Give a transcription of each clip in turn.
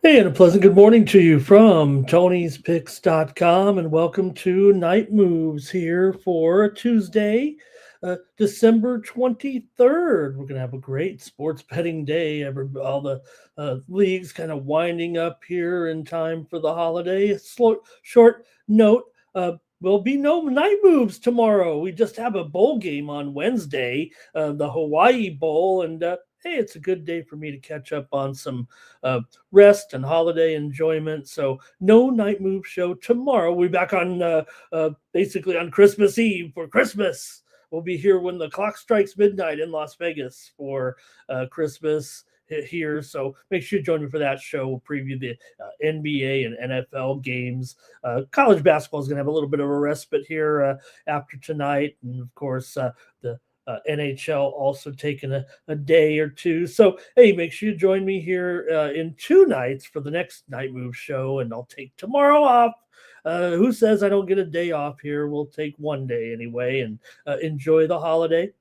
Hey, and a pleasant good morning to you from Tony'sPicks.com, and welcome to Night Moves here for Tuesday, December 23rd. We're going to have a great sports betting day. All the leagues kind of winding up here in time for the holiday. Short note. Will be no night moves tomorrow. We just have a bowl game on Wednesday, the Hawaii Bowl, and hey, it's a good day for me to catch up on some rest and holiday enjoyment. So no night move show tomorrow. We'll be back on basically on Christmas Eve for Christmas. We'll be here when the clock strikes midnight in Las Vegas for Christmas here. So make sure you join me for that show. We'll preview the NBA and NFL games. College basketball is going to have a little bit of a respite here after tonight. And of course, the NHL also taking a day or two. So, hey, make sure you join me here in 2 nights for the next Night Move show, and I'll take tomorrow off. Who says I don't get a day off here? We'll take 1 day anyway and enjoy the holiday.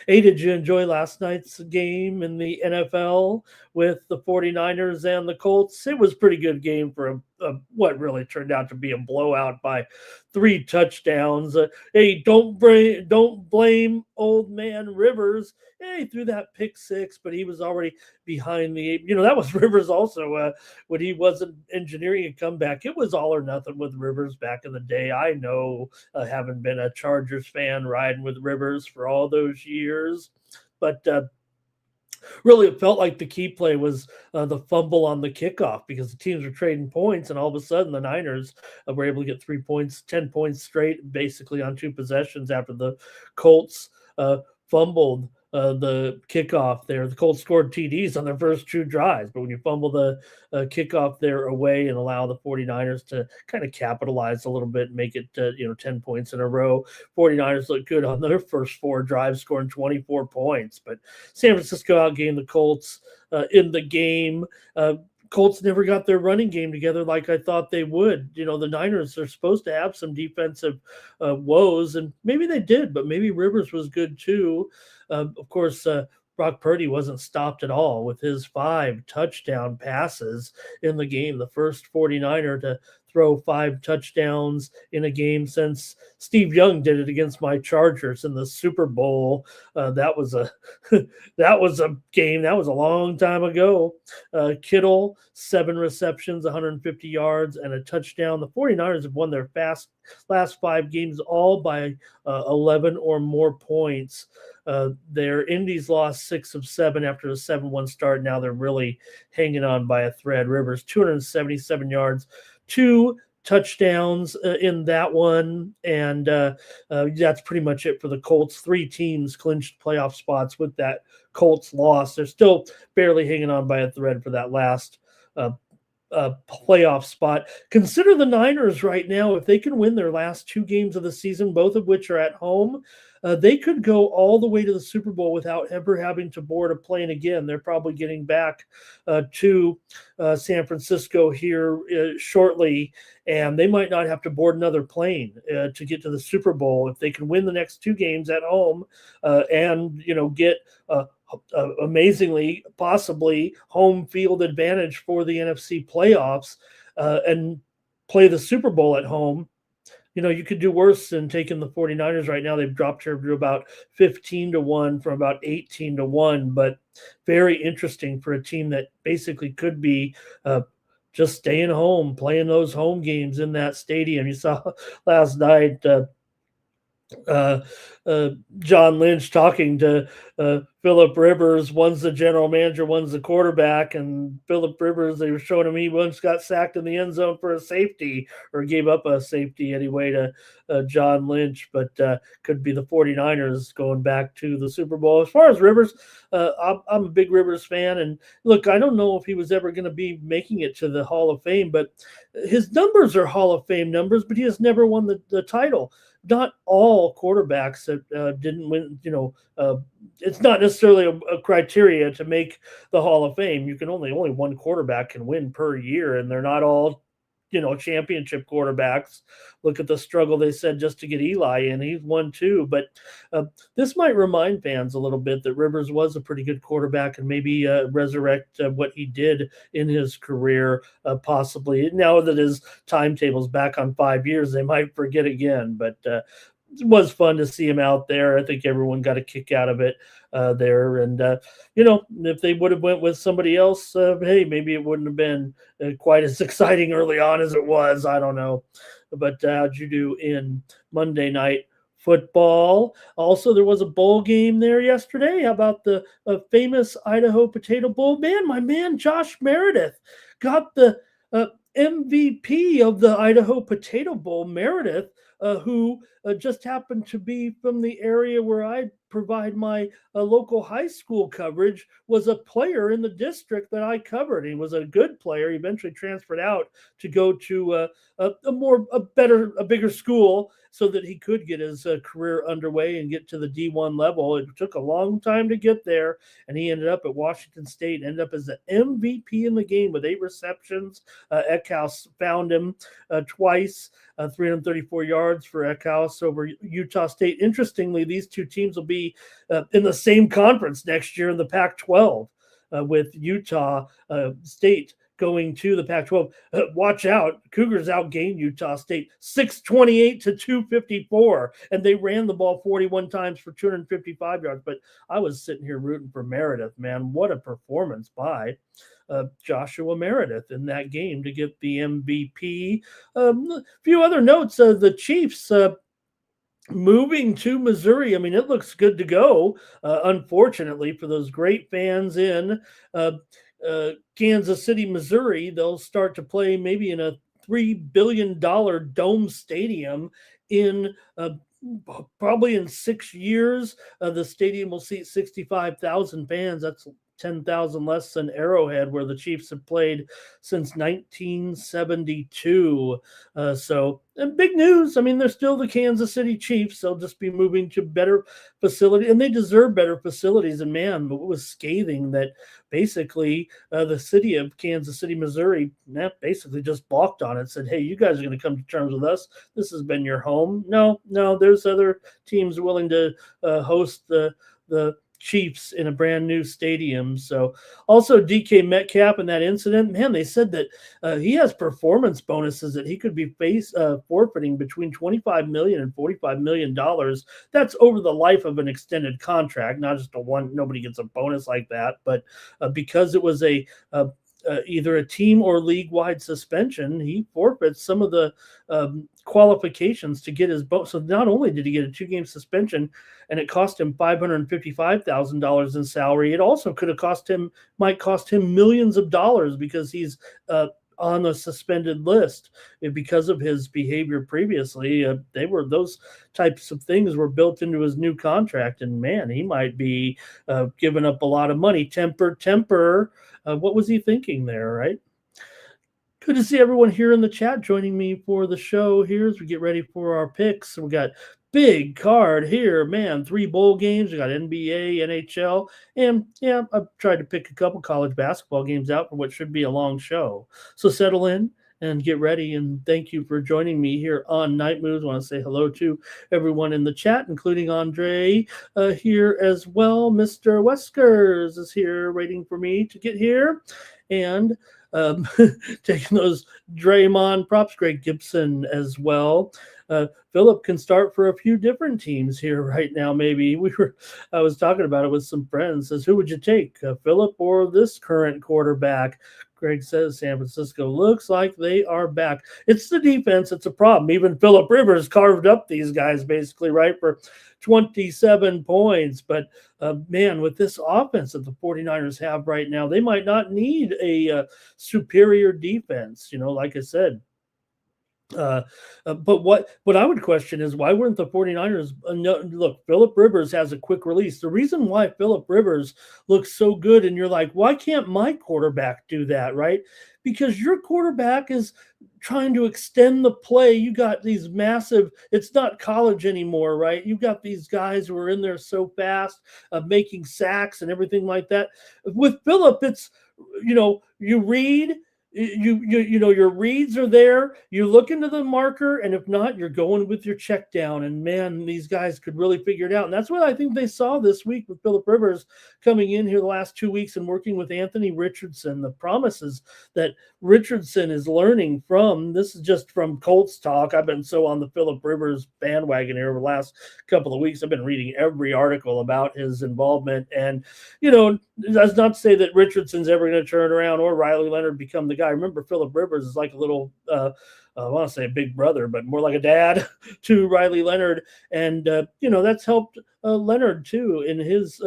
Hey, did you enjoy last night's game in the NFL with the 49ers and the Colts? It was a pretty good game for what really turned out to be a blowout by 3 touchdowns. Hey, don't blame old man Rivers. Hey, he threw that pick 6, but he was already behind the. That was Rivers also when he wasn't engineering a comeback. It was all or nothing with Rivers back in the day. I know, having been a Chargers fan, riding with Rivers for all those years, but. Really, it felt like the key play was the fumble on the kickoff because the teams were trading points, and all of a sudden the Niners were able to get 3 points, 10 points straight, basically on 2 possessions after the Colts fumbled the kickoff there. The Colts scored TDs on their first 2 drives, but when you fumble the kickoff there away and allow the 49ers to kind of capitalize a little bit and make it 10 points in a row, 49ers look good on their first 4 drives, scoring 24 points. But San Francisco outgained the Colts in the game. Colts never got their running game together like I thought they would. The Niners are supposed to have some defensive woes, and maybe they did, but maybe Rivers was good too. Of course, Brock Purdy wasn't stopped at all with his 5 touchdown passes in the game, the first 49er to throw 5 touchdowns in a game since Steve Young did it against my Chargers in the Super Bowl. That was a game that was a long time ago. Kittle, 7 receptions, 150 yards, and a touchdown. The 49ers have won their last 5 games all by 11 or more points. Their Indies lost 6 of 7 after a 7-1 start. Now they're really hanging on by a thread. Rivers, 277 yards, 2 touchdowns in that one. And that's pretty much it for the Colts. 3 teams clinched playoff spots with that Colts loss. They're still barely hanging on by a thread for that last playoff spot. Consider the Niners right now. If they can win their last 2 games of the season, both of which are at home, they could go all the way to the Super Bowl without ever having to board a plane again. They're probably getting back to San Francisco here shortly, and they might not have to board another plane to get to the Super Bowl if they can win the next 2 games at home and get amazingly, possibly home field advantage for the NFC playoffs and play the Super Bowl at home. You could do worse than taking the 49ers right now. They've dropped here to about 15-1 from about 18-1, but very interesting for a team that basically could be just staying home, playing those home games in that stadium. You saw last night John Lynch talking to Philip Rivers, one's the general manager, one's the quarterback, and Philip Rivers, they were showing him he once got sacked in the end zone for a safety or gave up a safety anyway to John Lynch, but could be the 49ers going back to the Super Bowl. As far as Rivers, I'm a big Rivers fan, and look, I don't know if he was ever going to be making it to the Hall of Fame, but his numbers are Hall of Fame numbers, but he has never won the title. Not all quarterbacks that didn't win, it's not necessarily a criteria to make the Hall of Fame. You can only one quarterback can win per year, and they're not all championship quarterbacks. Look at the struggle they said just to get Eli in. He's won two, but this might remind fans a little bit that Rivers was a pretty good quarterback and maybe resurrect what he did in his career, possibly. Now that his timetable's back on 5 years, they might forget again, but it was fun to see him out there. I think everyone got a kick out of it there. And, if they would have went with somebody else, hey, maybe it wouldn't have been quite as exciting early on as it was. I don't know. But how'd you do in Monday Night Football? Also, there was a bowl game there yesterday. How about the famous Idaho Potato Bowl? Man, my man Josh Meredith got the MVP of the Idaho Potato Bowl. Meredith, who just happened to be from the area where I provide my local high school coverage, was a player in the district that I covered. He was a good player. He eventually transferred out to go to a bigger school so that he could get his career underway and get to the D1 level. It took a long time to get there, and he ended up at Washington State, ended up as the MVP in the game with 8 receptions. Eckhouse found him twice, 334 yards for Eckhouse over Utah State. Interestingly, these two teams will be in the same conference next year in the Pac-12 with Utah State going to the Pac-12. Watch out. Cougars outgained Utah State 628 to 254, and they ran the ball 41 times for 255 yards. But I was sitting here rooting for Meredith, man. What a performance by Joshua Meredith in that game to get the MVP. A few other notes. The Chiefs moving to Missouri. I mean, it looks good to go. Unfortunately, for those great fans in Kansas City, Missouri, they'll start to play maybe in a $3 billion dome stadium in probably in 6 years. The stadium will seat 65,000 fans. That's 10,000 less than Arrowhead, where the Chiefs have played since 1972. And big news. I mean, they're still the Kansas City Chiefs. They'll just be moving to better facility, and they deserve better facilities. And man, it was scathing that basically the city of Kansas City, Missouri, basically just balked on it, said, hey, you guys are going to come to terms with us. This has been your home. No, there's other teams willing to host the Chiefs in a brand new stadium. So also DK Metcalf in that incident, man, they said that he has performance bonuses that he could be forfeiting between $25 million and $45 million. That's over the life of an extended contract, not just nobody gets a bonus like that, but because it was either a team or league-wide suspension, he forfeits some of the qualifications to get his bonus. So not only did he get a 2-game suspension and it cost him $555,000 in salary, it also might cost him millions of dollars because he's on the suspended list because of his behavior previously. Those types of things were built into his new contract, and man, he might be giving up a lot of money. Temper. What was he thinking there, right? Good to see everyone here in the chat joining me for the show here as we get ready for our picks. We got big card here, man. 3 bowl games. We got NBA, NHL, and yeah, I've tried to pick a couple college basketball games out for what should be a long show. So settle in and get ready, and thank you for joining me here on Night Moves. I want to say hello to everyone in the chat, including Andre here as well. Mr. Weskers is here waiting for me to get here, and taking those Draymond props. Greg Gibson as well. Philip can start for a few different teams here right now. Maybe I was talking about it with some friends. Says, who would you take, Philip or this current quarterback? Greg says San Francisco looks like they are back. It's the defense. It's a problem. Even Phillip Rivers carved up these guys basically, right, for 27 points. But, man, with this offense that the 49ers have right now, they might not need a superior defense. Like I said, but what I would question is why weren't the 49ers no, look, Phillip Rivers has a quick release. The reason why Phillip Rivers looks so good and you're like, why can't my quarterback do that, right? Because your quarterback is trying to extend the play. You got these massive, it's not college anymore, right? You've got these guys who are in there so fast, making sacks and everything like that. With Phillip, it's, you read, your reads are there. You look into the marker, and if not, you're going with your check down. And man, these guys could really figure it out. And that's what I think they saw this week with Phillip Rivers coming in here the last 2 weeks and working with Anthony Richardson. The promises that Richardson is learning from. This is just from Colts talk. I've been so on the Phillip Rivers bandwagon here over the last couple of weeks. I've been reading every article about his involvement. And, that's not to say that Richardson's ever going to turn around or Riley Leonard become the guy. Remember, Phillip Rivers is like a little, I want to say a big brother, but more like a dad to Riley Leonard. And, that's helped Leonard too in his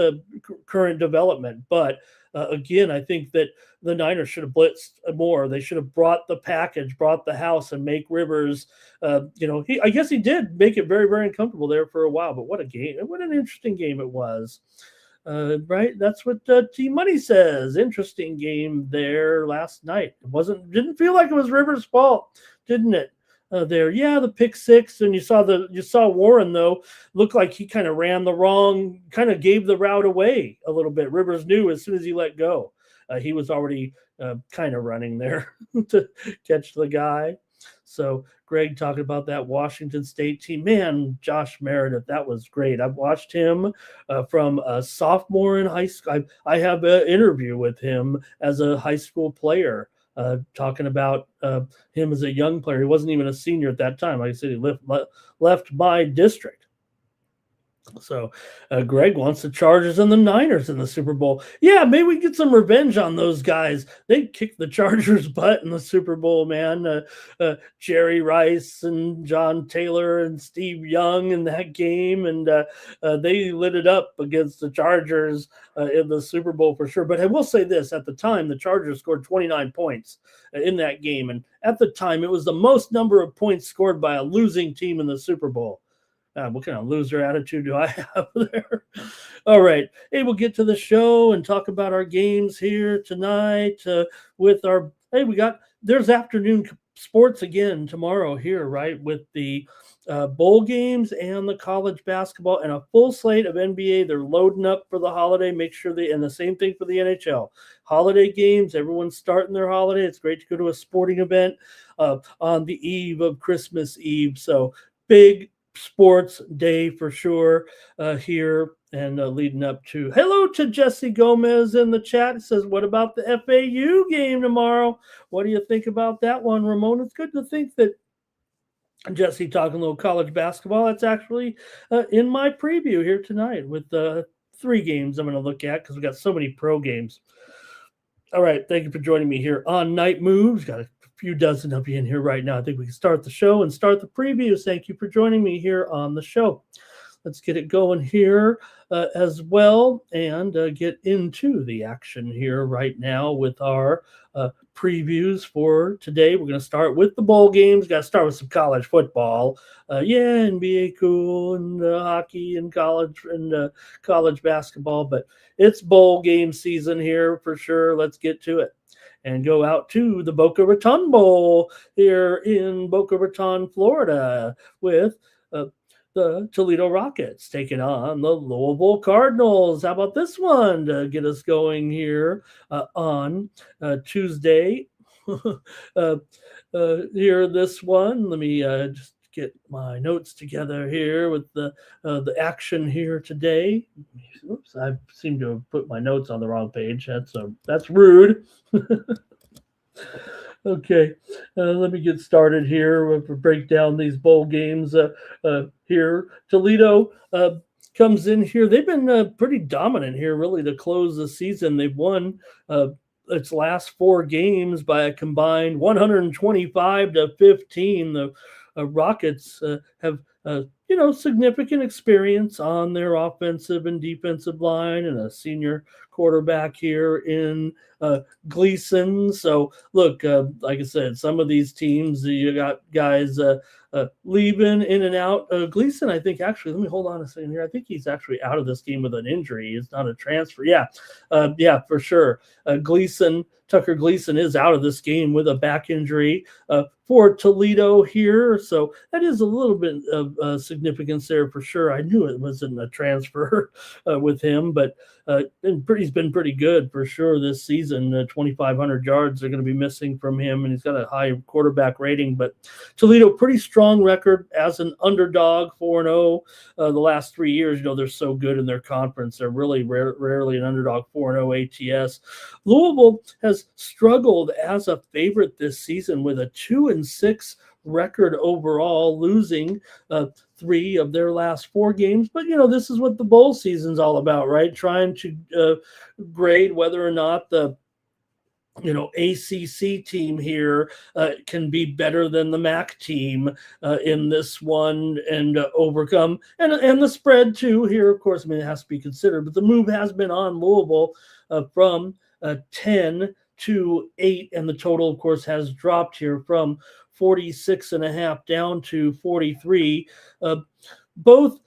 current development. But again, I think that the Niners should have blitzed more. They should have brought the package, brought the house, and make Rivers, I guess he did make it very, very uncomfortable there for a while. But what a game. What an interesting game it was. Right, that's what T Money says. Interesting game there last night. Didn't feel like it was Rivers' fault, didn't it? There, yeah, the pick six, and you saw Warren though looked like he kind of gave the route away a little bit. Rivers knew as soon as he let go, he was already kind of running there to catch the guy. So Greg talking about that Washington State team. Man, Josh Meredith, that was great. I've watched him from a sophomore in high school. I have an interview with him as a high school player, talking about him as a young player. He wasn't even a senior at that time. Like I said, he left my district. So Greg wants the Chargers and the Niners in the Super Bowl. Yeah, maybe we get some revenge on those guys. They kicked the Chargers' butt in the Super Bowl, man. Jerry Rice and John Taylor and Steve Young in that game, and they lit it up against the Chargers in the Super Bowl for sure. But I will say this, at the time, the Chargers scored 29 points in that game. And at the time, it was the most number of points scored by a losing team in the Super Bowl. What kind of loser attitude do I have there? All right. Hey, we'll get to the show and talk about our games here tonight with our – there's afternoon sports again tomorrow here, right, with the bowl games and the college basketball and a full slate of NBA. They're loading up for the holiday. Make sure and the same thing for the NHL. Holiday games, everyone's starting their holiday. It's great to go to a sporting event on the eve of Christmas Eve. So big sports day for sure here, and leading up to hello to Jesse Gomez in the chat. It says, what about the FAU game tomorrow? What do you think about that one, Ramon? It's good to think that Jesse talking a little college basketball. That's actually in my preview here tonight with 3 games I'm going to look at because we got so many pro games. All right, thank you for joining me here on Night Moves. Got a few dozen of you in here right now. I think we can start the show and start the previews. Thank you for joining me here on the show. Let's get it going here as well and get into the action here right now with our previews for today. We're going to start with the bowl games. Got to start with some college football. NBA cool, and hockey and college basketball, but it's bowl game season here for sure. Let's get to it and go out to the Boca Raton Bowl here in Boca Raton, Florida, with the Toledo Rockets taking on the Louisville Cardinals. How about this one to get us going here on Tuesday? Here, this one. Let me just get my notes together here with the action here today. Oops, I seem to have put my notes on the wrong page. That's rude. Okay, let me get started here. We'll break down these bowl games here. Toledo comes in here. They've been pretty dominant here, really, to close the season. They've won its last 4 games by a combined 125-15. The Rockets have significant experience on their offensive and defensive line, and a senior quarterback here in Gleason. So look, like I said, some of these teams you got guys leaving in and out. Gleason, I think actually, let me hold on a second here. I think he's actually out of this game with an injury. It's not a transfer. Yeah, for sure. Tucker Gleason is out of this game with a back injury for Toledo here. So that is a little bit of significance there for sure. I knew it wasn't a transfer with him, but he's been pretty good for sure this season. 2,500 yards are going to be missing from him, and he's got a high quarterback rating. But Toledo, pretty strong record as an underdog, 4-0 the last 3 years. They're so good in their conference. They're really rarely an underdog, 4-0 ATS. Louisville has struggled as a favorite this season with a 2-6 record overall, losing 3 of their last 4 games. But this is what the bowl season's all about, right? Trying to grade whether or not the ACC team here can be better than the MAC team in this one and overcome and the spread too here. Of course, it has to be considered, but the move has been on Louisville from 10 to 8, and the total, of course, has dropped here from 46.5 down to 43. Both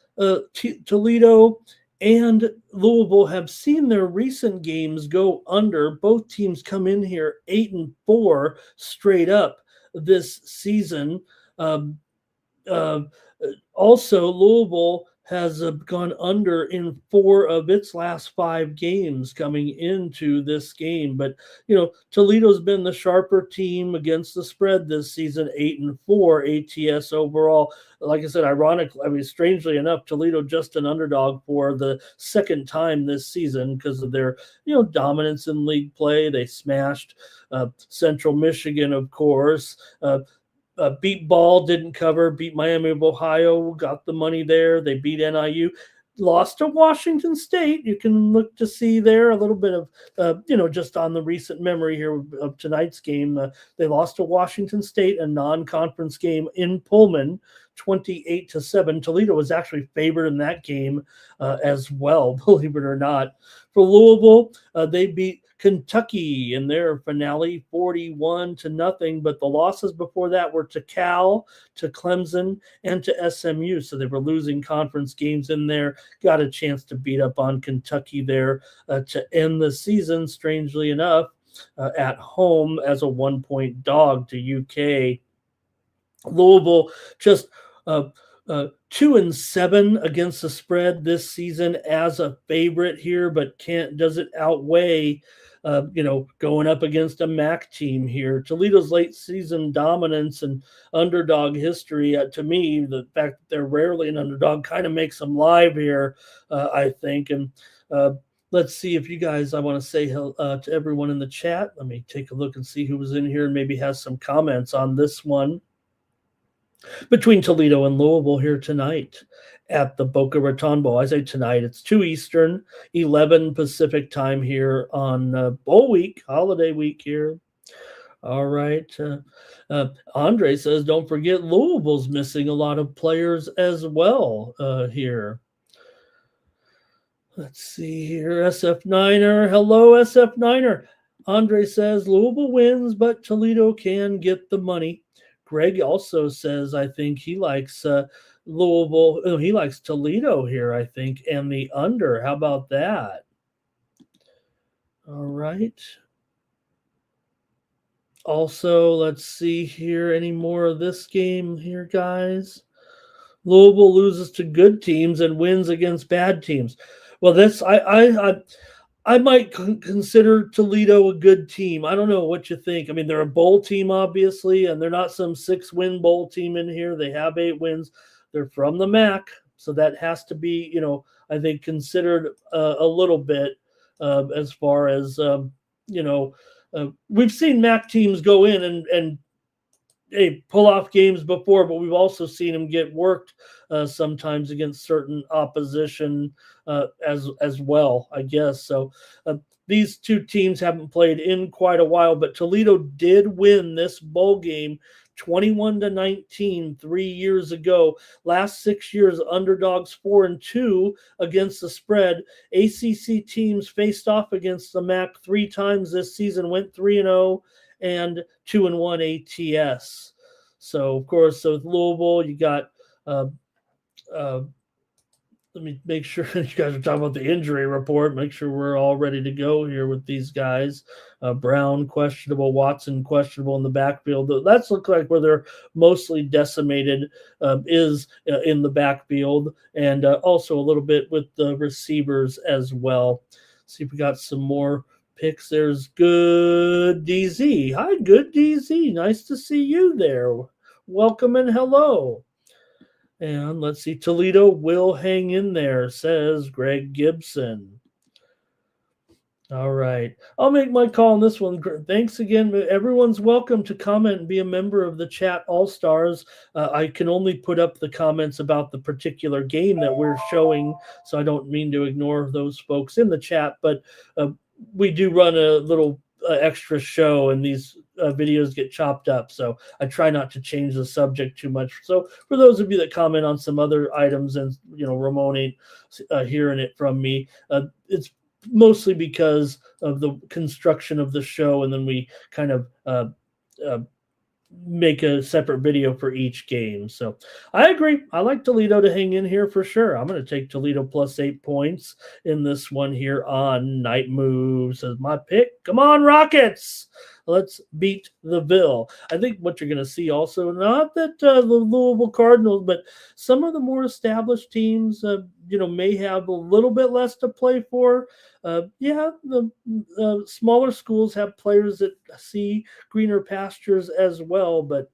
Toledo and Louisville have seen their recent games go under. Both teams come in here 8-4 straight up this season. Also, Louisville has gone under in 4 of its last 5 games coming into this game. But, Toledo's been the sharper team against the spread this season, 8-4 ATS overall. Like I said, strangely enough, Toledo just an underdog for the second time this season because of their, dominance in league play. They smashed Central Michigan, of course. Beat Ball, didn't cover, beat Miami of Ohio, got the money there. They beat NIU, lost to Washington State. You can look to see there a little bit of, just on the recent memory here of tonight's game. They lost to Washington State, a non-conference game in Pullman, 28-7. Toledo was actually favored in that game as well, believe it or not. For Louisville, they beat Kentucky in their finale, 41-0. But the losses before that were to Cal, to Clemson, and to SMU. So they were losing conference games in there. Got a chance to beat up on Kentucky there to end the season, strangely enough, at home as a 1-point dog to UK. Louisville just 2-7 against the spread this season as a favorite here, but does it outweigh going up against a MAC team here? Toledo's late season dominance and underdog history, to me, the fact that they're rarely an underdog kind of makes them live here, I think. And let's see if you guys, I want to say to everyone in the chat. Let me take a look and see who was in here and maybe has some comments on this one between Toledo and Louisville here tonight at the Boca Raton Bowl. I say tonight, it's 2 Eastern, 11 Pacific time here on bowl week, holiday week here. All right. Andre says, don't forget Louisville's missing a lot of players as well here. Let's see here. SF9er. Hello, SF9er. Andre says, Louisville wins, but Toledo can get the money. Greg also says, I think he likes Louisville. Oh, he likes Toledo here, I think, and the under. How about that? All right. Also, let's see here. Any more of this game here, guys? Louisville loses to good teams and wins against bad teams. Well, this I might consider Toledo a good team. I don't know what you think. I mean, they're a bowl team, obviously, and they're not some 6-win bowl team in here. They have 8 wins. They're from the MAC, so that has to be, I think, considered a little bit as far as, we've seen MAC teams go in and pull off games before, but we've also seen them get worked sometimes against certain opposition as well, I guess. So these two teams haven't played in quite a while, but Toledo did win this bowl game 21-19 3 years ago. Last 6 years, underdogs 4-2 against the spread. ACC teams faced off against the MAC 3 times this season, went 3-0 and 2-1 ATS. So, of course, with Louisville, you got uh, let me make sure you guys are talking about the injury report. Make sure we're all ready to go here with these guys. Brown questionable, Watson questionable in the backfield. That's look like where they're mostly decimated is in the backfield, and also a little bit with the receivers as well. See if we got some more picks. There's Good DZ. Hi, Good DZ. Nice to see you there. Welcome and hello. And let's see, Toledo will hang in there, says Greg Gibson. All right. I'll make my call on this one. Thanks again. Everyone's welcome to comment and be a member of the chat All-Stars. I can only put up the comments about the particular game that we're showing, so I don't mean to ignore those folks in the chat, but we do run a little extra show, and these videos get chopped up, so I try not to change the subject too much. So for those of you that comment on some other items, and Ramon ain't hearing it from me, it's mostly because of the construction of the show, and then we kind of make a separate video for each game. So I agree. I like Toledo to hang in here for sure. I'm going to take Toledo plus 8 points in this one here on Night Moves as my pick. Come on, Rockets. Let's beat the Ville. I think what you're going to see also, not that the Louisville Cardinals, but some of the more established teams, may have a little bit less to play for. The smaller schools have players that see greener pastures as well, but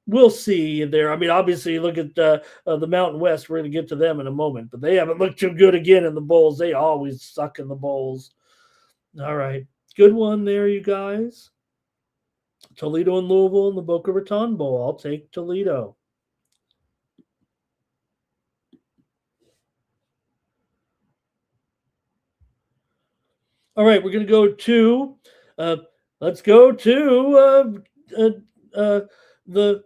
we'll see there. I mean, obviously, look at the Mountain West. We're going to get to them in a moment, but they haven't looked too good again in the bowls. They always suck in the bowls. All right. Good one there, you guys. Toledo and Louisville in the Boca Raton Bowl. I'll take Toledo. All right, we're going to go to let's go to the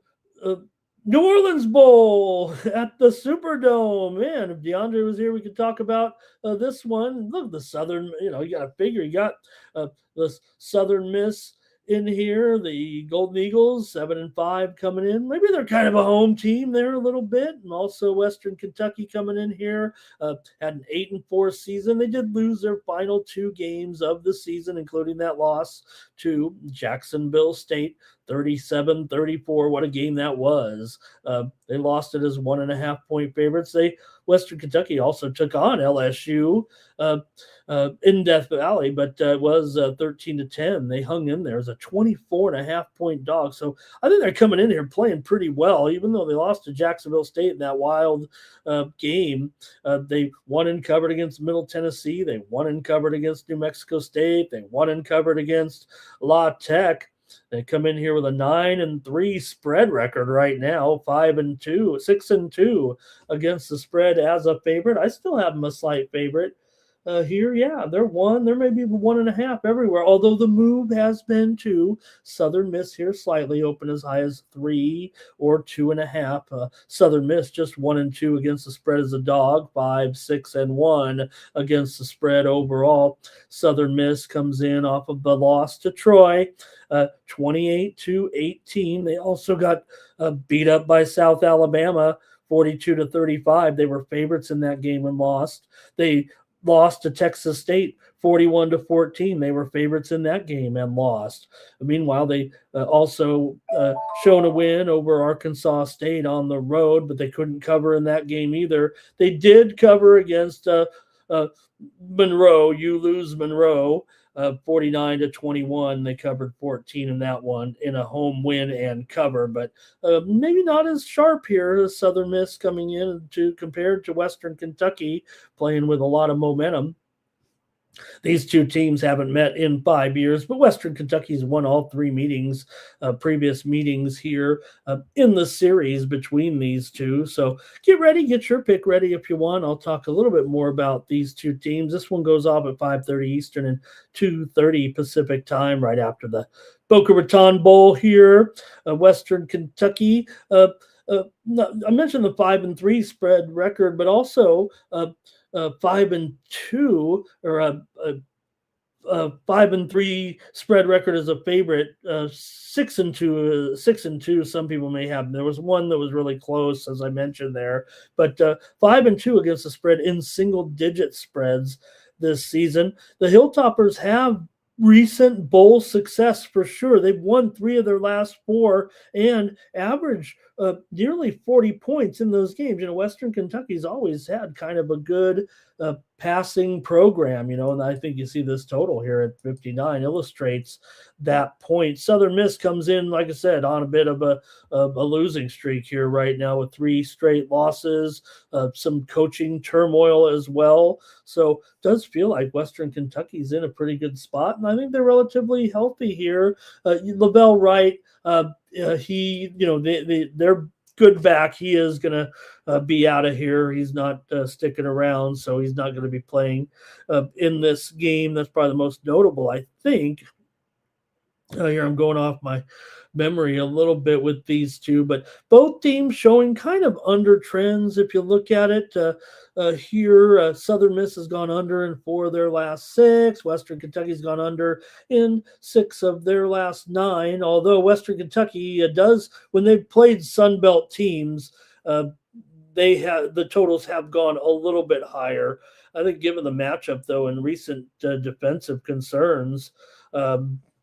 New Orleans Bowl at the Superdome. Man, if DeAndre was here, we could talk about this one. Look, the Southern, you got to figure you got the Southern Miss in here, the Golden Eagles 7-5 coming in. Maybe they're kind of a home team there a little bit, and also Western Kentucky coming in here had an 8-4 season. They did lose their final 2 games of the season, including that loss to Jacksonville State, 37-34. What a game that was. They lost it as 1.5-point favorites. Western Kentucky also took on LSU in Death Valley, but it was 13-10. They hung in there as a 24.5-point dog. So I think they're coming in here playing pretty well, even though they lost to Jacksonville State in that wild game. They won and covered against Middle Tennessee. They won and covered against New Mexico State. They won and covered against La Tech. They come in here with a 9-3 spread record right now, 6-2 against the spread as a favorite. I still have them a slight favorite here. Yeah, they're 1. There may be 1.5 everywhere, although the move has been to Southern Miss here slightly, open as high as 3 or 2.5. Southern Miss just 1-2 against the spread as a dog, 5-6-1 against the spread overall. Southern Miss comes in off of the loss to Troy, 28-18. They also got beat up by South Alabama, 42-35. They were favorites in that game and lost. They lost to Texas State 41-14. They were favorites in that game and lost. Meanwhile, they also shown a win over Arkansas State on the road, but they couldn't cover in that game either. They did cover against Monroe. You lose Monroe. 49-21. They covered 14 in that one in a home win and cover, but maybe not as sharp here as Southern Miss coming in compared to Western Kentucky playing with a lot of momentum. These two teams haven't met in 5 years, but Western Kentucky's won all three meetings, previous meetings here in the series between these two. So get ready, get your pick ready if you want. I'll talk a little bit more about these two teams. This one goes off at 5:30 Eastern and 2:30 Pacific time, right after the Boca Raton Bowl here. Western Kentucky. I mentioned the 5-3 spread record, but also 5-2 or 5-3 spread record is a favorite. 6-2, 6-2. Some people may have. There was one that was really close, as I mentioned there, but 5-2 against the spread in single-digit spreads this season. The Hilltoppers have recent bowl success for sure. They've won 3 of their last 4 and average nearly 40 points in those games. Western Kentucky's always had kind of a good passing program, and I think you see this total here at 59 illustrates that point. Southern Miss comes in, like I said, on a bit of a losing streak here right now with 3 straight losses, some coaching turmoil as well. So it does feel like Western Kentucky's in a pretty good spot, and I think they're relatively healthy here. Lavelle Wright, they're good back. He is going to be out of here. He's not sticking around, so he's not going to be playing in this game. That's probably the most notable, I think. Here I'm going off my memory a little bit with these two, but both teams showing kind of under trends. If you look at it here, Southern Miss has gone under in 4 of their last 6. Western Kentucky's gone under in 6 of their last 9. Although Western Kentucky does, when they've played Sun Belt teams, the totals have gone a little bit higher. I think given the matchup, though, and recent defensive concerns,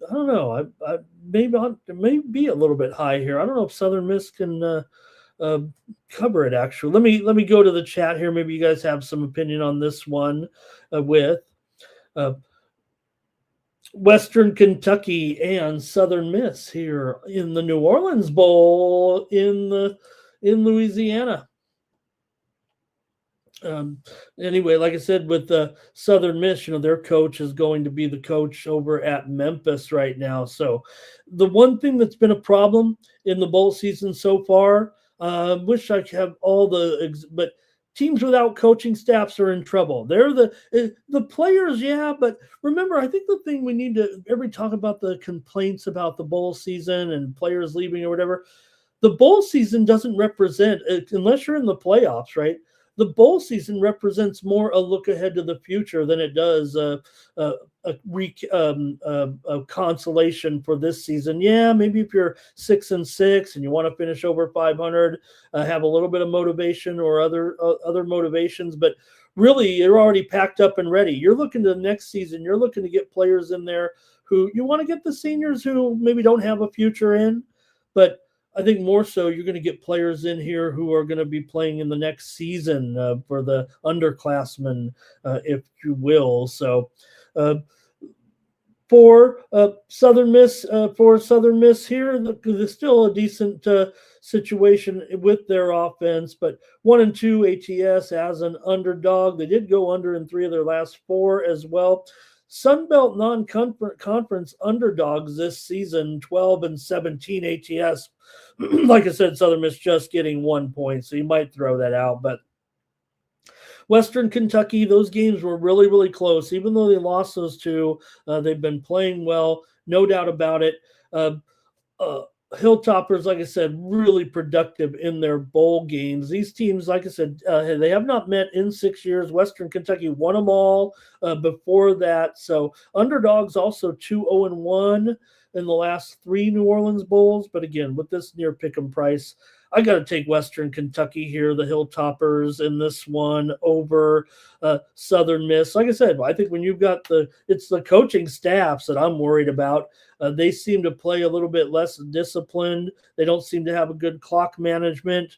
I don't know. I maybe be a little bit high here. I don't know if Southern Miss can cover it. Actually, let me go to the chat here. Maybe you guys have some opinion on this one with Western Kentucky and Southern Miss here in the New Orleans Bowl in Louisiana. Anyway, like I said, with Southern Miss, their coach is going to be the coach over at Memphis right now. So the one thing that's been a problem in the bowl season so far, wish I could have all but teams without coaching staffs are in trouble. They're the players, yeah, but remember, I think the thing we need to talk about the complaints about the bowl season and players leaving or whatever. The bowl season doesn't represent, unless you're in the playoffs, right? The bowl season represents more a look ahead to the future than it does a consolation for this season. Yeah, maybe if you're 6-6 and you want to finish over 500, have a little bit of motivation or other motivations, but really you're already packed up and ready. You're looking to the next season. You're looking to get players in there who you want to get the seniors who maybe don't have a future in, but I think more so you're going to get players in here who are going to be playing in the next season for the underclassmen, if you will. So for Southern Miss here, there's still a decent situation with their offense, but 1-2 ATS as an underdog. They did go under in 3 of their last 4 as well. Sunbelt non-conference underdogs this season, 12-17 ATS. Like I said, Southern Miss just getting 1 point, so you might throw that out. But Western Kentucky, those games were really, really close. Even though they lost those 2, they've been playing well, no doubt about it. Hilltoppers, like I said, really productive in their bowl games. These teams, like I said, they have not met in 6 years. Western Kentucky won them all before that. So underdogs also 2-0-1 in the last 3 New Orleans Bowls. But again, with this near pick'em price, I got to take Western Kentucky here, the Hilltoppers in this one over Southern Miss. Like I said, I think when you've got it's the coaching staffs that I'm worried about. They seem to play a little bit less disciplined. They don't seem to have a good clock management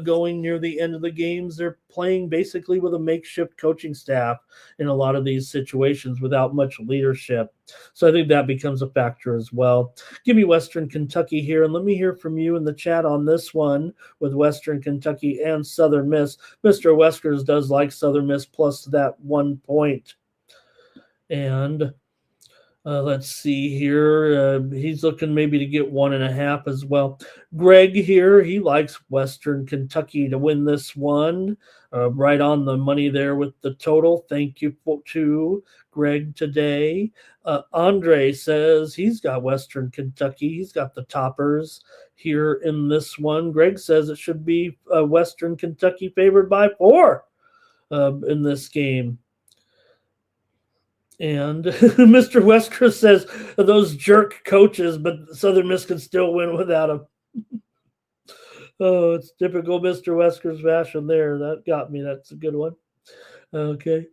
going near the end of the games. They're playing basically with a makeshift coaching staff in a lot of these situations without much leadership. So I think that becomes a factor as well. Give me Western Kentucky here, and let me hear from you in the chat on this one with Western Kentucky and Southern Miss. Mr. Weskers does like Southern Miss plus that 1 point. And let's see here. He's looking maybe to get 1.5 as well. Greg here, he likes Western Kentucky to win this one. Right on the money there with the total. Thank you to Greg today. Andre says he's got Western Kentucky. He's got the toppers here in this one. Greg says it should be Western Kentucky favored by 4 in this game. And Mr. Wesker says those jerk coaches, but Southern Miss can still win without them. Oh, it's typical Mr. Wesker's fashion there. That got me. That's a good one. Okay.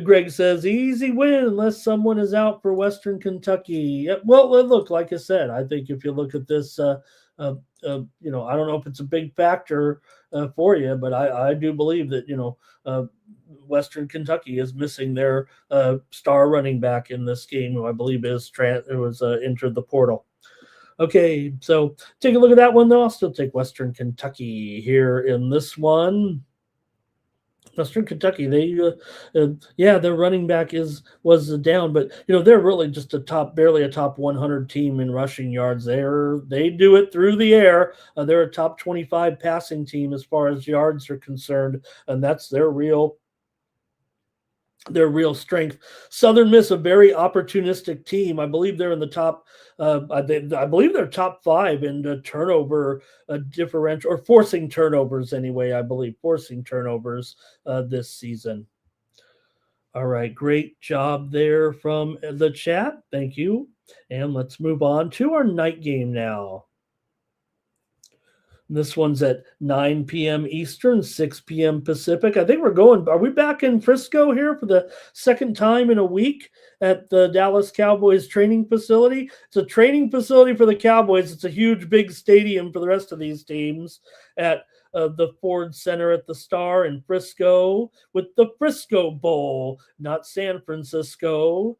Greg says easy win unless someone is out for Western Kentucky. Well, look, like I said, I think if you look at this, I don't know if it's a big factor for you, but I do believe that Western Kentucky is missing their star running back in this game, who I believe was entered the portal. Okay, so take a look at that one, though. I'll still take Western Kentucky here in this one. Western Kentucky, their running back was down, but they're really just barely a top 100 team in rushing yards. They do it through the air. They're a top 25 passing team as far as yards are concerned, and that's their real strength. Southern Miss, a very opportunistic team. I believe they're in the top. I believe they're top 5 in turnover differential, or forcing turnovers anyway. I believe forcing turnovers this season. All right, great job there from the chat. Thank you. And let's move on to our night game now. This one's at 9 p.m. Eastern, 6 p.m. Pacific. I think are we back in Frisco here for the second time in a week at the Dallas Cowboys training facility? It's a training facility for the Cowboys. It's a huge, big stadium for the rest of these teams at the Ford Center at the Star in Frisco with the Frisco Bowl, not San Francisco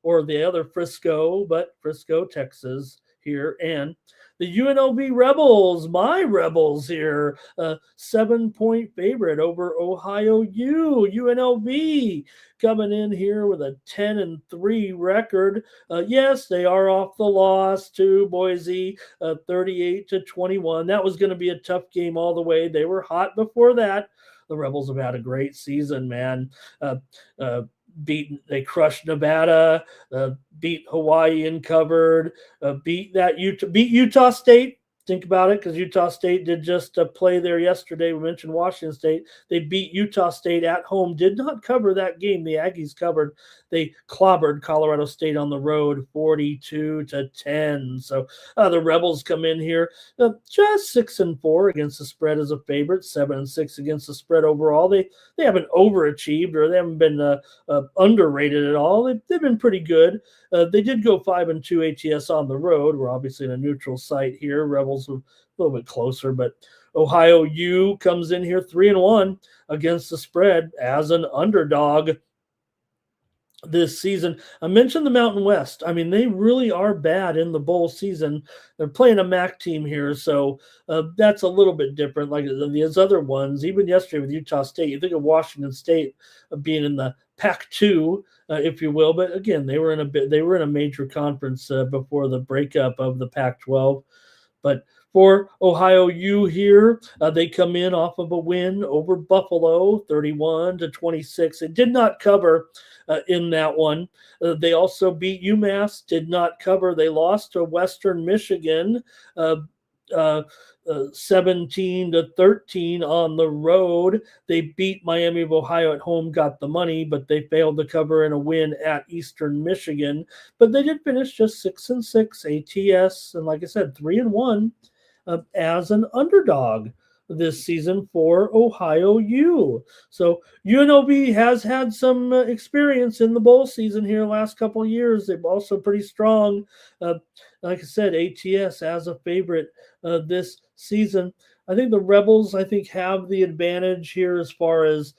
or the other Frisco, but Frisco, Texas here. And the UNLV Rebels, my Rebels here, 7-point favorite over Ohio U. UNLV coming in here with a 10-3 record. Yes, they are off the loss to Boise, 38-21. That was going to be a tough game all the way. They were hot before that. The Rebels have had a great season, man. They crushed Nevada, beat Hawaii and covered, beat Utah State. Think about it, because Utah State did just play there yesterday. We mentioned Washington State. They beat Utah State at home, did not cover that game. The Aggies covered. They clobbered Colorado State on the road 42-10. So the Rebels come in here just 6-4 against the spread as a favorite, 7-6 against the spread overall. They haven't overachieved, or they haven't been underrated at all. They've been pretty good. They did go 5-2 ATS on the road. We're obviously in a neutral site here. Rebels a little bit closer, but Ohio U comes in here 3-1 against the spread as an underdog this season. I mentioned the Mountain West. I mean, they really are bad in the bowl season. They're playing a MAC team here, so that's a little bit different. Like these other ones, even yesterday with Utah State, you think of Washington State being in the Pac-2, if you will, but again, they were in a major conference before the breakup of the Pac-12. But for Ohio U here, they come in off of a win over Buffalo, 31-26. It did not cover in that one. They also beat UMass, did not cover. They lost to Western Michigan, 17-13 on the road. They beat Miami of Ohio at home, got the money, but they failed to cover in a win at Eastern Michigan. But they did finish just 6-6 ATS, and like I said, 3-1 as an underdog this season for Ohio U. So UNLV has had some experience in the bowl season here last couple of years. They're also pretty strong. Like I said, ATS as a favorite this season. I think the Rebels, have the advantage here as far as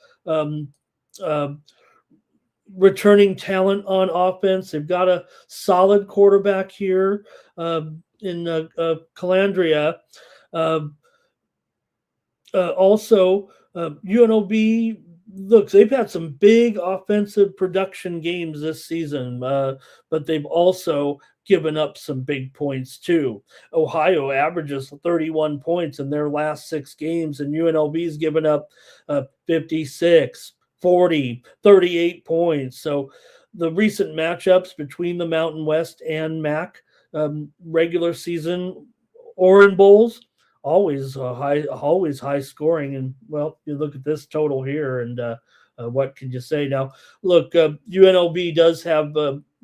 returning talent on offense. They've got a solid quarterback here in Calandria. Also, UNLV look, they've had some big offensive production games this season, but they've also given up some big points too. Ohio averages 31 points in their last 6 games, and UNLV's given up 56, 40, 38 points. So the recent matchups between the Mountain West and MAC regular season Orange Bowls always high scoring. And well, you look at this total here, and what can you say now? Look, UNLV does have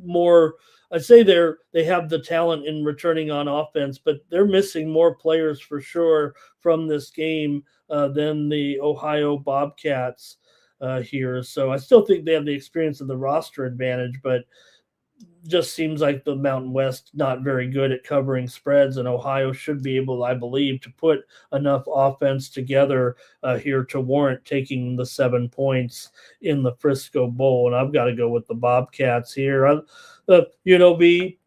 more. I say they have the talent in returning on offense, but they're missing more players for sure from this game than the Ohio Bobcats here. So I still think they have the experience and the roster advantage, but just seems like the Mountain West not very good at covering spreads, and Ohio should be able, I believe, to put enough offense together here to warrant taking the 7 points in the Frisco Bowl. And I've got to go with the Bobcats here. UNLV,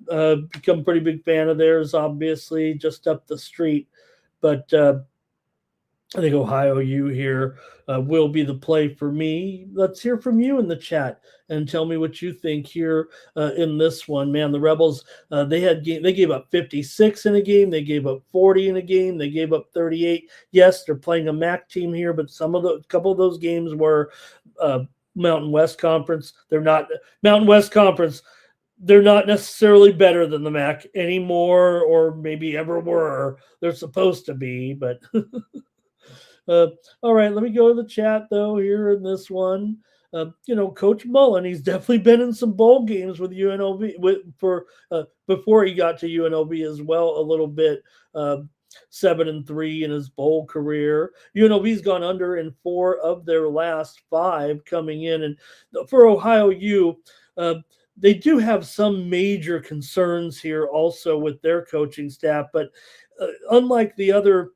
become a pretty big fan of theirs, obviously, just up the street. But I think Ohio U here will be the play for me. Let's hear from you in the chat and tell me what you think here in this one. Man, the Rebels, they gave up 56 in a game. They gave up 40 in a game. They gave up 38. Yes, they're playing a MAC team here, but a couple of those games were Mountain West Conference. They're not Mountain West Conference. They're not necessarily better than the MAC anymore, or maybe ever were. They're supposed to be, but all right, let me go to the chat though here in this one. Coach Mullen, he's definitely been in some bowl games with UNLV before he got to UNLV as well a little bit. 7-3 in his bowl career. UNLV's gone under in 4 of their last 5 coming in, and for Ohio U, they do have some major concerns here also with their coaching staff, but unlike the other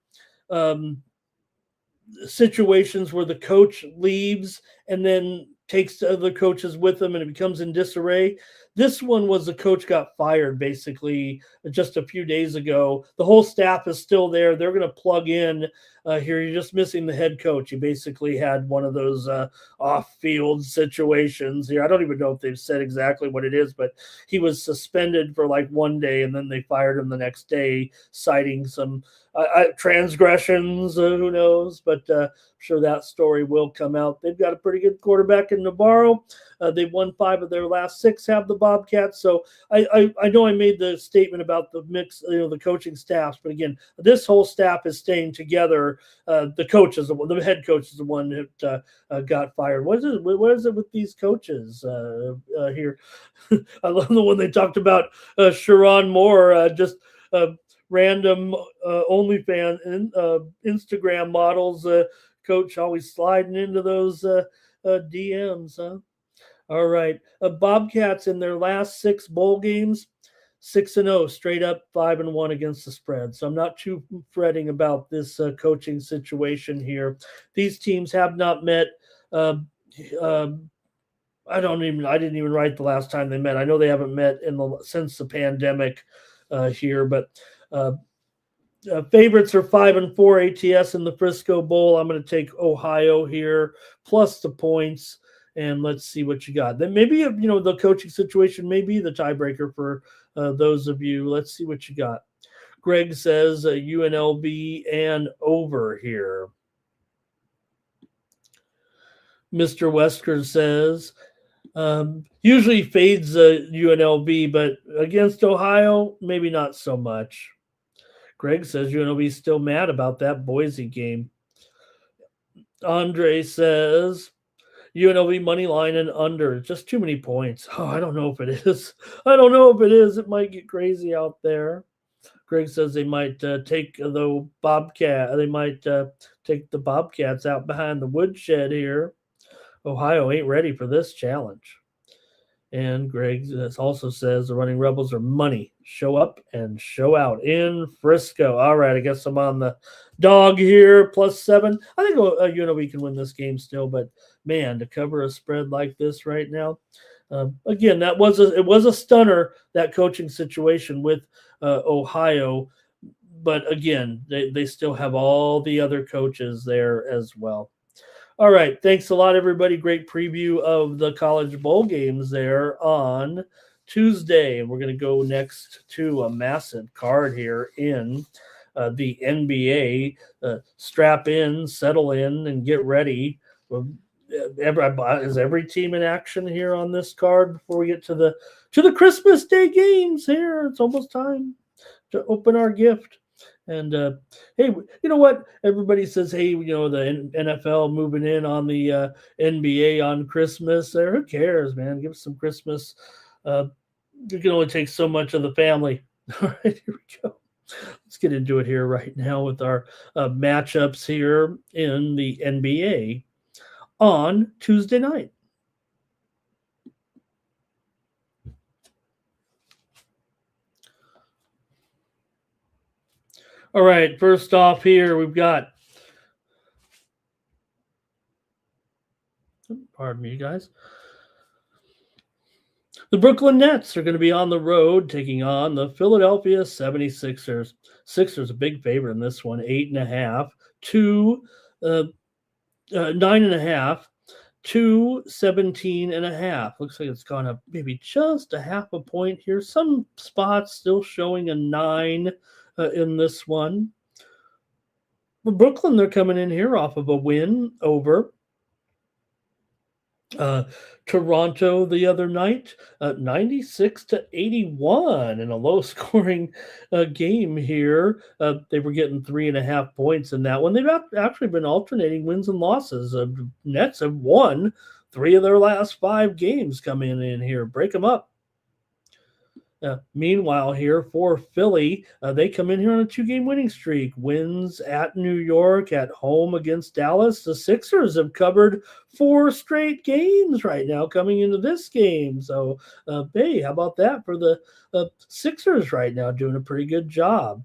situations where the coach leaves and then takes the other coaches with them and it becomes in disarray. This one was the coach got fired basically just a few days ago. The whole staff is still there. They're going to plug in here. You're just missing the head coach. He basically had one of those off-field situations here. I don't even know if they've said exactly what it is, but he was suspended for like one day and then they fired him the next day, citing some transgressions. Who knows? But I'm sure that story will come out. They've got a pretty good quarterback in Navarro. They've won 5 of their last 6, have the Bobcats. So I know I made the statement about the mix, the coaching staffs, but again, this whole staff is staying together. The coach is the head coach is the one that got fired. What is it with these coaches here? I love the one they talked about Sharon Moore, just random OnlyFans and Instagram models. Coach always sliding into those DMs, huh? All right. Bobcats in their last 6 bowl games, 6-0, straight up 5-1 against the spread. So I'm not too fretting about this coaching situation here. These teams have not met. I didn't even write the last time they met. I know they haven't met since the pandemic here, but favorites are 5-4 ATS in the Frisco Bowl. I'm going to take Ohio here plus the points. And let's see what you got. Then maybe, the coaching situation may be the tiebreaker for those of you. Let's see what you got. Greg says UNLV and over here. Mr. Wesker says usually fades UNLV, but against Ohio, maybe not so much. Greg says UNLV is still mad about that Boise game. Andre says UNLV money line and under. Just too many points. Oh, I don't know if it is. It might get crazy out there. Greg says they might take the Bobcat. They might take the Bobcats out behind the woodshed here. Ohio ain't ready for this challenge. And Greg also says the Running Rebels are money. Show up and show out in Frisco. All right, I guess I'm on the dog here, +7. I think UNLV can win this game still, but man, to cover a spread like this right now, again, it was a stunner, that coaching situation with Ohio, but again, they still have all the other coaches there as well. All right. Thanks a lot, everybody. Great preview of the college bowl games there on Tuesday. And we're going to go next to a massive card here in the NBA. Strap in, settle in, and get ready. Is every team in action here on this card before we get to the Christmas Day games here? It's almost time to open our gift. And hey, you know what? Everybody says, hey, the NFL moving in on the NBA on Christmas. There, who cares, man? Give us some Christmas. You can only take so much of the family. All right, here we go. Let's get into it here right now with our matchups here in the NBA on Tuesday night. All right, first off here, we've got, pardon me, guys. The Brooklyn Nets are going to be on the road taking on the Philadelphia 76ers. Sixers a big favorite in this one, 8.5 to 9.5 to 17.5. Looks like it's gone up maybe just a half a point here. Some spots still showing a 9 in this one. But Brooklyn, they're coming in here off of a win over Toronto the other night, 96-81 in a low-scoring game here. They were getting 3.5 points in that one. They've actually been alternating wins and losses. Nets have won 3 of their last 5 games coming in here. Break them up. Meanwhile, here for Philly, they come in here on a 2-game winning streak. Wins at New York, at home against Dallas. The Sixers have covered 4 straight games right now coming into this game. So, hey, how about that for the Sixers right now, doing a pretty good job.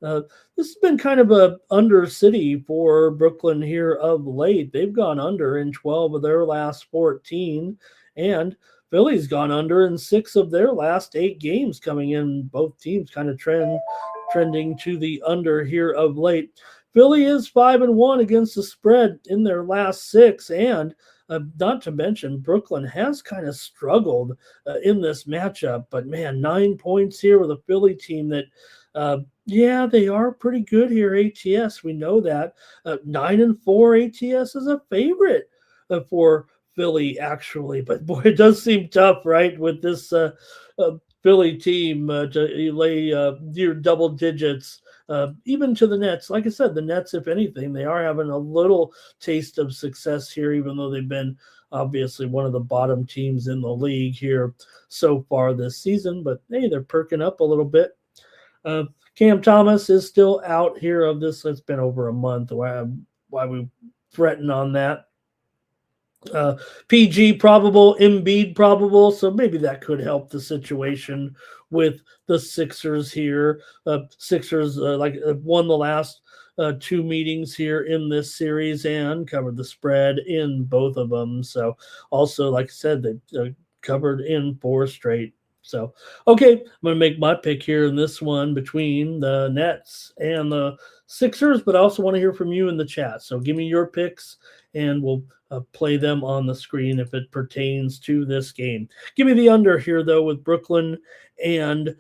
This has been kind of a under city for Brooklyn here of late. They've gone under in 12 of their last 14, and Philly's gone under in 6 of their last 8 games coming in. Both teams kind of trending to the under here of late. Philly is 5-1 against the spread in their last 6, and not to mention Brooklyn has kind of struggled in this matchup. But man, 9 points here with a Philly team that, yeah, they are pretty good here. ATS, we know that. 9-4 ATS is a favorite for Philly, actually, but boy, it does seem tough, right, with this Philly team to lay near double digits, even to the Nets. Like I said, the Nets, if anything, they are having a little taste of success here, even though they've been obviously one of the bottom teams in the league here so far this season. But hey, they're perking up a little bit. Cam Thomas is still out here of this. It's been over a month. Why we threaten on that? PG probable, Embiid probable, so maybe that could help the situation with the Sixers here. Sixers won the last 2 meetings here in this series and covered the spread in both of them. So also, like I said, they covered in 4 straight. So, okay, I'm going to make my pick here in this one between the Nets and the Sixers, but I also want to hear from you in the chat. So give me your picks, and we'll play them on the screen if it pertains to this game. Give me the under here, though, with Brooklyn and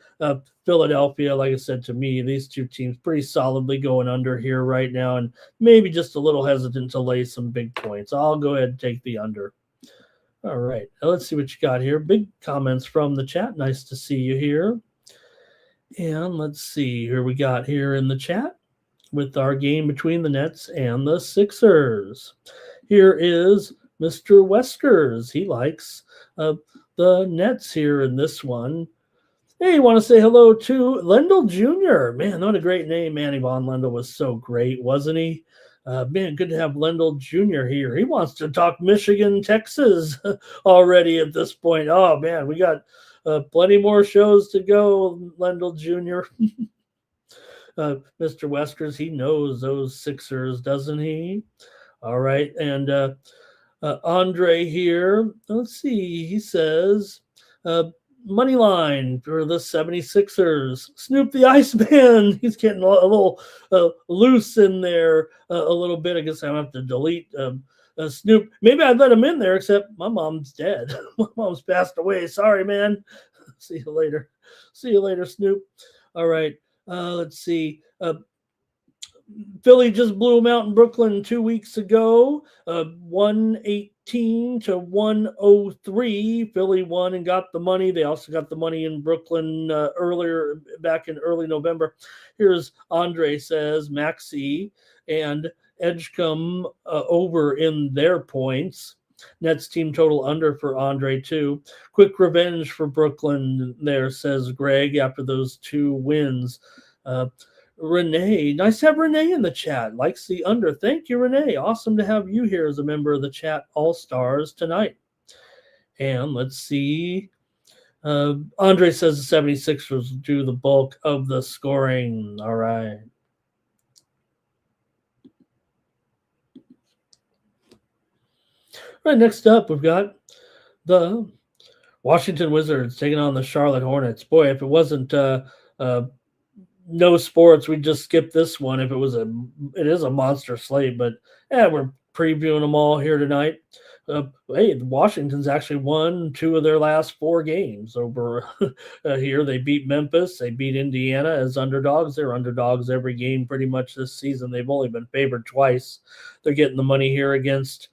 Philadelphia. Like I said, to me, these 2 teams pretty solidly going under here right now, and maybe just a little hesitant to lay some big points. I'll go ahead and take the under. All right, now let's see what you got here. Big comments from the chat. Nice to see you here. And let's see here we got here in the chat with our game between the Nets and the Sixers. Here is Mr. Weskers. He likes the Nets here in this one. Hey, you want to say hello to Lendl Jr. Man, what a great name. Manny Von Lendl was so great, wasn't he? Man, good to have Lendl Jr. here. He wants to talk Michigan, Texas already at this point. Oh, man, we got plenty more shows to go, Lendl Jr. Mr. Weskers, he knows those Sixers, doesn't he? All right, and Andre here, let's see, he says, money line for the 76ers. Snoop the Iceman, he's getting a little loose in there a little bit. I guess I have to delete Snoop, maybe I'd let him in there, except my mom's dead. My mom's passed away. Sorry, man. See you later. See you later, Snoop. All right. Let's see. Philly just blew them out in Brooklyn 2 weeks ago, 118 to 103. Philly won and got the money. They also got the money in Brooklyn earlier, back in early November. Here's Andre says Maxey and Edgecombe over in their points. Nets team total under for Andre, too. Quick revenge for Brooklyn there, says Greg, after those 2 wins. Renee, nice to have Renee in the chat. Likes the under. Thank you, Renee. Awesome to have you here as a member of the chat All-Stars tonight. And let's see. Andre says the 76ers do the bulk of the scoring. All right. All right, next up, we've got the Washington Wizards taking on the Charlotte Hornets. Boy, if it wasn't no sports, we'd just skip this one. If it is a monster slate, but we're previewing them all here tonight. Hey, Washington's actually won 2 of their last 4 games over here. They beat Memphis. They beat Indiana as underdogs. They're underdogs every game pretty much this season. They've only been favored twice. They're getting the money here against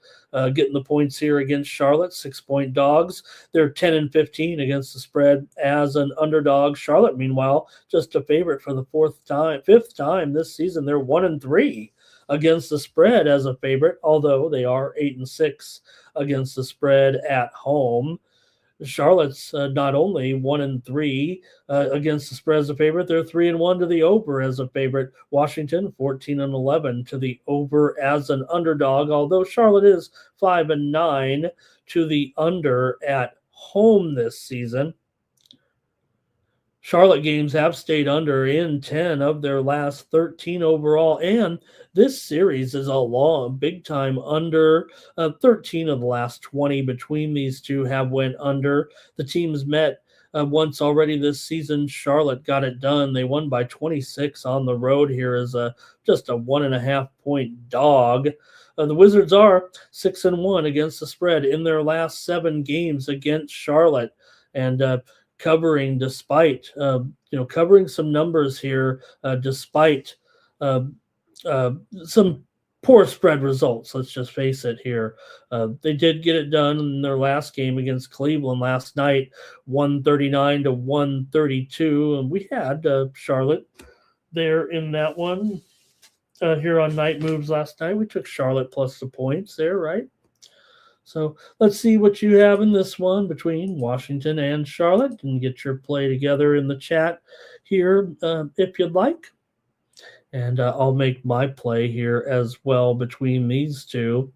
getting the points here against Charlotte, 6-point dogs. They're 10-15 against the spread as an underdog. Charlotte, meanwhile, just a favorite for the 5th time this season. They're 1-3 against the spread as a favorite, although they are 8-6 against the spread at home. Charlotte's not only 1-3 against the spread as a favorite, they're 3-1 to the over as a favorite. Washington 14-11 to the over as an underdog, although Charlotte is 5-9 to the under at home this season. Charlotte games have stayed under in 10 of their last 13 overall, and this series is a long, big-time under. 13 of the last 20 between these two have went under. The teams met once already this season. Charlotte got it done. They won by 26 on the road here as just a 1.5-point dog. The Wizards are 6-1 against the spread in their last 7 games against Charlotte, and covering despite covering some numbers here despite some poor spread results. Let's just face it here. They did get it done in their last game against Cleveland last night, 139 to 132, and we had Charlotte there in that one here on Night Moves last night. We took Charlotte plus the points there, right? So let's see what you have in this one between Washington and Charlotte, and get your play together in the chat here if you'd like. And I'll make my play here as well between these two.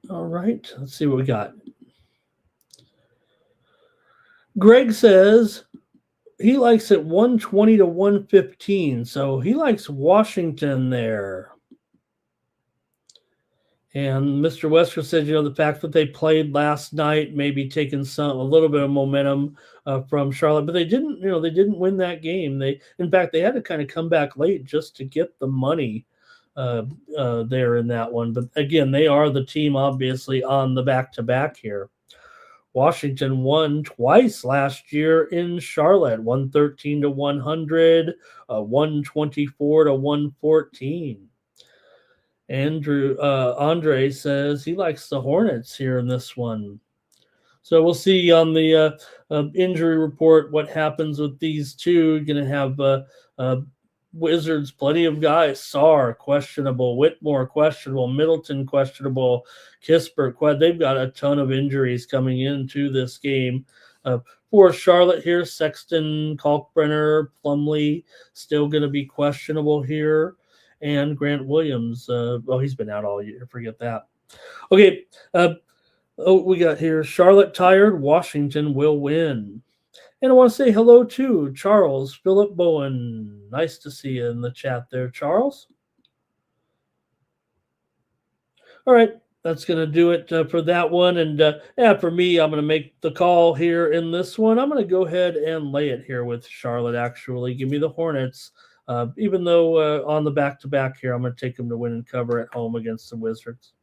All right, let's see what we got. Greg says he likes it 120 to 115, so he likes Washington there. And Mr. Wesker said, the fact that they played last night maybe taking a little bit of momentum from Charlotte, but they didn't win that game. In fact, they had to kind of come back late just to get the money there in that one. But again, they are the team obviously on the back-to-back here. Washington won twice last year in Charlotte, 113 to 100, 124 to 114. Andre says he likes the Hornets here in this one. So we'll see on the injury report what happens with these two. You're going to have Wizards, plenty of guys. Sarr, questionable. Whitmore, questionable. Middleton, questionable. Kispert, they've got a ton of injuries coming into this game. For Charlotte here, Sexton, Kalkbrenner, Plumlee, still going to be questionable here. And Grant Williams, he's been out all year. Forget that. Okay, we got here Charlotte tired, Washington will win. And I want to say hello to Charles Philip Bowen. Nice to see you in the chat there, Charles. All right, that's going to do it for that one. And for me, I'm going to make the call here in this one. I'm going to go ahead and lay it here with Charlotte, actually. Give me the Hornets Even though on the back-to-back here, I'm going to take them to win and cover at home against the Wizards.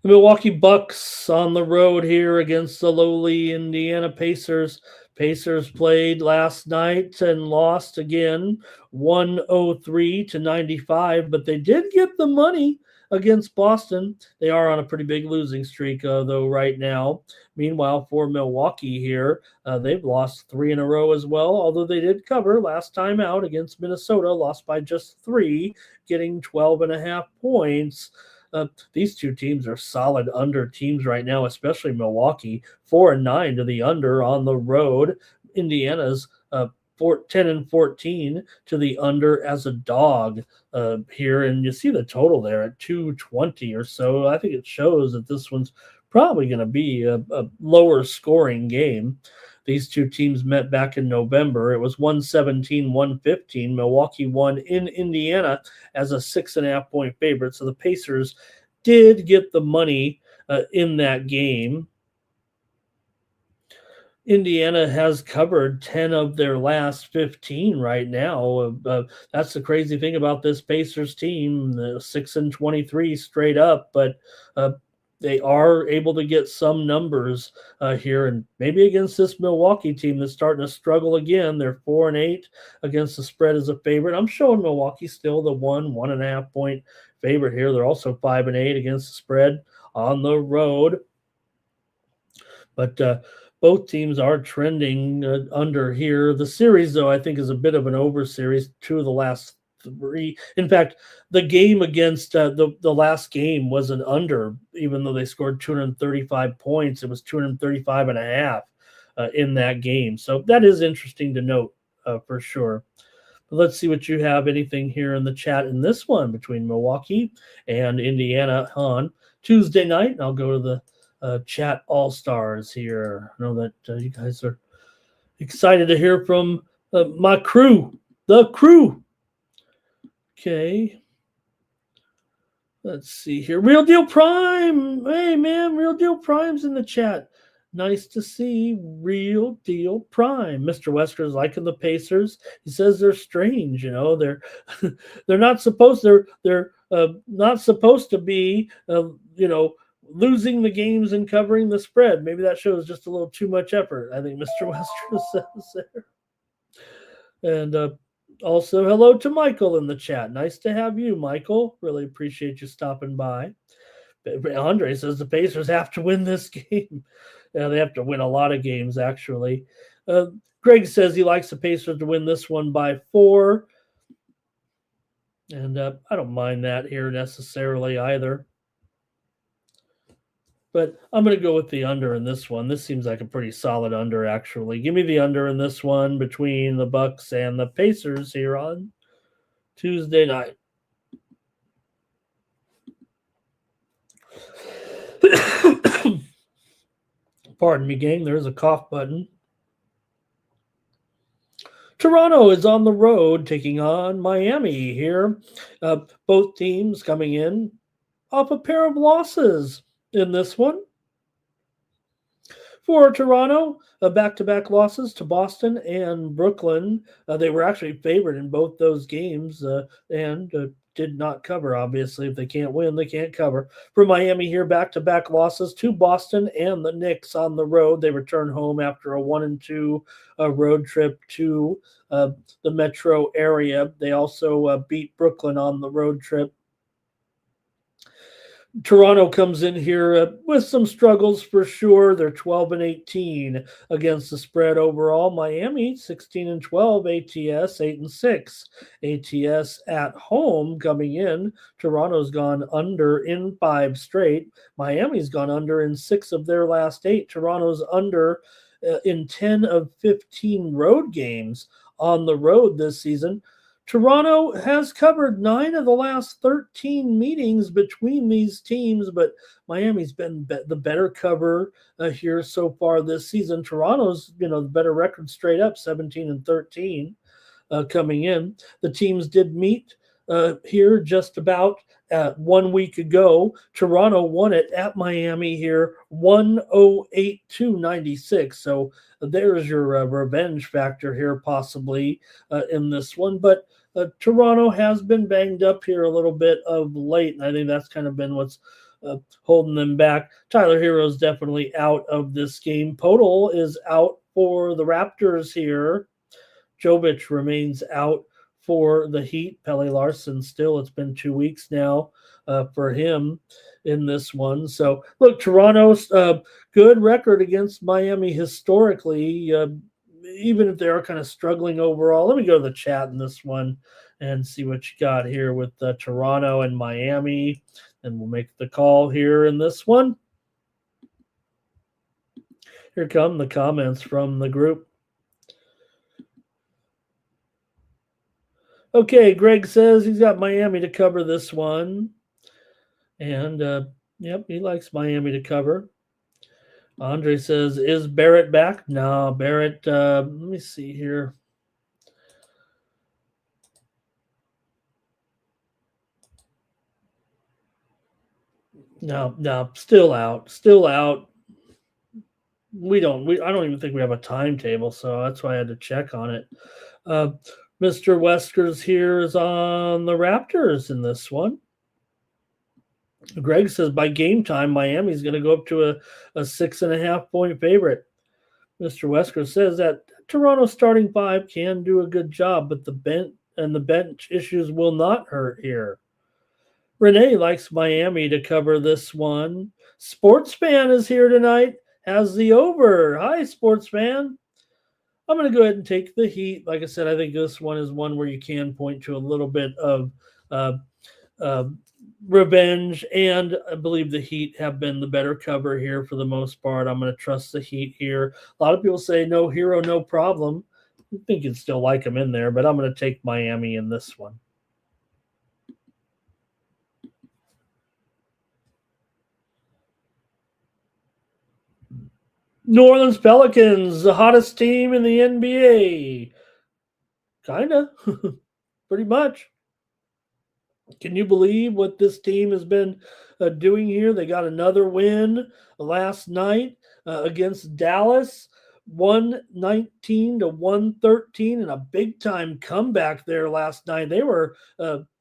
The Milwaukee Bucks on the road here against the lowly Indiana Pacers. Pacers played last night and lost again, 103-95, but they did get the money against Boston. They are on a pretty big losing streak, though, right now. Meanwhile, for Milwaukee here, they've lost 3 in a row as well, although they did cover last time out against Minnesota, lost by just 3, getting 12.5 points. These two teams are solid under teams right now, especially Milwaukee, 4-9 to the under on the road. Indiana's 10-14 to the under as a dog here, and you see the total there at 220 or so. I think it shows that this one's probably going to be a lower scoring game. These two teams met back in November. It was 117-115. Milwaukee won in Indiana as a 6.5 point favorite. So the Pacers did get the money in that game. Indiana has covered 10 of their last 15 right now. That's the crazy thing about this Pacers team, 6-23 straight up, but they are able to get some numbers here, and maybe against this Milwaukee team that's starting to struggle again. They're 4-8 against the spread as a favorite. I'm showing Milwaukee still the 1.5 point favorite here. They're also 5-8 against the spread on the road, but both teams are trending under here. The series, though, I think is a bit of an over series. 2 of the last 3. In fact, the game against the last game was an under, even though they scored 235 points. It was 235.5 in that game. So that is interesting to note for sure. But let's see what you have. Anything here in the chat in this one between Milwaukee and Indiana on Tuesday night. And I'll go to the chat all-stars here. I know that you guys are excited to hear from my crew, the crew. Okay. Let's see here. Real Deal Prime. Hey, man, Real Deal Prime's in the chat. Nice to see Real Deal Prime. Mr. Wesker's liking the Pacers. He says they're strange, you know. They're not supposed they're not supposed to be losing the games and covering the spread. Maybe that shows just a little too much effort, I think Mr. Wesker says there. And also, hello to Michael in the chat. Nice to have you, Michael. Really appreciate you stopping by. Andre says the Pacers have to win this game. Yeah, they have to win a lot of games, actually. Greg says he likes the Pacers to win this one by 4. And I don't mind that here necessarily either. But I'm going to go with the under in this one. This seems like a pretty solid under, actually. Give me the under in this one between the Bucks and the Pacers here on Tuesday night. Pardon me, gang. There's a cough button. Toronto is on the road taking on Miami here. Both teams coming in off a pair of losses in this one. For Toronto, back-to-back losses to Boston and Brooklyn. They were actually favored in both those games and did not cover, obviously. If they can't win, they can't cover. For Miami here, back-to-back losses to Boston and the Knicks on the road. They return home after a 1-2 road trip to the metro area. They also beat Brooklyn on the road trip. Toronto comes in here with some struggles for sure. They're 12-18 against the spread overall. Miami 16-12, ATS 8-6. ATS at home coming in. Toronto's gone under in 5 straight. Miami's gone under in 6 of their last 8. Toronto's under in 10 of 15 road games on the road this season. Toronto has covered 9 of the last 13 meetings between these teams, but Miami's been the better cover here so far this season. Toronto's, the better record straight up, 17-13 coming in. The teams did meet here just about 1 week ago. Toronto won it at Miami here, 108-96. So there's your revenge factor here, possibly in this one. But Toronto has been banged up here a little bit of late, and I think that's kind of been what's holding them back. Tyler Hero's definitely out of this game. Podol is out for the Raptors here. Jovic remains out for the Heat. Pelle Larsson still, it's been 2 weeks now for him in this one. So, look, Toronto's good record against Miami historically, even if they are kind of struggling overall. Let me go to the chat in this one and see what you got here with Toronto and Miami, and we'll make the call here in this one. Here come the comments from the group. Okay, Greg says he's got Miami to cover this one. And, yep, he likes Miami to cover. Andre says, is Barrett back? No, Barrett, let me see here. No, still out. I don't even think we have a timetable, so that's why I had to check on it. Mr. Weskers here is on the Raptors in this one. Greg says by game time, Miami's going to go up to a 6.5 point favorite. Mr. Wesker says that Toronto starting five can do a good job, but the bench issues will not hurt here. Renee likes Miami to cover this one. Sports Fan is here tonight, has the over. Hi, Sports Fan. I'm going to go ahead and take the Heat. Like I said, I think this one is one where you can point to a little bit of revenge, and I believe the Heat have been the better cover here for the most part. I'm going to trust the Heat here. A lot of people say no hero, no problem. I think you'd still like them in there, but I'm going to take Miami in this one. New Orleans Pelicans, the hottest team in the NBA. Kinda. Pretty much. Can you believe what this team has been doing here? They got another win last night against Dallas, 119-113, and a big-time comeback there last night. They were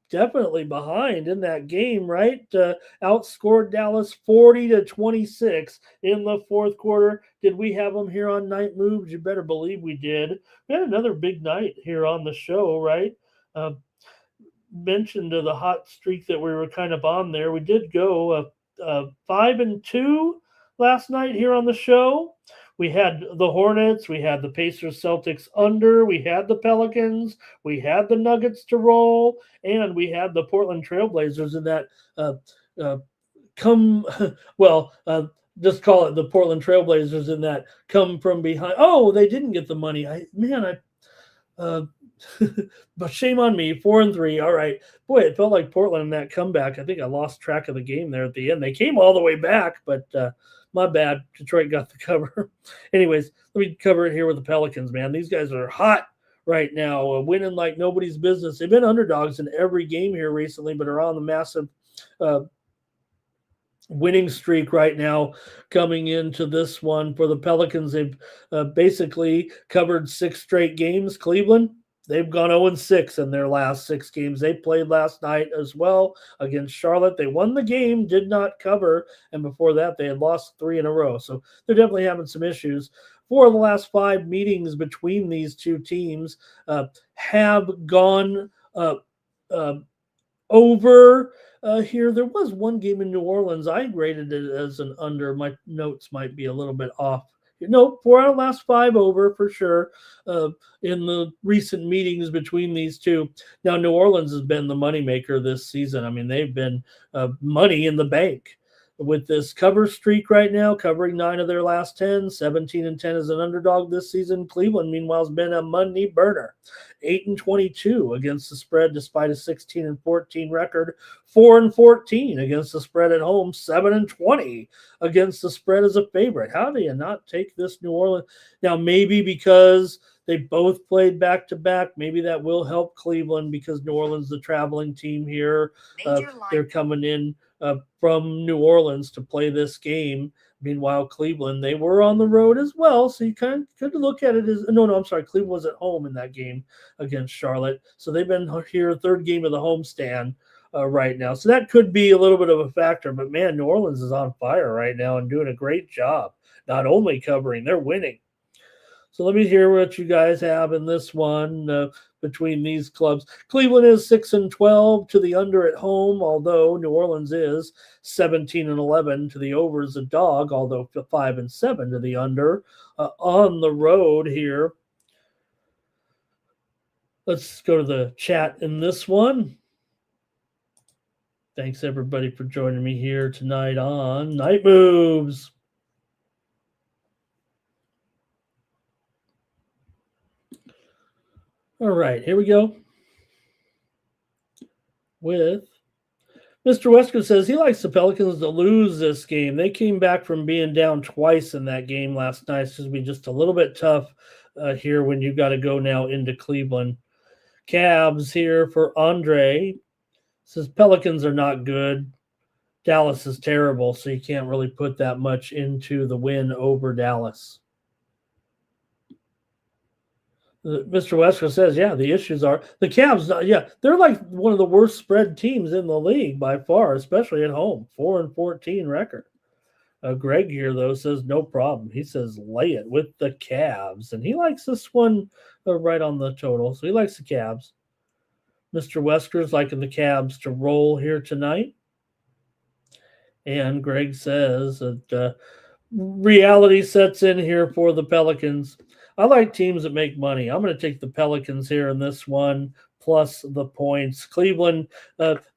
definitely behind in that game, right? Outscored Dallas 40-26 in the fourth quarter. Did we have them here on Night Moves? You better believe we did. We had another big night here on the show, right? Mentioned the hot streak that we were kind of on there. We did go 5-2 last night here on the show. We had the Hornets, we had the Pacers Celtics under, we had the Pelicans, we had the Nuggets to roll, and we had the Portland Trailblazers in that just call it the Portland Trailblazers in that come from behind. Oh, they didn't get the money. But shame on me. 4-3. All right. Boy, it felt like Portland in that comeback. I think I lost track of the game there at the end. They came all the way back, but my bad. Detroit got the cover. Anyways, let me cover it here with the Pelicans, man. These guys are hot right now, winning like nobody's business. They've been underdogs in every game here recently, but are on the massive winning streak right now coming into this one. For the Pelicans, they've basically covered 6 straight games. Cleveland, they've gone 0-6 in their last 6 games. They played last night as well against Charlotte. They won the game, did not cover, and before that they had lost 3 in a row. So they're definitely having some issues. 4 of the last 5 meetings between these two teams have gone over here. There was one game in New Orleans. I graded it as an under. My notes might be a little bit off. 4 out of the last 5 over for sure in the recent meetings between these two. Now, New Orleans has been the moneymaker this season. I mean, they've been money in the bank with this cover streak right now, covering 9 of their last 10, 17-10 as an underdog this season. Cleveland, meanwhile, has been a money burner. 8-22 against the spread despite a 16-14 record, 4-14 against the spread at home, 7-20 against the spread as a favorite. How do you not take this New Orleans? Now, maybe because They both played back-to-back. Maybe that will help Cleveland because New Orleans, the traveling team here, they're coming in from New Orleans to play this game. Meanwhile, Cleveland, they were on the road as well, so you kind of could look at it as no, I'm sorry, Cleveland was at home in that game against Charlotte, so they've been here third game of the homestand right now, so that could be a little bit of a factor. But man, New Orleans is on fire right now and doing a great job. Not only covering, they're winning. So let me hear what you guys have in this one between these clubs. Cleveland is 6-12 to the under at home, although New Orleans is 17-11 to the over as a dog, although 5-7 to the under on the road here. Let's go to the chat in this one. Thanks everybody for joining me here tonight on Night Moves. All right, here we go with Mr. Wesker says he likes the Pelicans to lose this game. They came back from being down twice in that game last night. It's going to be just a little bit tough here when you got to go now into Cleveland. Cavs here for Andre. Says Pelicans are not good. Dallas is terrible, so you can't really put that much into the win over Dallas. Mr. Wesker says, yeah, the issues are the Cavs. Yeah, they're like one of the worst spread teams in the league by far, especially at home. 4-14 record. Greg here, though, says no problem. He says lay it with the Cavs, and he likes this one right on the total, so he likes the Cavs. Mr. Wesker's liking the Cavs to roll here tonight. And Greg says that reality sets in here for the Pelicans. I like teams that make money. I'm going to take the Pelicans here in this one, plus the points. Cleveland,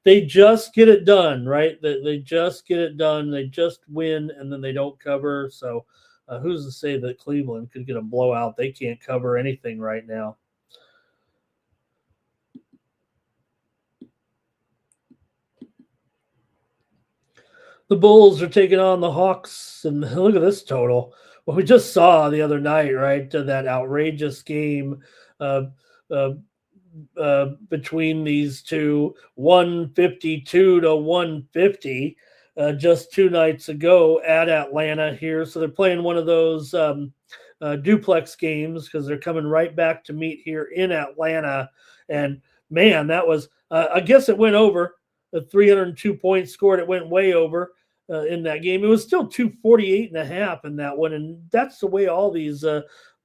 they just get it done, right? They just get it done. They just win, and then they don't cover. So who's to say that Cleveland could get a blowout? They can't cover anything right now. The Bulls are taking on the Hawks, and look at this total. Well, we just saw the other night, right, that outrageous game between these two, 152 to 150, just 2 nights ago at Atlanta here. So they're playing one of those duplex games because they're coming right back to meet here in Atlanta. And man, that was, I guess it went over. The 302 points scored, it went way over. In that game. It was still 248.5 in that one, and that's the way all these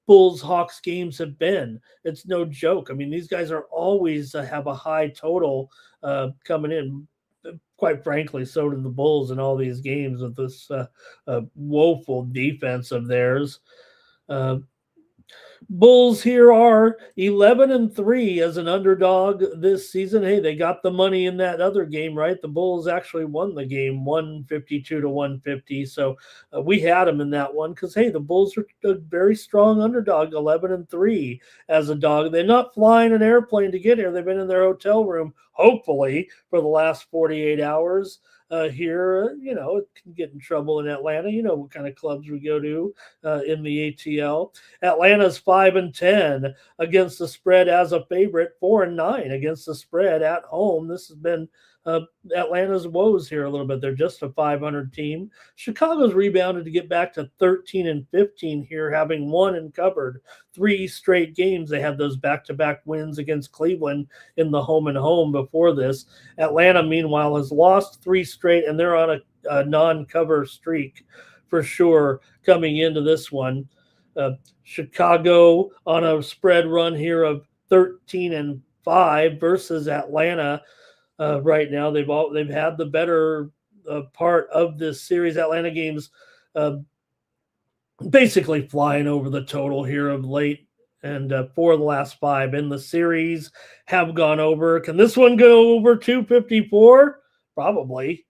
Bulls-Hawks games have been. It's no joke. I mean, these guys are always have a high total coming in. Quite frankly, so did the Bulls in all these games with this woeful defense of theirs. Bulls here are 11-3 as an underdog this season. Hey, they got the money in that other game, right? The Bulls actually won the game 152 to 150. So we had them in that one because, hey, the Bulls are a very strong underdog, 11-3 as a dog. They're not flying an airplane to get here. They've been in their hotel room, hopefully, for the last 48 hours. Here, it can get in trouble in Atlanta. You know what kind of clubs we go to in the ATL. Atlanta's 5-10 against the spread as a favorite, 4-9 against the spread at home. This has been Atlanta's woes here a little bit. They're just a 500 team. Chicago's rebounded to get back to 13-15 here, having won and covered 3 straight games. They had those back-to-back wins against Cleveland in the home and home before this. Atlanta, meanwhile, has lost 3 straight, and they're on a non-cover streak for sure coming into this one. Chicago on a spread run here of 13-5 versus Atlanta. Right now, they've had the better part of this series. Atlanta games basically flying over the total here of late, and 4 of the last 5 in the series have gone over. Can this one go over 254? Probably.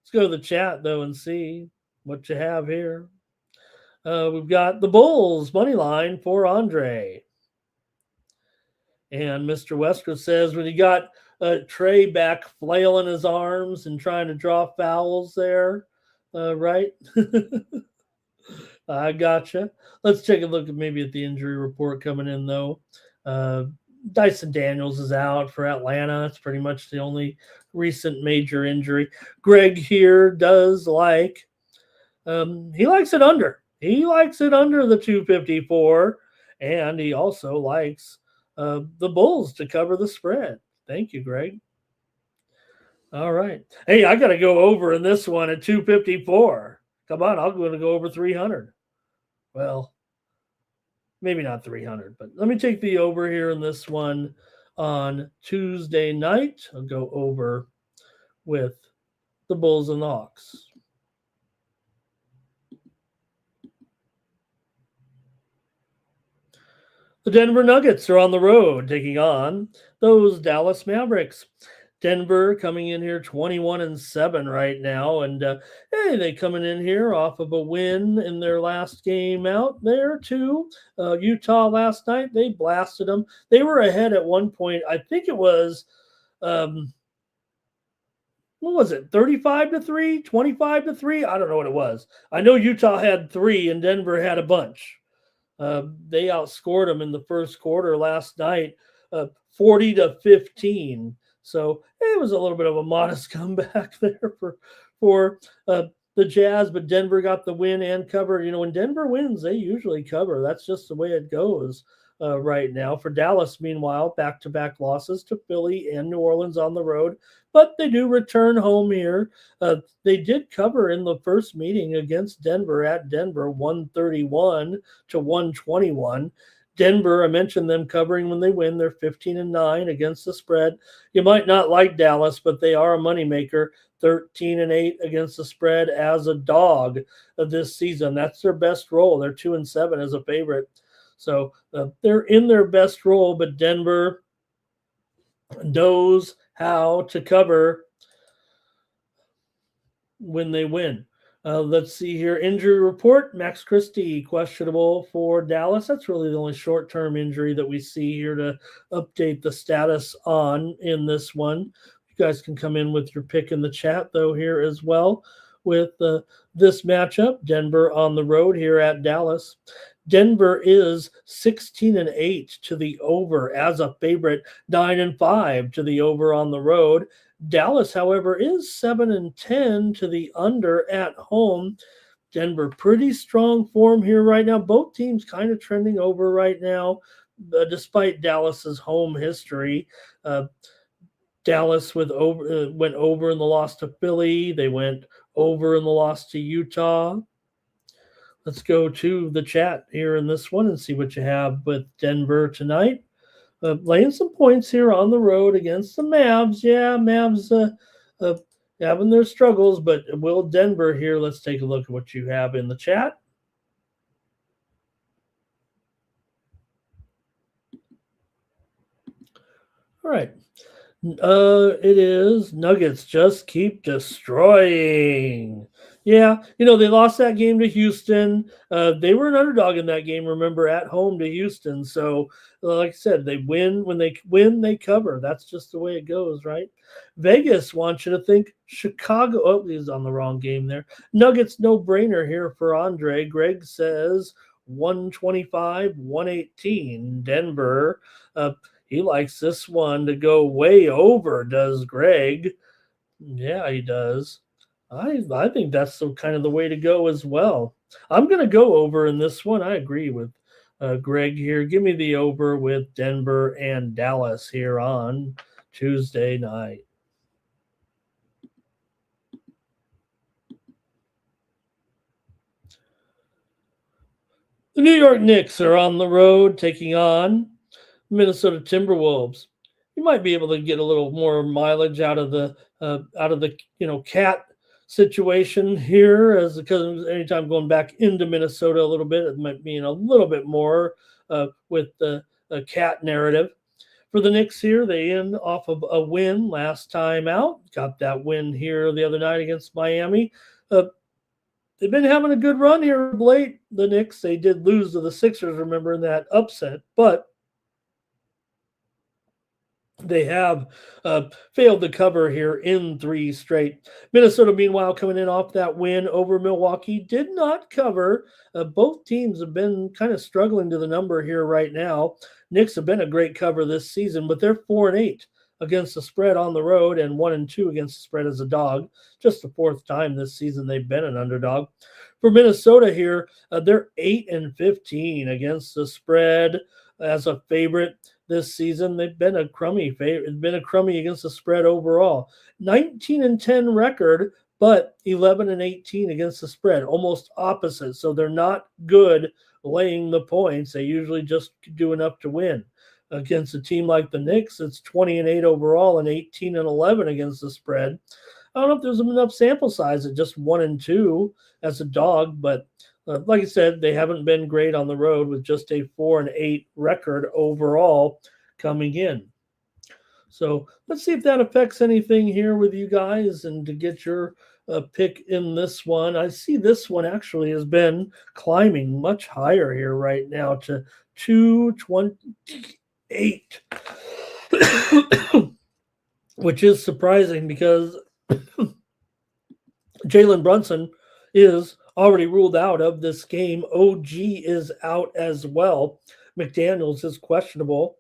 Let's go to the chat though and see what you have here. We've got the Bulls money line for Andre. And Mr. Wesker says when you got Trey back flailing his arms and trying to draw fouls there, right? I gotcha. Let's take a look at maybe at the injury report coming in though. Uh, Dyson Daniels is out for Atlanta. That's pretty much the only recent major injury. Greg here does like he likes it under. He likes it under the 254, and he also likes the Bulls to cover the spread. Thank you, Greg. All right. Hey, I got to go over in this one at 254. Come on, I'm going to go over 300. Well, maybe not 300, but let me take the over here in this one on Tuesday night. I'll go over with the Bulls and the Hawks. The Denver Nuggets are on the road taking on those Dallas Mavericks. Denver coming in here 21-7 right now, and hey, they coming in here off of a win in their last game out there too. Utah last night they blasted them. They were ahead at one point. I think it was what was it, 35-3, 25-3? I don't know what it was. I know Utah had 3 and Denver had a bunch. They outscored them in the first quarter last night, 40-15. So it was a little bit of a modest comeback there for the Jazz, but Denver got the win and covered. You know, when Denver wins, they usually cover. That's just the way it goes right now. For Dallas, meanwhile, back-to-back losses to Philly and New Orleans on the road, but they do return home here. They did cover in the first meeting against Denver at Denver, 131-121. Denver, I mentioned them covering when they win. They're 15-9 against the spread. You might not like Dallas, but they are a moneymaker. 13-8 against the spread as a dog this season. That's their best role. They're 2-7 as a favorite. So they're in their best role, but Denver knows how to cover when they win. Let's see here. Injury report. Max Christie questionable for Dallas. That's really the only short-term injury that we see here to update the status on in this one. You guys can come in with your pick in the chat, though, here as well with this matchup. Denver on the road here at Dallas. Denver is 16-8 to the over as a favorite, 9-5 to the over on the road. Dallas, however, is 7-10 to the under at home. Denver, pretty strong form here right now. Both teams kind of trending over right now, despite Dallas's home history. Dallas went over in the loss to Philly. They went over in the loss to Utah. Let's go to the chat here in this one and see what you have with Denver tonight. Laying some points here on the road against the Mavs. Yeah, Mavs having their struggles, but will Denver here? Let's take a look at what you have in the chat. All right. It is Nuggets just keep destroying. Yeah, you know, they lost that game to Houston. They were an underdog in that game, remember, at home to Houston. So, like I said, they win. When they win, they cover. That's just the way it goes, right? Vegas wants you to think Chicago. Oh, he's on the wrong game there. Nuggets, no-brainer here for Andre. Greg says 125, 118. Denver. He likes this one to go way over, does Greg? Yeah, he does. I think that's the kind of the way to go as well. I'm going to go over in this one. I agree with Greg here. Give me the over with Denver and Dallas here on Tuesday night. The New York Knicks are on the road taking on Minnesota Timberwolves. You might be able to get a little more mileage out of the cat situation here, as because anytime going back into Minnesota a little bit, it might mean a little bit more with the cat narrative. For the Knicks here, they end off of a win last time out. Got that win here the other night against Miami. They've been having a good run here of late, the Knicks. They did lose to the Sixers, remember, in that upset, but They have failed to cover here in 3 straight. Minnesota, meanwhile, coming in off that win over Milwaukee, did not cover. Both teams have been kind of struggling to the number here right now. Knicks have been a great cover this season, but they're 4-8 against the spread on the road and 1-2 against the spread as a dog. Just the fourth time this season they've been an underdog. For Minnesota here, they're 8-15 against the spread as a favorite this season. They've been a crummy favorite. It's been a crummy against the spread overall. 19-10 record, but 11-18 against the spread, almost opposite. So they're not good laying the points. They usually just do enough to win. Against a team like the Knicks, it's 20-8 overall and 18-11 against the spread. I don't know if there's enough sample size at just 1-2 as a dog, but like I said, they haven't been great on the road with just a 4-8 record overall coming in. So let's see if that affects anything here with you guys and to get your pick in this one. I see this one actually has been climbing much higher here right now to 228, which is surprising because Jalen Brunson is already ruled out of this game. OG is out as well. McDaniels is questionable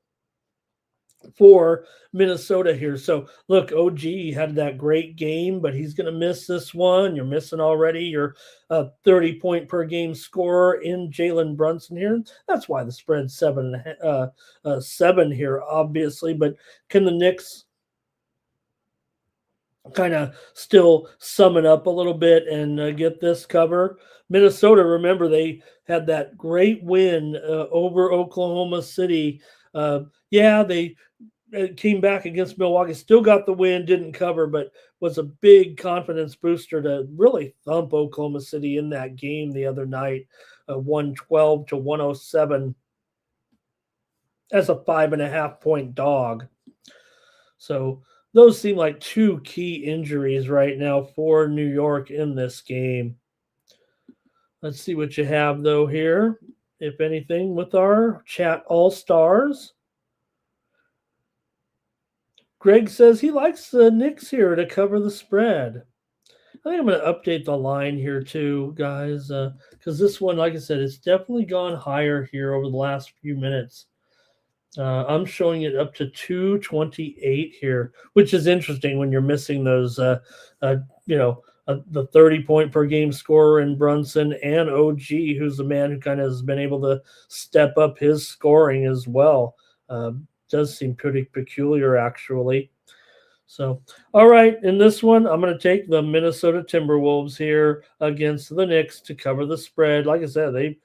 for Minnesota here. So look, OG had that great game, but he's going to miss this one. You're missing already your 30-point per game scorer in Jalen Brunson here. That's why the spread's 7 here, obviously. But can the Knicks kind of still sum it up a little bit and get this cover? Minnesota, remember, they had that great win over Oklahoma City. They came back against Milwaukee, still got the win, didn't cover, but was a big confidence booster to really thump Oklahoma City in that game the other night, 112-107 as a 5.5-point dog. So those seem like two key injuries right now for New York in this game. Let's see what you have, though, here, if anything, with our chat all-stars. Greg says he likes the Knicks here to cover the spread. I think I'm going to update the line here too, guys, because this one, like I said, it's definitely gone higher here over the last few minutes. I'm showing it up to 228 here, which is interesting when you're missing those, the 30-point per game scorer in Brunson and OG, who's the man who kind of has been able to step up his scoring as well. Does seem pretty peculiar, actually. So, all right, in this one, I'm going to take the Minnesota Timberwolves here against the Knicks to cover the spread. Like I said, they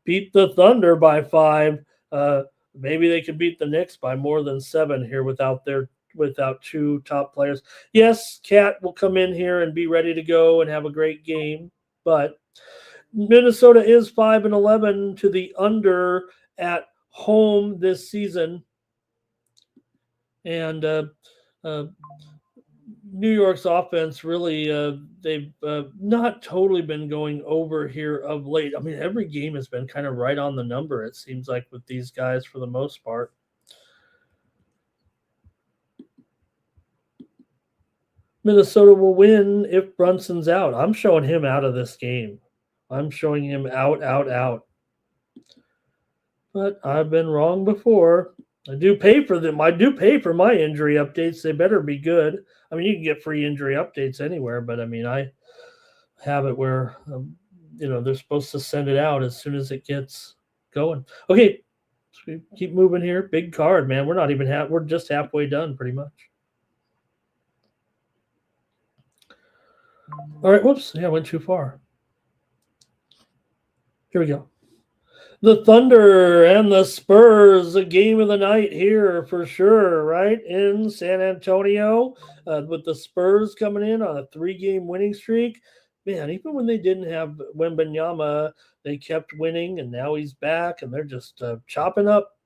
beat the Thunder by 5. Maybe they could beat the Knicks by more than 7 here without two top players. Yes, Cat will come in here and be ready to go and have a great game, but Minnesota is 5-11 to the under at home this season. And New York's offense really, they've not totally been going over here of late. I mean, every game has been kind of right on the number, it seems like, with these guys for the most part. Minnesota will win if Brunson's out. I'm showing him out of this game. I'm showing him out. But I've been wrong before. I do pay for them. I do pay for my injury updates. They better be good. I mean, you can get free injury updates anywhere, but I mean, I have it where, they're supposed to send it out as soon as it gets going. Okay, so we keep moving here. Big card, man. We're not even we're just halfway done pretty much. All right, whoops. Yeah, I went too far. Here we go. The Thunder and the Spurs, a game of the night here for sure, right? In San Antonio, with the Spurs coming in on a 3-game winning streak. Man, even when they didn't have Wembanyama, they kept winning, and now he's back, and they're just chopping up.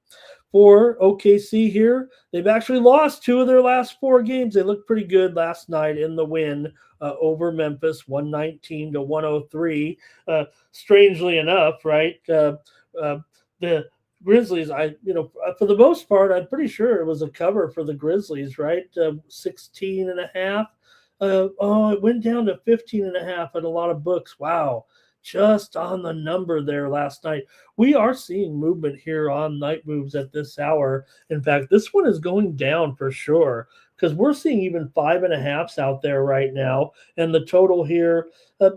For OKC here, they've actually lost 2 of their last 4 games. They looked pretty good last night in the win over Memphis, 119-103. Strangely enough, right? The Grizzlies, for the most part, I'm pretty sure it was a cover for the Grizzlies, right? 16 and a half. It went down to 15 and a half at a lot of books. Wow. Just on the number there last night. We are seeing movement here on night moves at this hour. In fact, this one is going down for sure because we're seeing even 5.5s out there right now. And the total here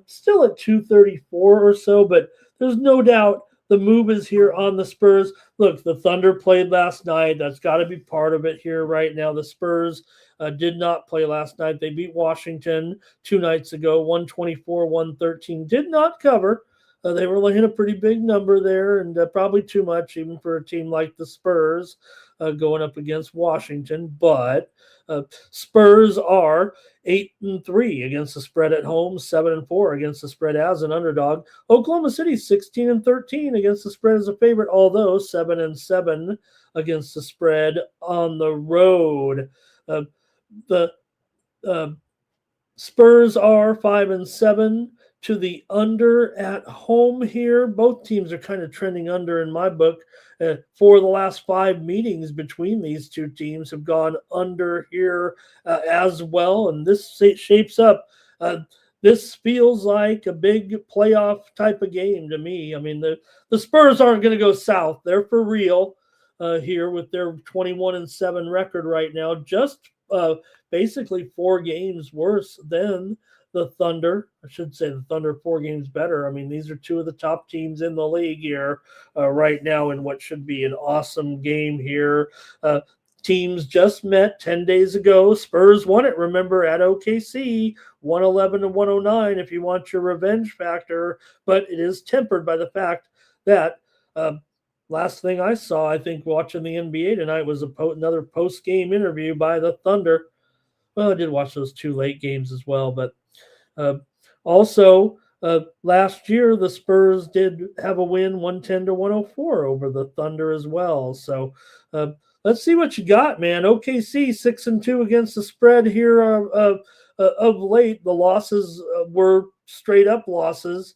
still at 234 or so, but there's no doubt the move is here on the Spurs. Look, the Thunder played last night. That's got to be part of it here right now. The Spurs did not play last night. They beat Washington 2 nights ago, 124-113. Did not cover. They were laying a pretty big number there, and probably too much even for a team like the Spurs going up against Washington. But Spurs are 8-3 against the spread at home, 7-4 against the spread as an underdog. Oklahoma City 16-13 against the spread as a favorite, although 7-7 against the spread on the road. The Spurs are 5-7 to the under at home here. Both teams are kind of trending under in my book. For the last 5 meetings between these two teams have gone under here as well. And this shapes up. This feels like a big playoff type of game to me. I mean, the Spurs aren't going to go south. They're for real here with their 21-7 record right now. Just basically 4 games worse than the Thunder. I should say the Thunder 4 games better. I mean, these are 2 of the top teams in the league here right now in what should be an awesome game here. Teams just met 10 days ago. Spurs won it, remember, at OKC, 111-109 if you want your revenge factor, but it is tempered by the fact that last thing I saw, I think, watching the NBA tonight was another post-game interview by the Thunder. Well, I did watch those 2 late games as well, but also last year the Spurs did have a win 110-104 over the Thunder as well. So let's see what you got, man. OKC 6-2 against the spread here of late. The losses were straight up losses.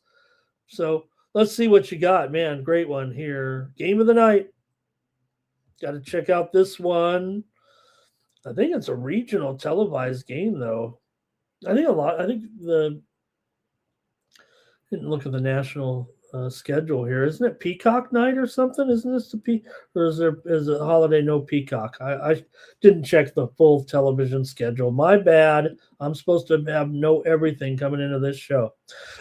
So let's see what you got, man. Great one here. Game of the night. Got to check out this one. I think it's a regional televised game, though. Didn't look at the national schedule here. Isn't it Peacock night or something? Isn't this or is it holiday no Peacock? I didn't check the full television schedule. My bad. I'm supposed to know everything coming into this show.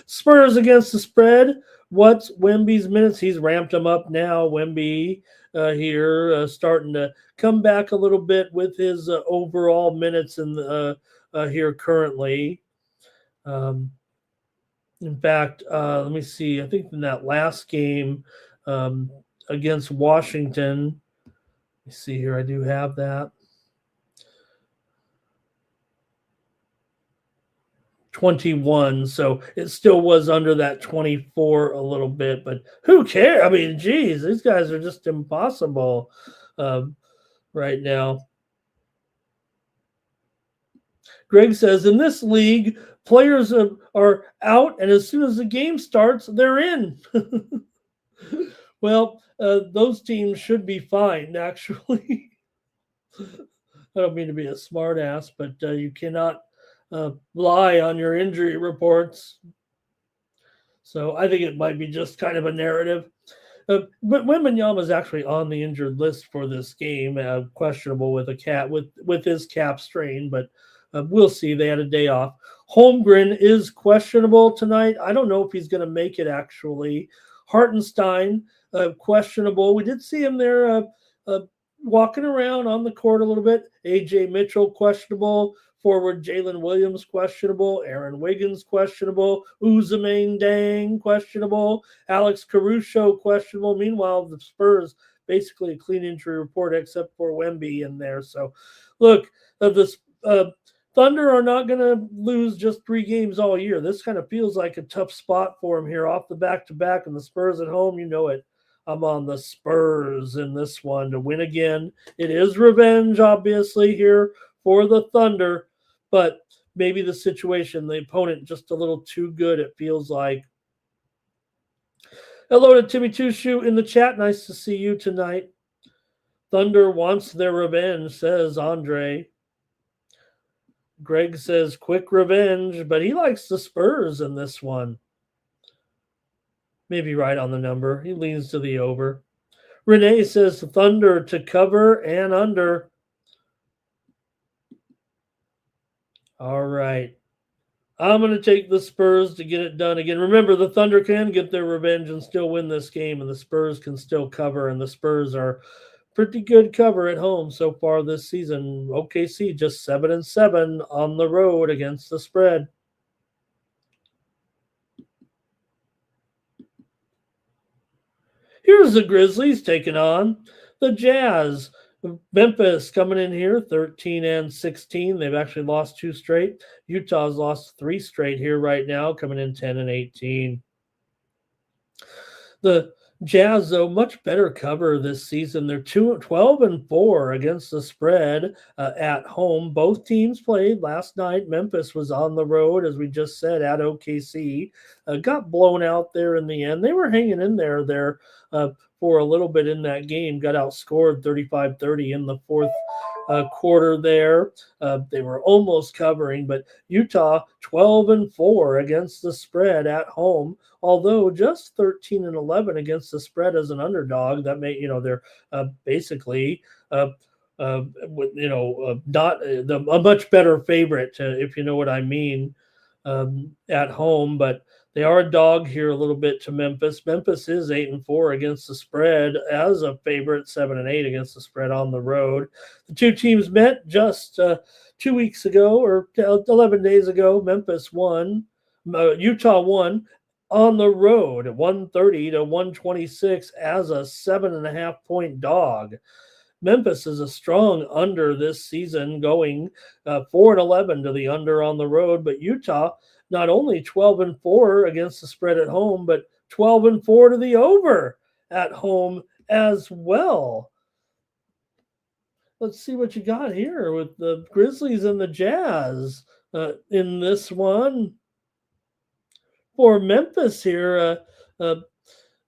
Spurs against the spread. What's Wemby's minutes? He's ramped them up now. Wemby here starting to come back a little bit with his overall minutes in the here currently. In fact, let me see. I think in that last game against Washington, let me see here. I do have that. 21, so it still was under that 24 a little bit, but who cares? I mean, geez, these guys are just impossible right now. Greg says, in this league, players are out, and as soon as the game starts, they're in. Well, those teams should be fine, actually. I don't mean to be a smart ass, but you cannot lie on your injury reports. So I think it might be just kind of a narrative. But Wembanyama is actually on the injured list for this game, questionable with his calf strain, but we'll see. They had a day off. Holmgren is questionable tonight. I don't know if he's going to make it, actually. Hartenstein, questionable. We did see him there walking around on the court a little bit. A.J. Mitchell, questionable. Forward Jalen Williams, questionable. Aaron Wiggins, questionable. Ousmane Dang, questionable. Alex Caruso, questionable. Meanwhile, the Spurs, basically a clean injury report except for Wemby in there. So, look, the Thunder are not going to lose just 3 games all year. This kind of feels like a tough spot for them here off the back-to-back, and the Spurs at home, you know it. I'm on the Spurs in this one to win again. It is revenge, obviously, here for the Thunder, but maybe the situation, the opponent just a little too good, it feels like. Hello to Timmy Two Shoe in the chat. Nice to see you tonight. Thunder wants their revenge, says Andre. Greg says quick revenge, but he likes the Spurs in this one. Maybe right on the number. He leans to the over. Renee says Thunder to cover and under. All right. I'm going to take the Spurs to get it done again. Remember, the Thunder can get their revenge and still win this game, and the Spurs can still cover, and the Spurs are pretty good cover at home so far this season. OKC just 7-7 on the road against the spread. Here's the Grizzlies taking on the Jazz. Memphis coming in here 13-16. They've actually lost 2 straight. Utah's lost 3 straight here right now, coming in 10-18. The Jazz, though, much better cover this season. They're 12-4 against the spread at home. Both teams played last night. Memphis was on the road, as we just said, at OKC. Got blown out there in the end. They were hanging in there for a little bit in that game. Got outscored 35-30 in the fourth quarter there. They were almost covering, but Utah 12-4 against the spread at home, although just 13-11 against the spread as an underdog. That may, they're basically not a much better favorite, if you know what I mean, at home, but they are a dog here a little bit to Memphis. Memphis is 8-4 against the spread as a favorite, 7-8 against the spread on the road. The two teams met just 2 weeks ago or 11 days ago. Memphis won, Utah won on the road, 130-126 as a 7.5 point dog. Memphis is a strong under this season, going 4-11 to the under on the road, but Utah not only 12-4 against the spread at home, but 12-4 to the over at home as well. Let's see what you got here with the Grizzlies and the Jazz in this one. For Memphis here,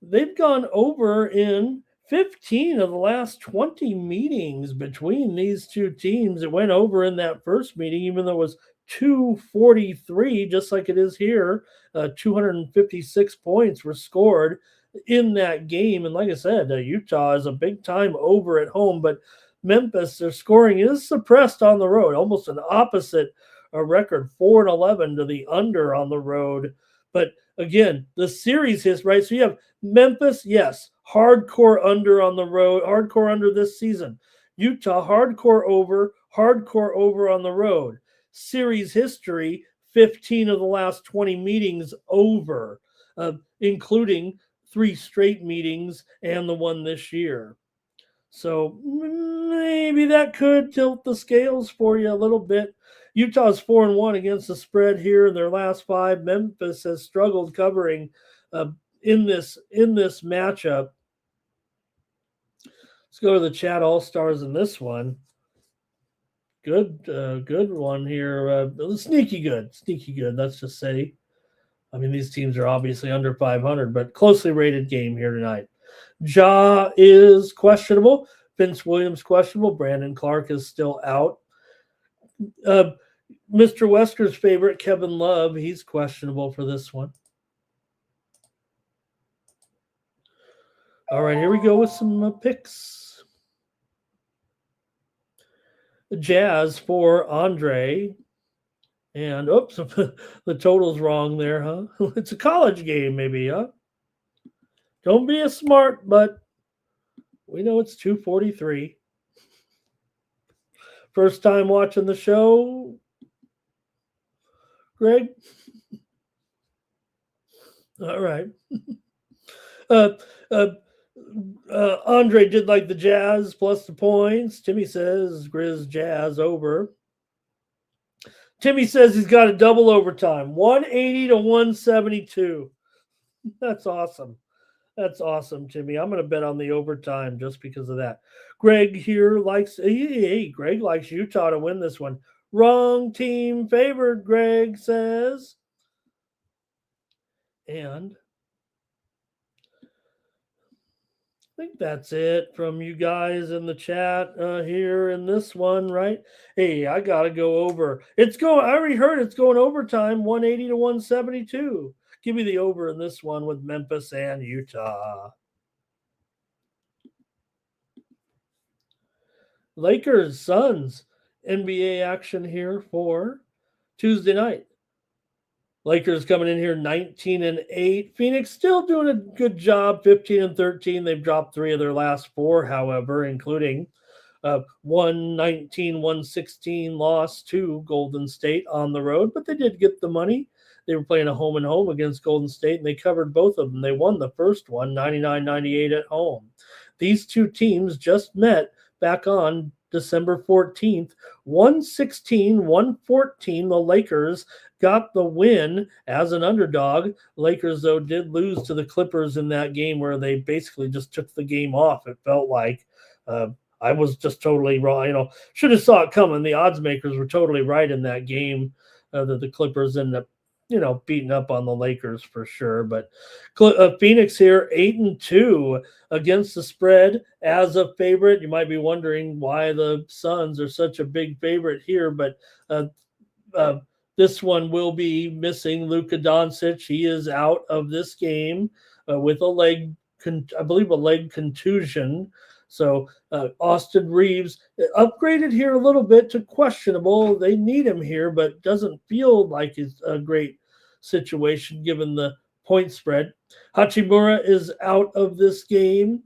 they've gone over in 15 of the last 20 meetings between these two teams. It went over in that first meeting, even though it was 243, just like it is here. 256 points were scored in that game. And like I said, Utah is a big time over at home, but Memphis, their scoring is suppressed on the road, almost an opposite record, 4-11 to the under on the road. But again, the series is right. So you have Memphis, yes, hardcore under on the road, hardcore under this season. Utah, hardcore over on the road. Series history, 15 of the last 20 meetings over, including 3 straight meetings and the one this year. So maybe that could tilt the scales for you a little bit. Utah's 4-1 against the spread here in their last 5. Memphis has struggled covering in this matchup. Let's go to the chat all-stars in this one. Good one here. Sneaky good. Let's just say. I mean, these teams are obviously under 500, but closely rated game here tonight. Ja is questionable. Vince Williams questionable. Brandon Clark is still out. Mr. Wesker's favorite, Kevin Love, he's questionable for this one. All right, here we go with some picks. The Jazz for Andre. And, oops, the total's wrong there, huh? It's a college game maybe, huh? Don't be a smart, but we know it's 243. First time watching the show, Greg? All right. Andre did like the Jazz plus the points. Timmy says Grizz Jazz over. Timmy says he's got a double overtime, 180-172. That's awesome. That's awesome, Timmy. I'm going to bet on the overtime just because of that. Greg here likes, Greg likes Utah to win this one. Wrong team favored, Greg says. And think that's it from you guys in the chat here in this one, right? Hey, I gotta go over. It's going. I already heard it's going overtime, 180 to 172. Give me the over in this one with Memphis and Utah. Lakers, Suns, NBA action here for Tuesday night. Lakers coming in here 19-8. Phoenix still doing a good job, 15-13. They've dropped 3 of their last 4, however, including 116 loss to Golden State on the road, but they did get the money. They were playing a home and home against Golden State, and they covered both of them. They won the first one, 99-98 at home. These two teams just met back on December 14th, 116-114. The Lakers got the win as an underdog. Lakers, though, did lose to the Clippers in that game where they basically just took the game off. It felt like I was just totally wrong. Should have saw it coming. The odds makers were totally right in that game that the Clippers ended up, beating up on the Lakers for sure. But Phoenix here, 8-2 against the spread as a favorite. You might be wondering why the Suns are such a big favorite here, but this one will be missing Luka Doncic. He is out of this game with a leg contusion. So Austin Reeves upgraded here a little bit to questionable. They need him here, but doesn't feel like it's a great situation given the point spread. Hachimura is out of this game.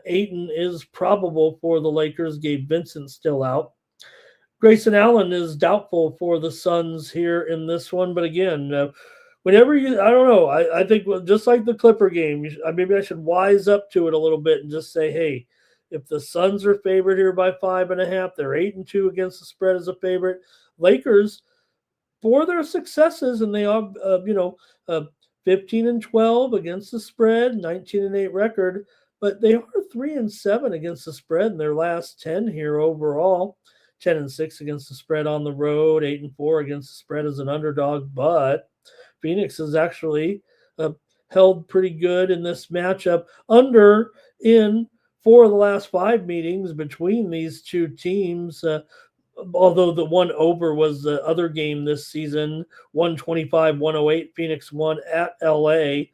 Ayton is probable for the Lakers. Gabe Vincent still out. Grayson Allen is doubtful for the Suns here in this one. But again, whenever I don't know. I think just like the Clipper game, maybe I should wise up to it a little bit and just say, hey, if the Suns are favored here by 5.5, they're 8-2 against the spread as a favorite. Lakers, for their successes, and they are, 15-12 against the spread, 19-8 record, but they are 3-7 against the spread in their last 10 here overall. 10-6 against the spread on the road, 8-4 against the spread as an underdog. But Phoenix has actually held pretty good in this matchup, under in 4 of the last 5 meetings between these two teams. Although the one over was the other game this season, 125-108. Phoenix won at LA.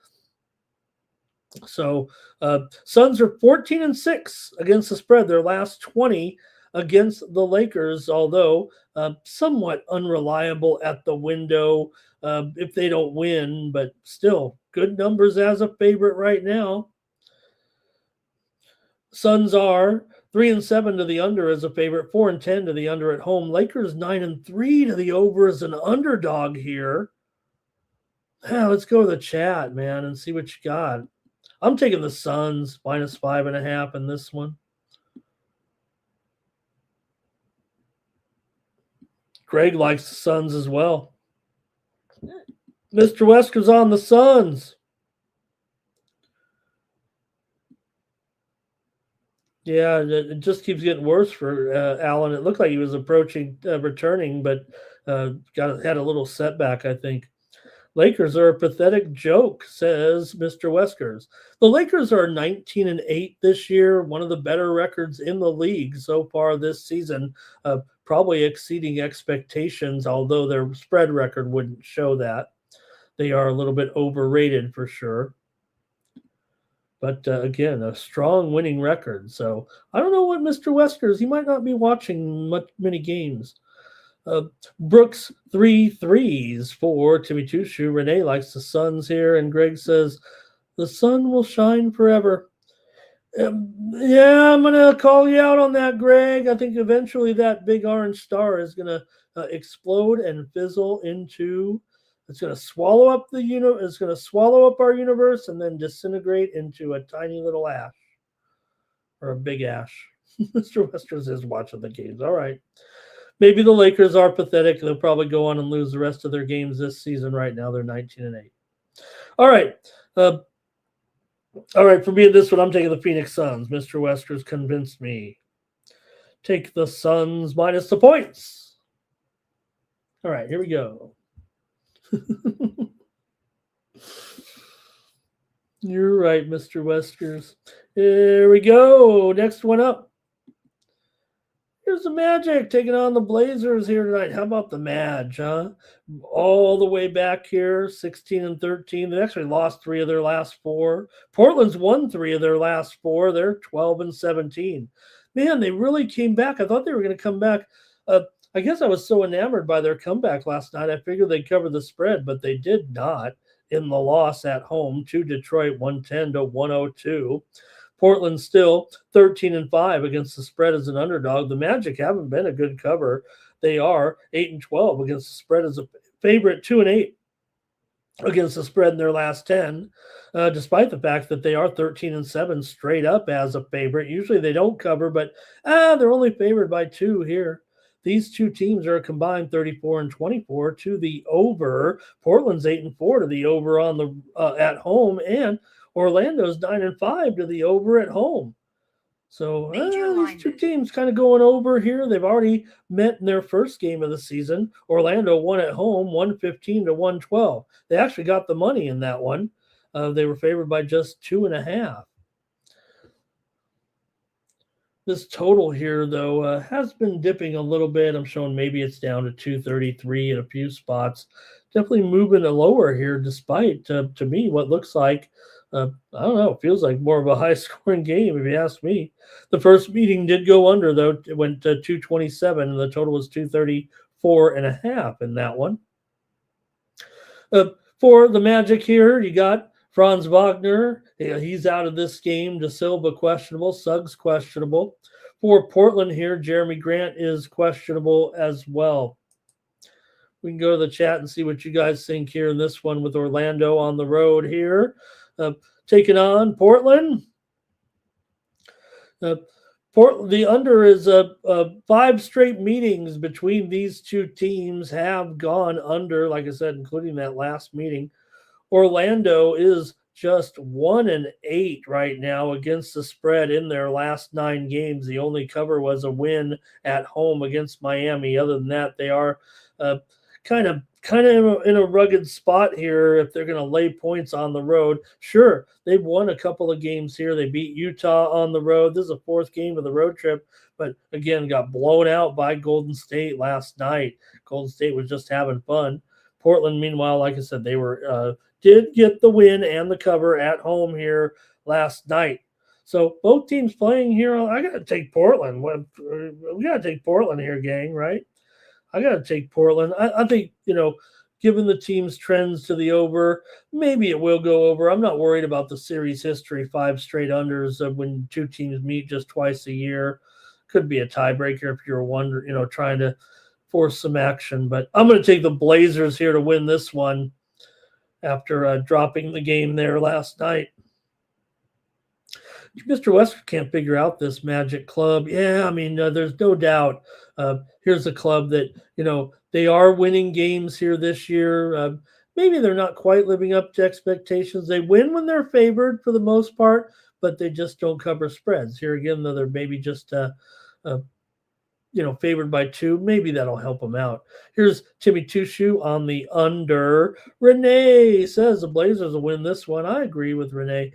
So Suns are 14-6 against the spread. Their last 20 against the Lakers, although somewhat unreliable at the window if they don't win, but still good numbers as a favorite right now. Suns are 3-7 to the under as a favorite, 4-10 to the under at home. Lakers 9-3 to the over as an underdog here. Let's go to the chat, man, and see what you got. I'm taking the Suns minus 5.5 in this one. Greg likes the Suns as well. Mr. Wesker's on the Suns. Yeah, it just keeps getting worse for Allen. It looked like he was approaching returning, but had a little setback, I think. Lakers are a pathetic joke, says Mr. Weskers. The Lakers are 19-8 this year, one of the better records in the league so far this season, probably exceeding expectations, although their spread record wouldn't show that. They are a little bit overrated for sure. But again, a strong winning record. So I don't know what Mr. Weskers, he might not be watching many games. Brooks 3 threes for Timmy Tushu. Renee likes the Suns here, and Greg says the sun will shine forever. Yeah, I'm going to call you out on that, Greg. I think eventually that big orange star is going to explode and fizzle into. It's going to swallow up the universe. It's going to swallow up our universe and then disintegrate into a tiny little ash or a big ash. Mr. Westers is watching the games. All right. Maybe the Lakers are pathetic. They'll probably go on and lose the rest of their games this season. Right now, they're 19-8. All right. All right. For me in this one, I'm taking the Phoenix Suns. Mr. Westers convinced me. Take the Suns minus the points. All right. Here we go. You're right, Mr. Weskers. Here we go. Next one up. Here's the Magic taking on the Blazers here tonight. How about the Madge, huh? All the way back here, 16 and 13. They actually lost three of their last four. Portland's won three of their last four. They're 12 and 17. Man, they really came back. I thought they were going to come back. I guess I was so enamored by their comeback last night. I figured they'd cover the spread, but they did not in the loss at home to Detroit, 110 to 102. Portland still 13 and 5 against the spread as an underdog. The Magic haven't been a good cover. They are 8 and 12 against the spread as a favorite, 2 and 8 against the spread in their last 10, despite the fact that they are 13 and 7 straight up as a favorite. Usually they don't cover, but they're only favored by 2 here. These two teams are a combined 34 and 24 to the over. Portland's 8 and 4 to the over on the at home, and Orlando's 9 and 5 to the over at home. So these two teams kind of going over here. They've already met in their first game of the season. Orlando won at home, 115 to 112. They actually got the money in that one. They were favored by just 2.5. This total here, though, has been dipping a little bit. I'm showing maybe it's down to 233 in a few spots. Definitely moving lower here, despite, to me, what looks like, I don't know, it feels like more of a high-scoring game, if you ask me. The first meeting did go under, though. It went to 227, and the total was 234.5 in that one. For the Magic here, you got Franz Wagner, he's out of this game. De Silva questionable. Suggs questionable. For Portland here, Jeremy Grant is questionable as well. We can go to the chat and see what you guys think here in this one with Orlando on the road here. Taking on Portland. The under is 5 straight meetings between these two teams have gone under, like I said, including that last meeting. Orlando is just 1 and 8 right now against the spread in their last 9 games. The only cover was a win at home against Miami. Other than that, they are kind of in a rugged spot here if they're going to lay points on the road. Sure, they've won a couple of games here. They beat Utah on the road. This is the 4th game of the road trip, but again, got blown out by Golden State last night. Golden State was just having fun. Portland, meanwhile, like I said, they were did get the win and the cover at home here last night. So both teams playing here. I got to take Portland. We got to take Portland here, gang, right? I got to take Portland. I think, given the team's trends to the over, maybe it will go over. I'm not worried about the series history, 5 straight unders of when two teams meet just twice a year. Could be a tiebreaker if you're trying to force some action. But I'm going to take the Blazers here to win this one after dropping the game there last night. Mr. Wesker can't figure out this Magic club. Yeah, I mean, there's no doubt. Here's a club that, they are winning games here this year. Maybe they're not quite living up to expectations. They win when they're favored for the most part, but they just don't cover spreads. Here again, though, they're maybe just favored by 2. Maybe that'll help them out. Here's Timmy Tushu on the under. Renee says the Blazers will win this one. I agree with Renee.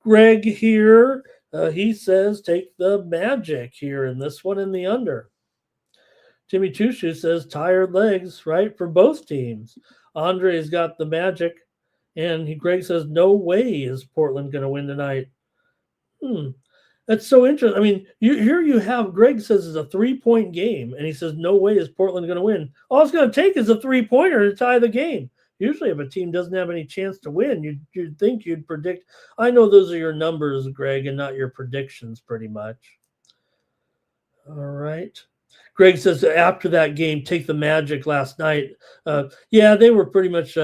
Greg here, he says take the Magic here in this one in the under. Timmy Tushu says tired legs, right, for both teams. Andre's got the Magic, and Greg says no way is Portland going to win tonight. That's so interesting. I mean, you have Greg says it's a 3-point game, and he says no way is Portland going to win. All it's going to take is a 3-pointer to tie the game. Usually if a team doesn't have any chance to win, you'd think you'd predict. I know those are your numbers, Greg, and not your predictions pretty much. All right. Greg says after that game, take the Magic last night. Yeah, they were pretty much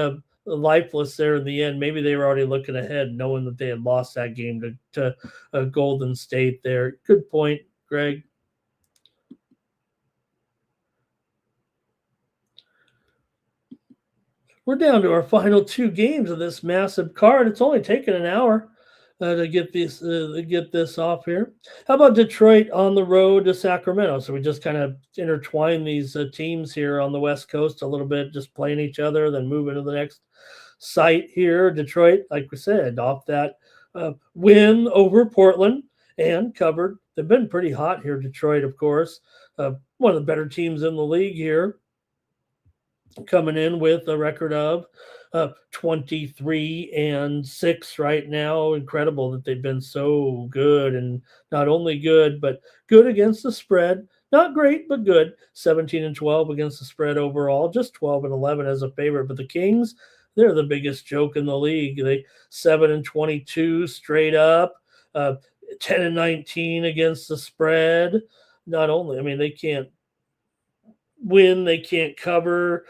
lifeless there in the end. Maybe they were already looking ahead, knowing that they had lost that game to Golden State there. Good point, Greg. We're down to our final 2 games of this massive card. It's only taken an hour to get this off here. How about Detroit on the road to Sacramento? So we just kind of intertwine these teams here on the West Coast a little bit, just playing each other, then move into the next sight here. Detroit, like we said, off that win over Portland and covered. They've been pretty hot here, Detroit, of course. One of the better teams in the league here, coming in with a record of 23-6 right now. Incredible that they've been so good, and not only good, but good against the spread. Not great, but good. 17-12 against the spread overall, just 12-11 as a favorite. But the Kings, they're the biggest joke in the league. They 7-22 straight up, 10-19 against the spread. Not only, I mean, they can't win, they can't cover.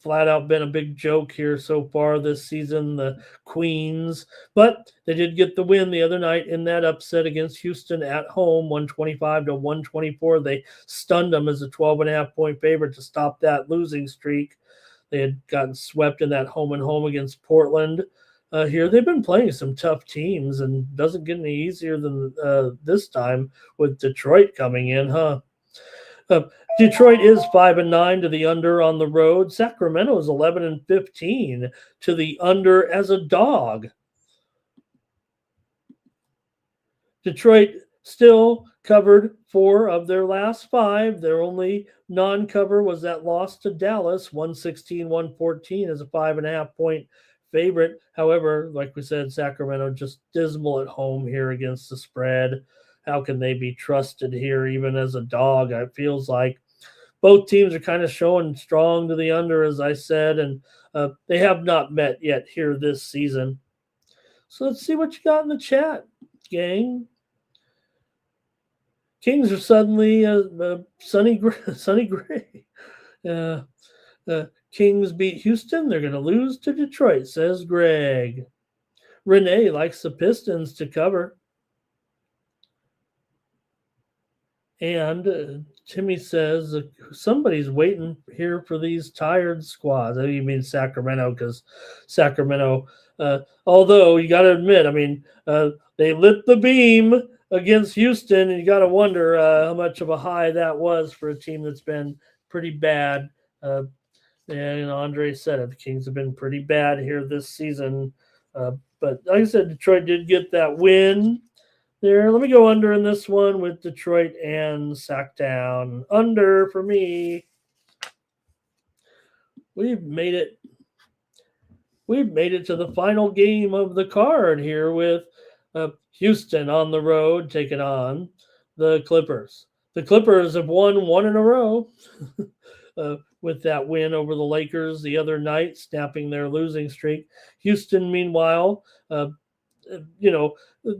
Flat out been a big joke here so far this season, the Queens. But they did get the win the other night in that upset against Houston at home, 125-124. They stunned them as a 12.5-point favorite to stop that losing streak. They had gotten swept in that home and home against Portland. Here they've been playing some tough teams, and doesn't get any easier than this time with Detroit coming in, huh? Detroit is 5-9 to the under on the road. Sacramento is 11-15 to the under as a dog. Detroit still covered 4 of their last 5. Their only non-cover was that loss to Dallas, 116-114 as a 5.5-point favorite. However, like we said, Sacramento just dismal at home here against the spread. How can they be trusted here, even as a dog? It feels like both teams are kind of showing strong to the under, as I said, and they have not met yet here this season. So let's see what you got in the chat, gang. Kings are suddenly sunny gray. Kings beat Houston. They're going to lose to Detroit, says Greg. Renee likes the Pistons to cover. And Timmy says somebody's waiting here for these tired squads. I mean, you mean Sacramento, because Sacramento, although you got to admit, I mean, they lit the beam against Houston, and you got to wonder how much of a high that was for a team that's been pretty bad. And Andre said it, the Kings have been pretty bad here this season. But like I said, Detroit did get that win there. Let me go under in this one with Detroit and Sacktown. Under for me. We've made it to the final game of the card here with Houston on the road taking on the Clippers. The Clippers have won 1 in a row with that win over the Lakers the other night, snapping their losing streak. Houston, meanwhile,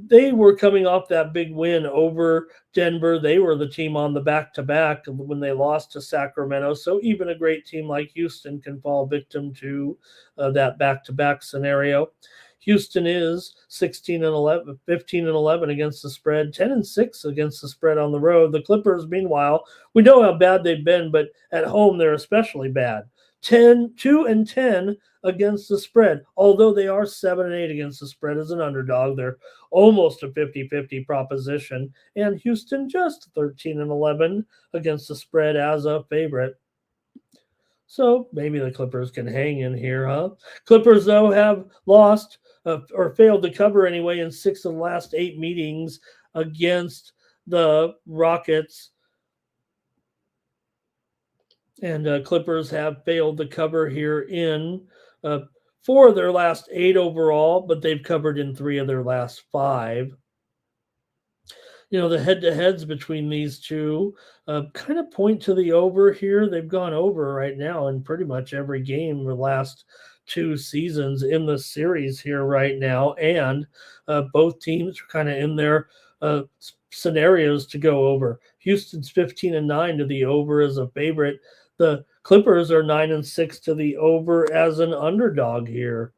they were coming off that big win over Denver. They were the team on the back-to-back when they lost to Sacramento. So even a great team like Houston can fall victim to that back-to-back scenario. Houston is 16-11, 15-11 against the spread, 10-6 against the spread on the road. The Clippers, meanwhile, we know how bad they've been, but at home they're especially bad. 2-10 against the spread, although they are 7-8 against the spread as an underdog. They're almost a 50-50 proposition, and Houston just 13-11 against the spread as a favorite. So maybe the Clippers can hang in here, huh? Clippers, though, have lost or failed to cover anyway in 6 of the last 8 meetings against the Rockets. And Clippers have failed to cover here in 4 of their last 8 overall, but they've covered in 3 of their last 5. The head-to-heads between these two kind of point to the over here. They've gone over right now in pretty much every game the last 2 seasons in the series here right now, and both teams are kind of in their scenarios to go over. Houston's 15-9 to the over as a favorite. The Clippers are 9-6 to the over as an underdog here.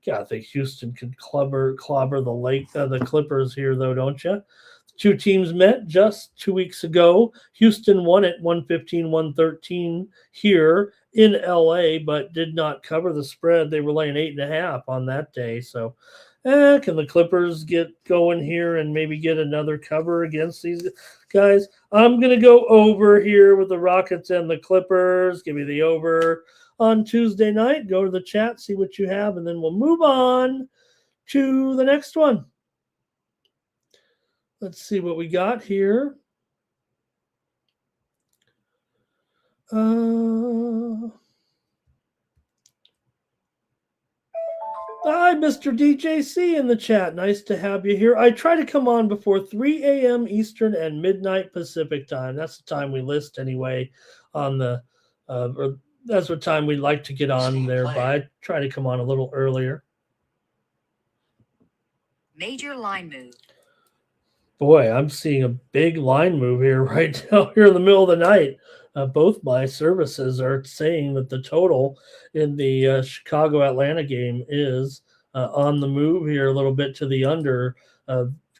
Yeah, I think Houston can clobber the Clippers here, though, don't you? 2 teams met just 2 weeks ago. Houston won it 115-113 here in LA, but did not cover the spread. They were laying 8.5 on that day. So can the Clippers get going here and maybe get another cover against these guys? I'm going to go over here with the Rockets and the Clippers. Give me the over. on Tuesday night. Go to the chat, see what you have, and then we'll move on to the next one. Let's see what we got here. Hi, Mr. DJC in the chat. Nice to have you here. I try to come on before 3 a.m. Eastern and midnight Pacific time. That's the time we list anyway on the, or that's what time we like to get on there by. I try to come on a little earlier. Major line move. Boy, I'm seeing a big line move here right now here in the middle of the night. Both my services are saying that the total in the Chicago-Atlanta game is on the move here a little bit to the under.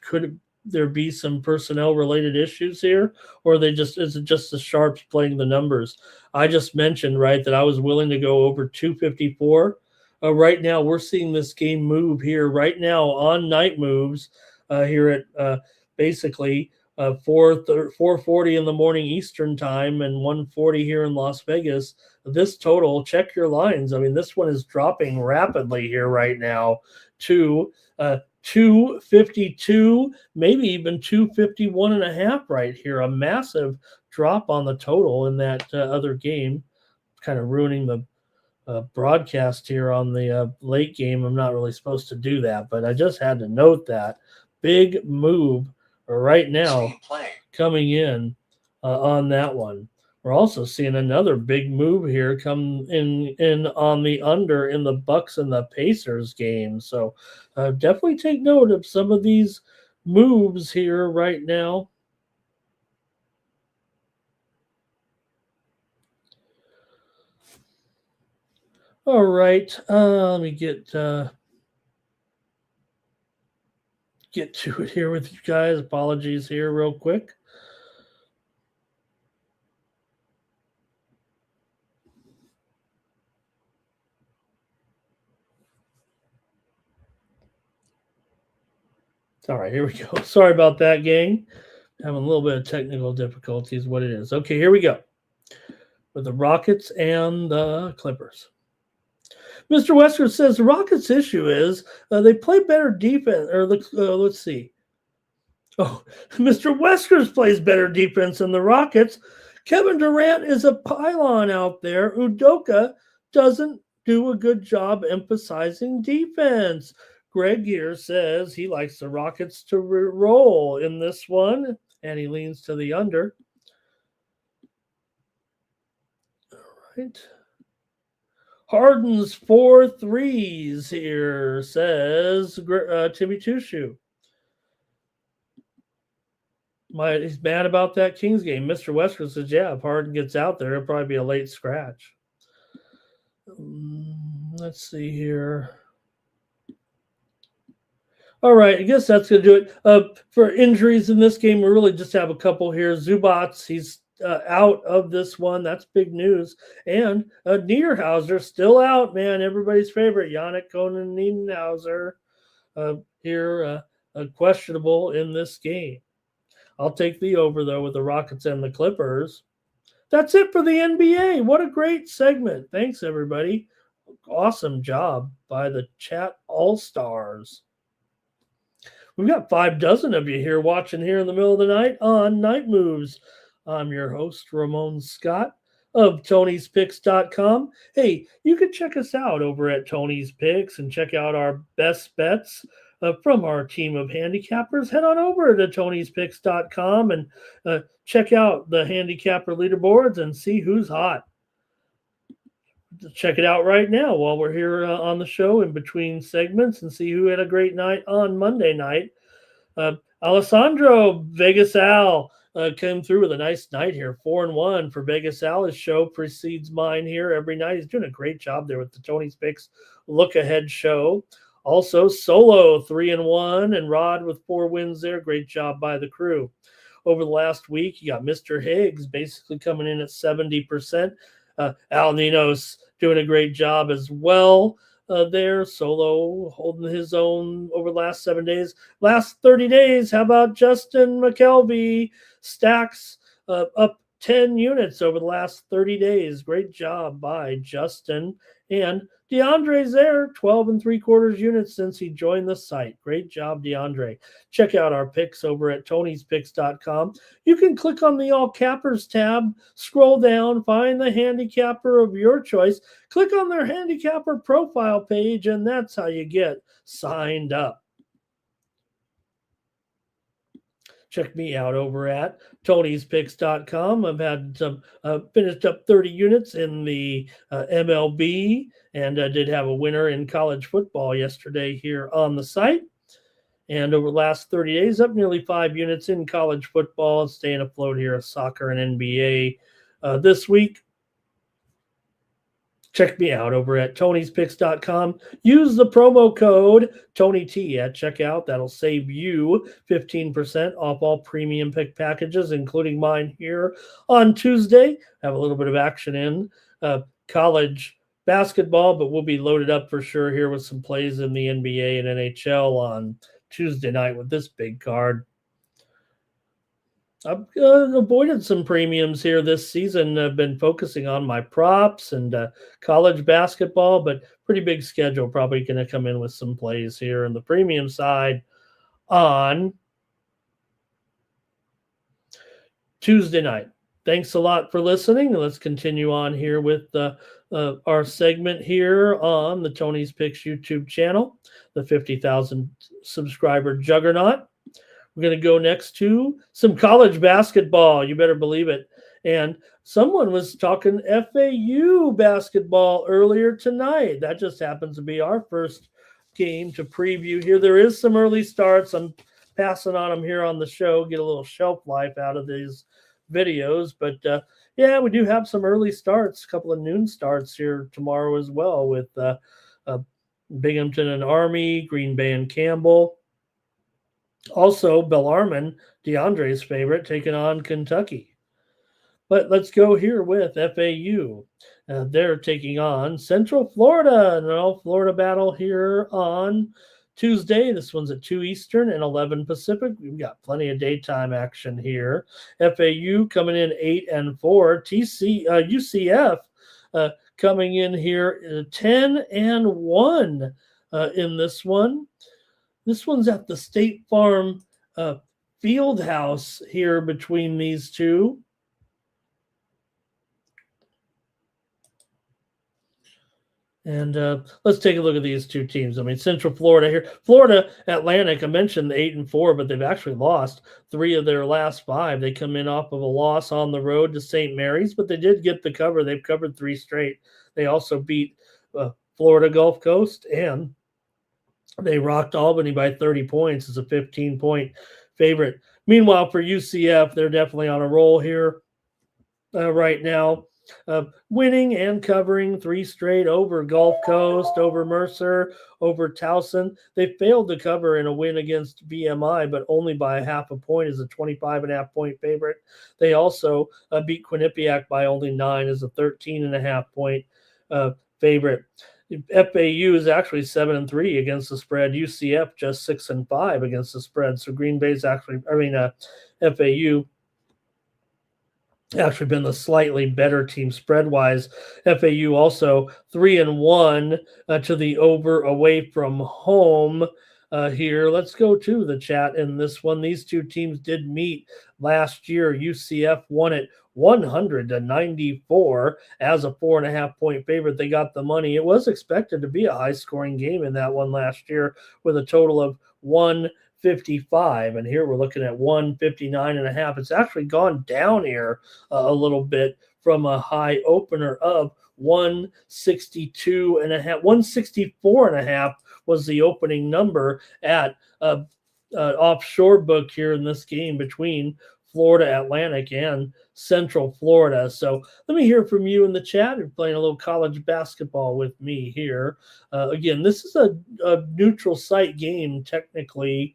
Could there be some personnel-related issues here, or is it just the sharps playing the numbers? I just mentioned, right, that I was willing to go over 254. Right now, we're seeing this game move here right now on night moves here at basically 4:40 in the morning Eastern time and 1:40 here in Las Vegas. This total, check your lines. I mean, this one is dropping rapidly here right now to 252, maybe even 251 and a half right here. A massive drop on the total in that other game, kind of ruining the broadcast here on the late game. I'm not really supposed to do that, but I just had to note that big move right now coming in on that one. We're also seeing another big move here come in on the under in the Bucks and the Pacers game. So definitely take note of some of these moves here right now. All right, let me get to it here with you guys. Apologies here real quick. All right, here we go. Sorry about that, gang. Having a little bit of technical difficulties, what it is. Okay, here we go. With the Rockets and the Clippers. Mr. Wesker says the Rockets' issue is they play better defense. Or let's see. Oh, Mr. Weskers plays better defense than the Rockets. Kevin Durant is a pylon out there. Udoka doesn't do a good job emphasizing defense. Greg here says he likes the Rockets to roll in this one, and he leans to the under. All right. Harden's 4 threes here, says Timmy Tushu. He's mad about that Kings game. Mr. Wesker says, yeah, if Harden gets out there, it'll probably be a late scratch. Let's see here. All right, I guess that's going to do it. For injuries in this game, we really just have a couple here. Zubats, he's out of this one. That's big news. And Niederhauser still out, man. Everybody's favorite, Yannick Conan Niederhauser, here questionable in this game. I'll take the over, though, with the Rockets and the Clippers. That's it for the NBA. What a great segment. Thanks, everybody. Awesome job by the chat all-stars. We've got 6 of you here watching here in the middle of the night on Night Moves. I'm your host, Ramon Scott of Tony'sPicks.com. Hey, you can check us out over at Tony's Picks and check out our best bets from our team of handicappers. Head on over to Tony'sPicks.com and check out the handicapper leaderboards and see who's hot. Check it out right now while we're here on the show in between segments and see who had a great night on Monday night. Alessandro Vegas Al came through with a nice night here. 4-1 for Vegas Al. His show precedes mine here every night. He's doing a great job there with the Tony's Picks Look Ahead show. Also, Solo 3-1 and Rod with 4 wins there. Great job by the crew. Over the last week, you got Mr. Higgs basically coming in at 70%. Al Nino's doing a great job as well there. Solo holding his own over the last 7 days. Last 30 days, how about Justin McKelvey? Stacks up 10 units over the last 30 days. Great job by Justin. And DeAndre's there, 12 3/4 units since he joined the site. Great job, DeAndre. Check out our picks over at Tony'sPicks.com. You can click on the All Cappers tab, scroll down, find the handicapper of your choice, click on their handicapper profile page, and that's how you get signed up. Check me out over at Tony'sPicks.com. I've had some finished up 30 units in the MLB, and I did have a winner in college football yesterday here on the site. And over the last 30 days, up nearly 5 units in college football, staying afloat here of soccer and NBA this week. Check me out over at Tony'sPicks.com. Use the promo code TonyT at checkout. That'll save you 15% off all premium pick packages, including mine here on Tuesday. Have a little bit of action in college basketball, but we'll be loaded up for sure here with some plays in the NBA and NHL on Tuesday night with this big card. I've avoided some premiums here this season. I've been focusing on my props and college basketball, but pretty big schedule. Probably going to come in with some plays here on the premium side on Tuesday night. Thanks a lot for listening. Let's continue on here with our segment here on the Tony's Picks YouTube channel, the 50,000 subscriber juggernaut. We're going to go next to some college basketball. You better believe it. And someone was talking FAU basketball earlier tonight. That just happens to be our first game to preview here. There is some early starts. I'm passing on them here on the show, get a little shelf life out of these videos. But yeah, we do have some early starts, a couple of noon starts here tomorrow as well with Binghamton and Army, Green Bay and Campbell. Also, Bellarmine, DeAndre's favorite, taking on Kentucky. But let's go here with FAU. They're taking on Central Florida, an all-Florida battle here on Tuesday. This one's at 2 Eastern and 11 Pacific. We've got plenty of daytime action here. FAU coming in 8-4. UCF coming in here 10-1 in this one. This one's at the State Farm Field House here between these two. And let's take a look at these two teams. I mean, Central Florida here. Florida Atlantic, I mentioned the 8-4, but they've actually lost 3 of their last 5. They come in off of a loss on the road to St. Mary's, but they did get the cover. They've covered 3 straight. They also beat Florida Gulf Coast, and they rocked Albany by 30 points as a 15-point favorite. Meanwhile, for UCF, they're definitely on a roll here right now, winning and covering 3 straight over Gulf Coast, over Mercer, over Towson. They failed to cover in a win against VMI, but only by a half a point as a 25.5-point favorite. They also beat Quinnipiac by only 9 as a 13.5-point favorite. FAU is actually 7-3 against the spread. UCF just 6-5 against the spread. So Green Bay's FAU actually been the slightly better team spread-wise. FAU also 3-1 to the over away from home here. Let's go to the chat in this one. These two teams did meet last year. UCF won it 100-94 as a 4.5-point favorite. They got the money. It was expected to be a high-scoring game in that one last year with a total of 155, and here we're looking at 159.5. It's actually gone down here a little bit from a high opener of 162.5. 164.5 was the opening number at offshore book here in this game between Florida Atlantic and Central Florida. So let me hear from you in the chat. You're playing a little college basketball with me here. Again, this is a neutral site game technically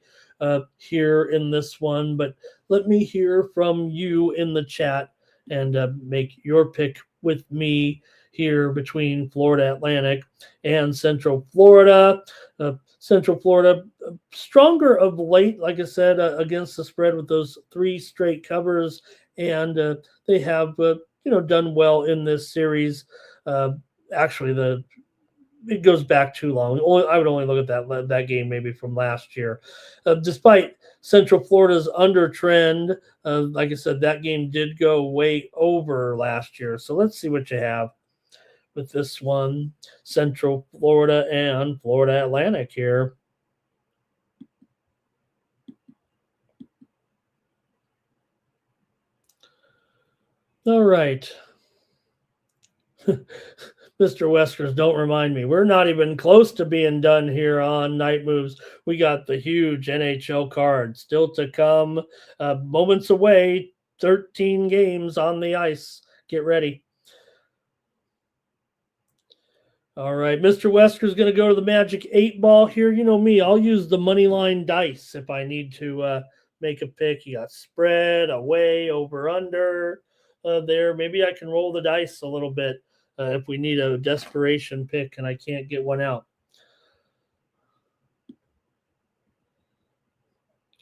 here in this one, but let me hear from you in the chat and make your pick with me here between Florida Atlantic and Central Florida. Central Florida stronger of late, like I said, against the spread with those 3 straight covers, and they have done well in this series. Actually, it goes back too long. I would only look at that game maybe from last year. Despite Central Florida's under trend, like I said, that game did go way over last year. So let's see what you have with this one, Central Florida and Florida Atlantic here. All right. Mr. Weskers, don't remind me. We're not even close to being done here on Night Moves. We got the huge NHL card still to come. Moments away, 13 games on the ice. Get ready. All right, Mr. Wesker's going to go to the Magic 8 ball here. You know me, I'll use the money line dice if I need to make a pick. You got spread, away, over, under there. Maybe I can roll the dice a little bit if we need a desperation pick and I can't get one out.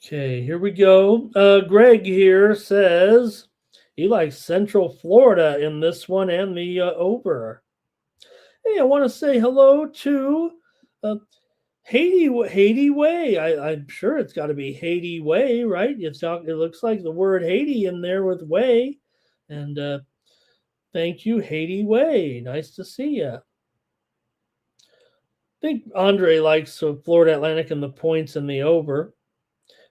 Okay, here we go. Greg here says he likes Central Florida in this one and the over. Hey, I want to say hello to Haiti Way. I'm sure it's got to be Haiti Way, right? It looks like the word Haiti in there with way. And thank you, Haiti Way. Nice to see you. I think Andre likes Florida Atlantic and the points and the over.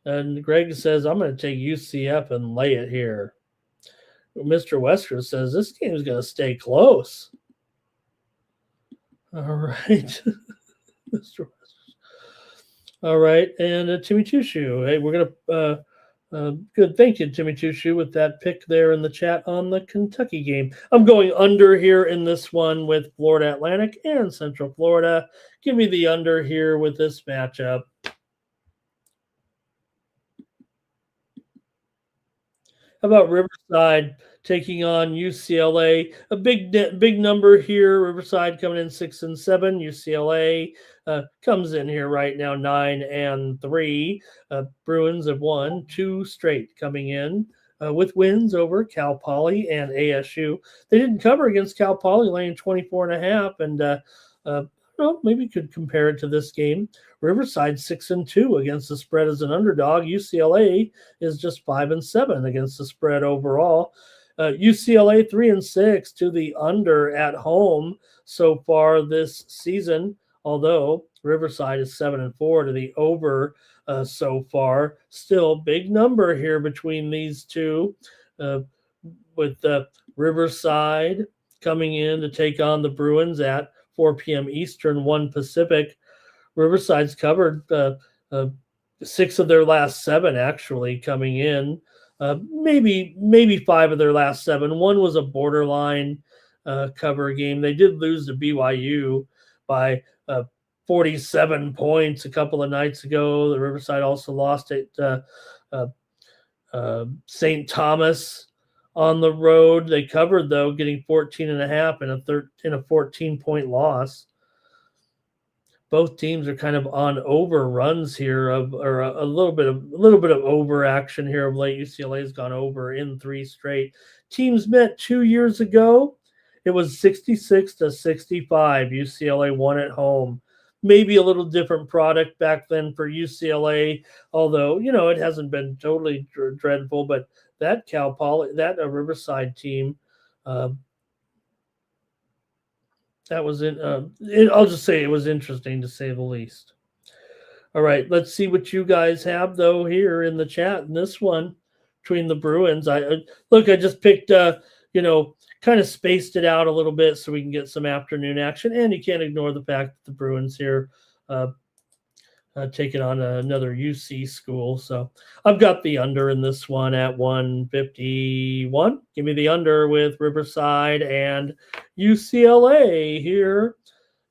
And Greg says, I'm going to take UCF and lay it here. Mr. Wesker says, this game is going to stay close. All right. Mr. All right. And Timmy Chushu. Hey, we're going to good. Thank you, Timmy Chushu, with that pick there in the chat on the Kentucky game. I'm going under here in this one with Florida Atlantic and Central Florida. Give me the under here with this matchup. How about Riverside taking on UCLA? A big number here. Riverside coming in 6-7. UCLA comes in here right now 9-3. Bruins have won 2 straight coming in with wins over Cal Poly and ASU. They didn't cover against Cal Poly, laying 24.5, and maybe could compare it to this game. Riverside 6-2 against the spread as an underdog. UCLA is just 5-7 against the spread overall. UCLA 3-6 to the under at home so far this season, although Riverside is 7-4 to the over so far. Still big number here between these two, with Riverside coming in to take on the Bruins at 4 p.m. Eastern, 1 Pacific. Riverside's covered 6 of their last 7 actually coming in. Maybe 5 of their last 7. One was a borderline cover game. They did lose to BYU by 47 points a couple of nights ago. The Riverside also lost at St. Thomas on the road. They covered, though, getting 14.5 in a 14-point loss. Both teams are kind of on over runs here or a little bit of over action here of late. UCLA has gone over in 3 straight. Teams met 2 years ago. It was 66-65. UCLA won at home. Maybe a little different product back then for UCLA, although it hasn't been totally dreadful. But that Cal Poly, that Riverside team, that was I'll just say it was interesting to say the least. All right, let's see what you guys have though here in the chat in this one between the Bruins. I just picked kind of spaced it out a little bit so we can get some afternoon action, and you can't ignore the fact that the Bruins here taking on another UC school. So I've got the under in this one at 151. Give me the under with Riverside and UCLA here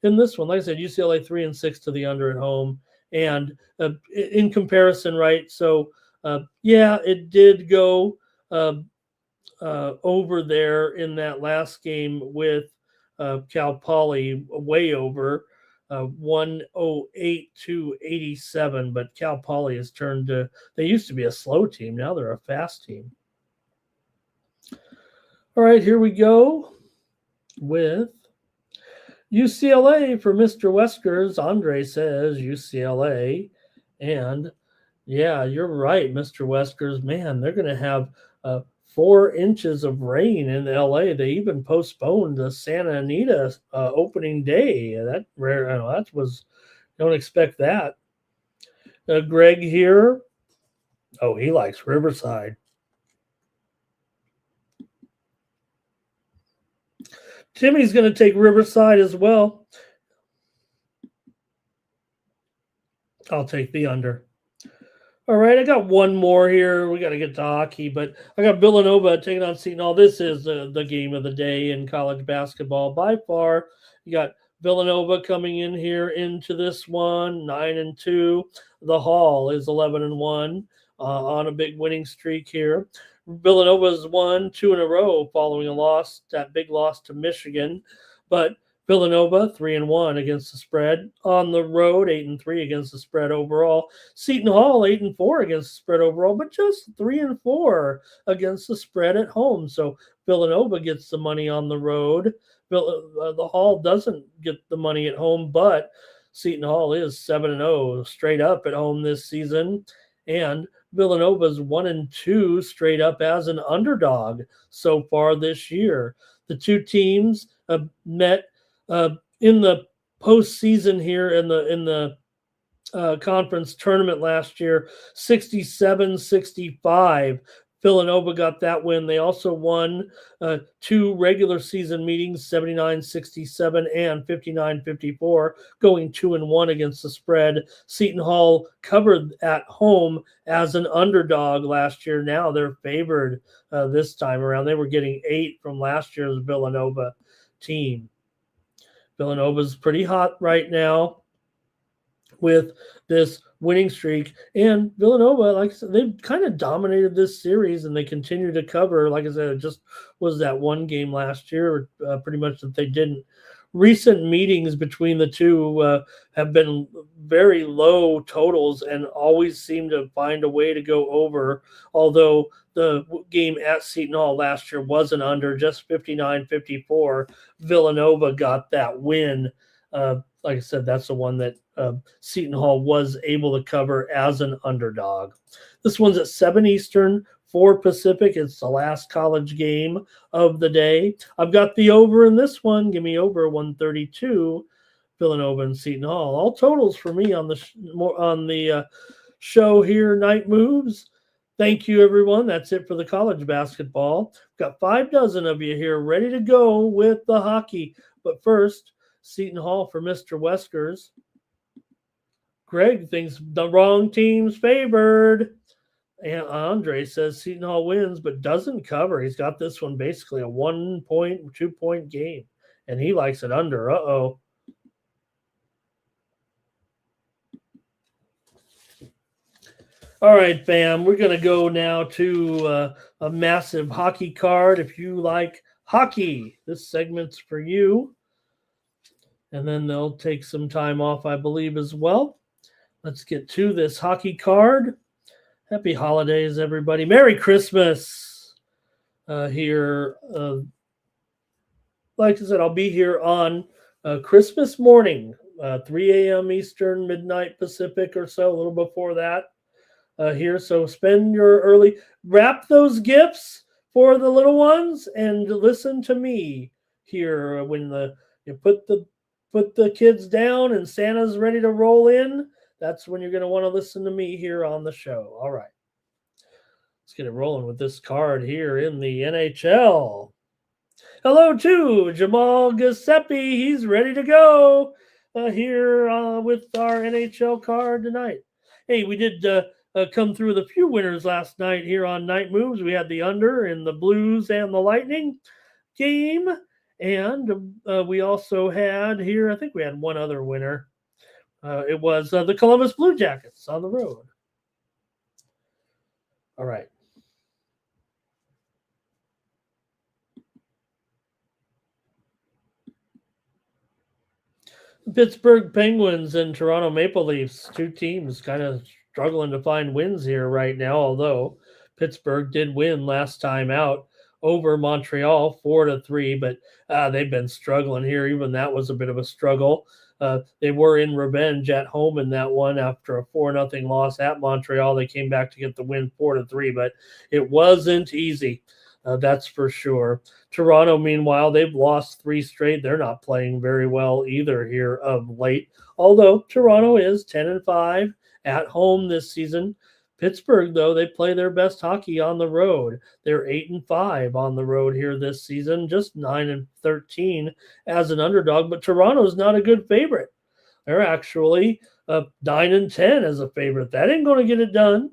in this one. Like I said, UCLA 3-6 to the under at home. And in comparison, right? So it did go over there in that last game with Cal Poly way over 108 to 87. But Cal Poly has turned to, they used to be a slow team. Now they're a fast team. All right, here we go with UCLA for Mr. Weskers. Andre says UCLA. And yeah, you're right, Mr. Weskers. Man, they're going to have 4 inches of rain in LA. They even postponed the Santa Anita opening day. That rare. That was, don't expect that. Greg here. Oh, he likes Riverside. Timmy's going to take Riverside as well. I'll take the under. All right, I got one more here. We got to get to hockey, but I got Villanova taking on Seton Hall. This is the game of the day in college basketball by far. You got Villanova coming in here into this one, 9-2. The Hall is 11-1 on a big winning streak here. Villanova's won 2 in a row following a loss, that big loss to Michigan, but Villanova 3-1 against the spread on the road, 8-3 against the spread overall. Seton Hall 8-4 against the spread overall, but just 3-4 against the spread at home. So Villanova gets the money on the road. The Hall doesn't get the money at home, but Seton Hall is 7-0 straight up at home this season, and Villanova's 1-2 straight up as an underdog so far this year. The two teams met in the postseason here in the conference tournament last year, 67-65. Villanova got that win. They also won 2 regular season meetings, 79-67 and 59-54, going 2-1 against the spread. Seton Hall covered at home as an underdog last year. Now they're favored this time around. They were getting 8 from last year's Villanova team. Villanova's pretty hot right now with this winning streak. And Villanova, like I said, they've kind of dominated this series and they continue to cover. Like I said, it just was that one game last year, pretty much that they didn't. Recent meetings between the two have been very low totals and always seem to find a way to go over, although the game at Seton Hall last year wasn't under, just 59-54. Villanova got that win. Like I said, that's the one that Seton Hall was able to cover as an underdog. This one's at 7 Eastern, 4 Pacific. It's the last college game of the day. I've got the over in this one. Give me over 132, Villanova and Seton Hall. All totals for me on the show here, Night Moves. Thank you, everyone. That's it for the college basketball. Got 5 dozen of you here ready to go with the hockey. But first, Seton Hall for Mr. Weskers. Greg thinks the wrong team's favored. And Andre says Seton Hall wins, but doesn't cover. He's got this one basically a 1-point, 2-point game, and he likes it under. Uh-oh. All right, fam, we're going to go now to a massive hockey card. If you like hockey, this segment's for you. And then they'll take some time off, I believe, as well. Let's get to this hockey card. Happy holidays, everybody. Merry Christmas here. Like I said, I'll be here on Christmas morning, 3 a.m. Eastern, midnight Pacific or so, a little before that here. So spend your early, wrap those gifts for the little ones and listen to me here when you put the kids down and Santa's ready to roll in. That's when you're going to want to listen to me here on the show. All right. Let's get it rolling with this card here in the NHL. Hello to Jamal Giuseppe. He's ready to go here with our NHL card tonight. Hey, we did come through with a few winners last night here on Night Moves. We had the under in the Blues and the Lightning game. And we also had here, I think we had one other winner. It was the Columbus Blue Jackets on the road. All right. Pittsburgh Penguins and Toronto Maple Leafs, two teams kind of struggling to find wins here right now, although Pittsburgh did win last time out over Montreal 4-3, but they've been struggling here. Even that was a bit of a struggle. They were in revenge at home in that one after a 4-0 loss at Montreal. They came back to get the win 4-3, but it wasn't easy. That's for sure. Toronto, meanwhile, they've lost 3 straight. They're not playing very well either here of late. Although Toronto is 10-5 at home this season. Pittsburgh, though, they play their best hockey on the road. They're 8-5 on the road here this season, just 9-13 as an underdog. But Toronto's not a good favorite. They're actually 9-10 as a favorite. That ain't going to get it done.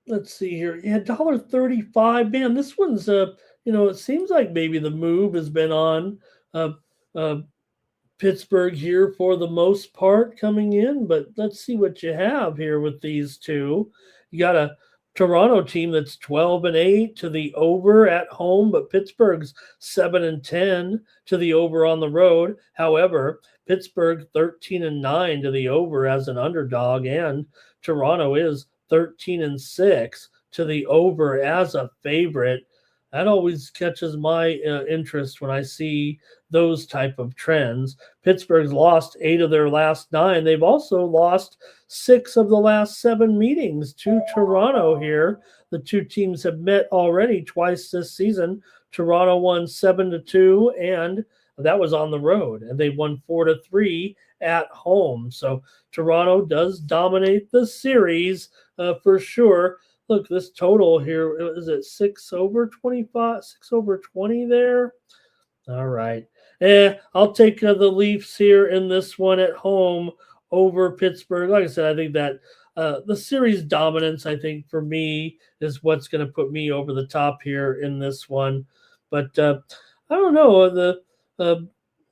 Let's see here. Yeah, $1.35. Man, this one's it seems like maybe the move has been on uh, uh, Pittsburgh here for the most part coming in, but let's see what you have here with these two. You got a Toronto team that's 12-8 to the over at home, but Pittsburgh's 7-10 to the over on the road. However, Pittsburgh 13-9 to the over as an underdog, and Toronto is 13-6 to the over as a favorite. That always catches my interest when I see those type of trends. Pittsburgh's lost 8 of their last 9. They've also lost 6 of the last 7 meetings to Toronto here. The two teams have met already twice this season. Toronto won 7-2, and that was on the road, and they won 4-3 at home. So Toronto does dominate the series for sure. Look, this total here, is it 6/25, 6/20 there? All right. I'll take the Leafs here in this one at home over Pittsburgh. Like I said, I think that the series dominance, I think, for me, is what's going to put me over the top here in this one. But I don't know. The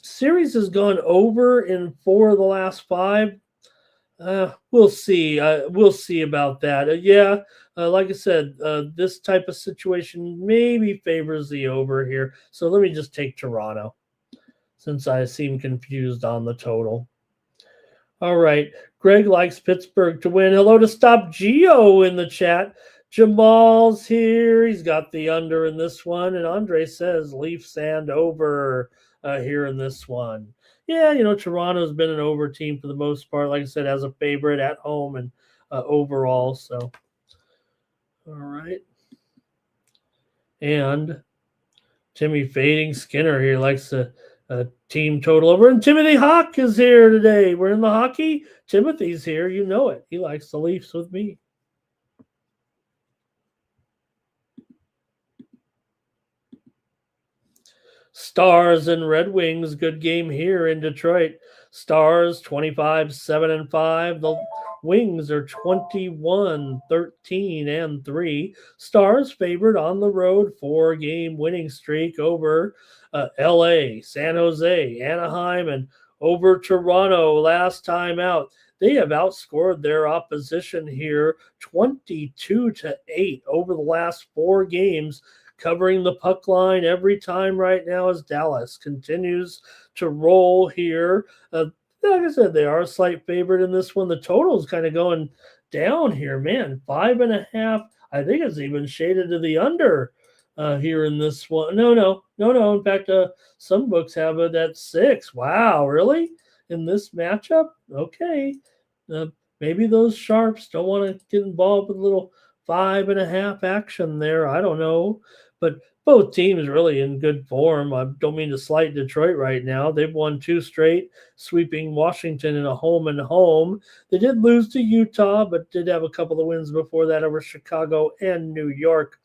series has gone over in 4 of the last 5. We'll see. We'll see about that. Yeah, like I said, this type of situation maybe favors the over here. So let me just take Toronto since I seem confused on the total. All right. Greg likes Pittsburgh to win. Hello to Stop Geo in the chat. Jamal's here. He's got the under in this one. And Andre says Leafs and over here in this one. Yeah, Toronto's been an over team for the most part. Like I said, as a favorite at home and overall. So, all right. And Timmy Fading Skinner here likes the team total over. And Timothy Hawk is here today. We're in the hockey. Timothy's here. You know it. He likes the Leafs with me. Stars and Red Wings, good game here in Detroit. Stars 25-7-5. The Wings are 21-13-3. Stars favored on the road, 4-game winning streak over LA, San Jose, Anaheim, and over Toronto last time out. They have outscored their opposition here 22-8 over the last 4 games. Covering the puck line every time right now as Dallas continues to roll here. Like I said, they are a slight favorite in this one. The total is kind of going down here, man. 5.5. I think it's even shaded to the under here in this one. No. In fact, some books have it at 6. Wow, really? In this matchup? Okay. Maybe those sharps don't want to get involved with a little 5.5 action there. I don't know. But both teams really in good form. I don't mean to slight Detroit right now. They've won 2 straight, sweeping Washington in a home and home. They did lose to Utah, but did have a couple of wins before that over Chicago and New York.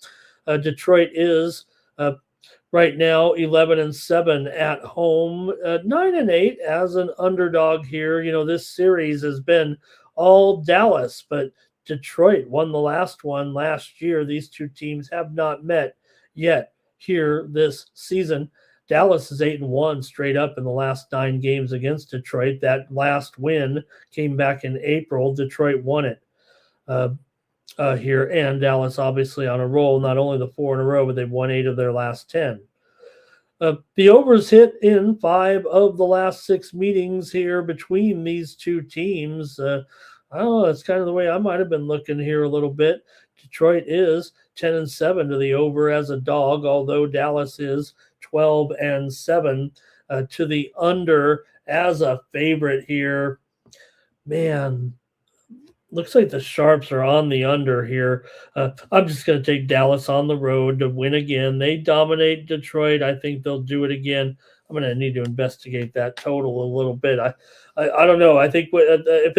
Detroit is right now 11-7 at home, 9-8 as an underdog here. This series has been all Dallas, but Detroit won the last one last year. These two teams have not met yet here this season. Dallas is 8-1 straight up in the last 9 games against Detroit. That last win came back in April. Detroit won it here, and Dallas obviously on a roll. Not only the 4 in a row, but they've won 8 of their last 10. The overs hit in 5 of the last 6 meetings here between these two teams. I don't know. That's kind of the way I might have been looking here a little bit. Detroit is 10-7 to the over as a dog, although Dallas is 12-7 to the under as a favorite here. Man, looks like the Sharps are on the under here. I'm just going to take Dallas on the road to win again. They dominate Detroit. I think they'll do it again. I'm going to need to investigate that total a little bit. I don't know. I think if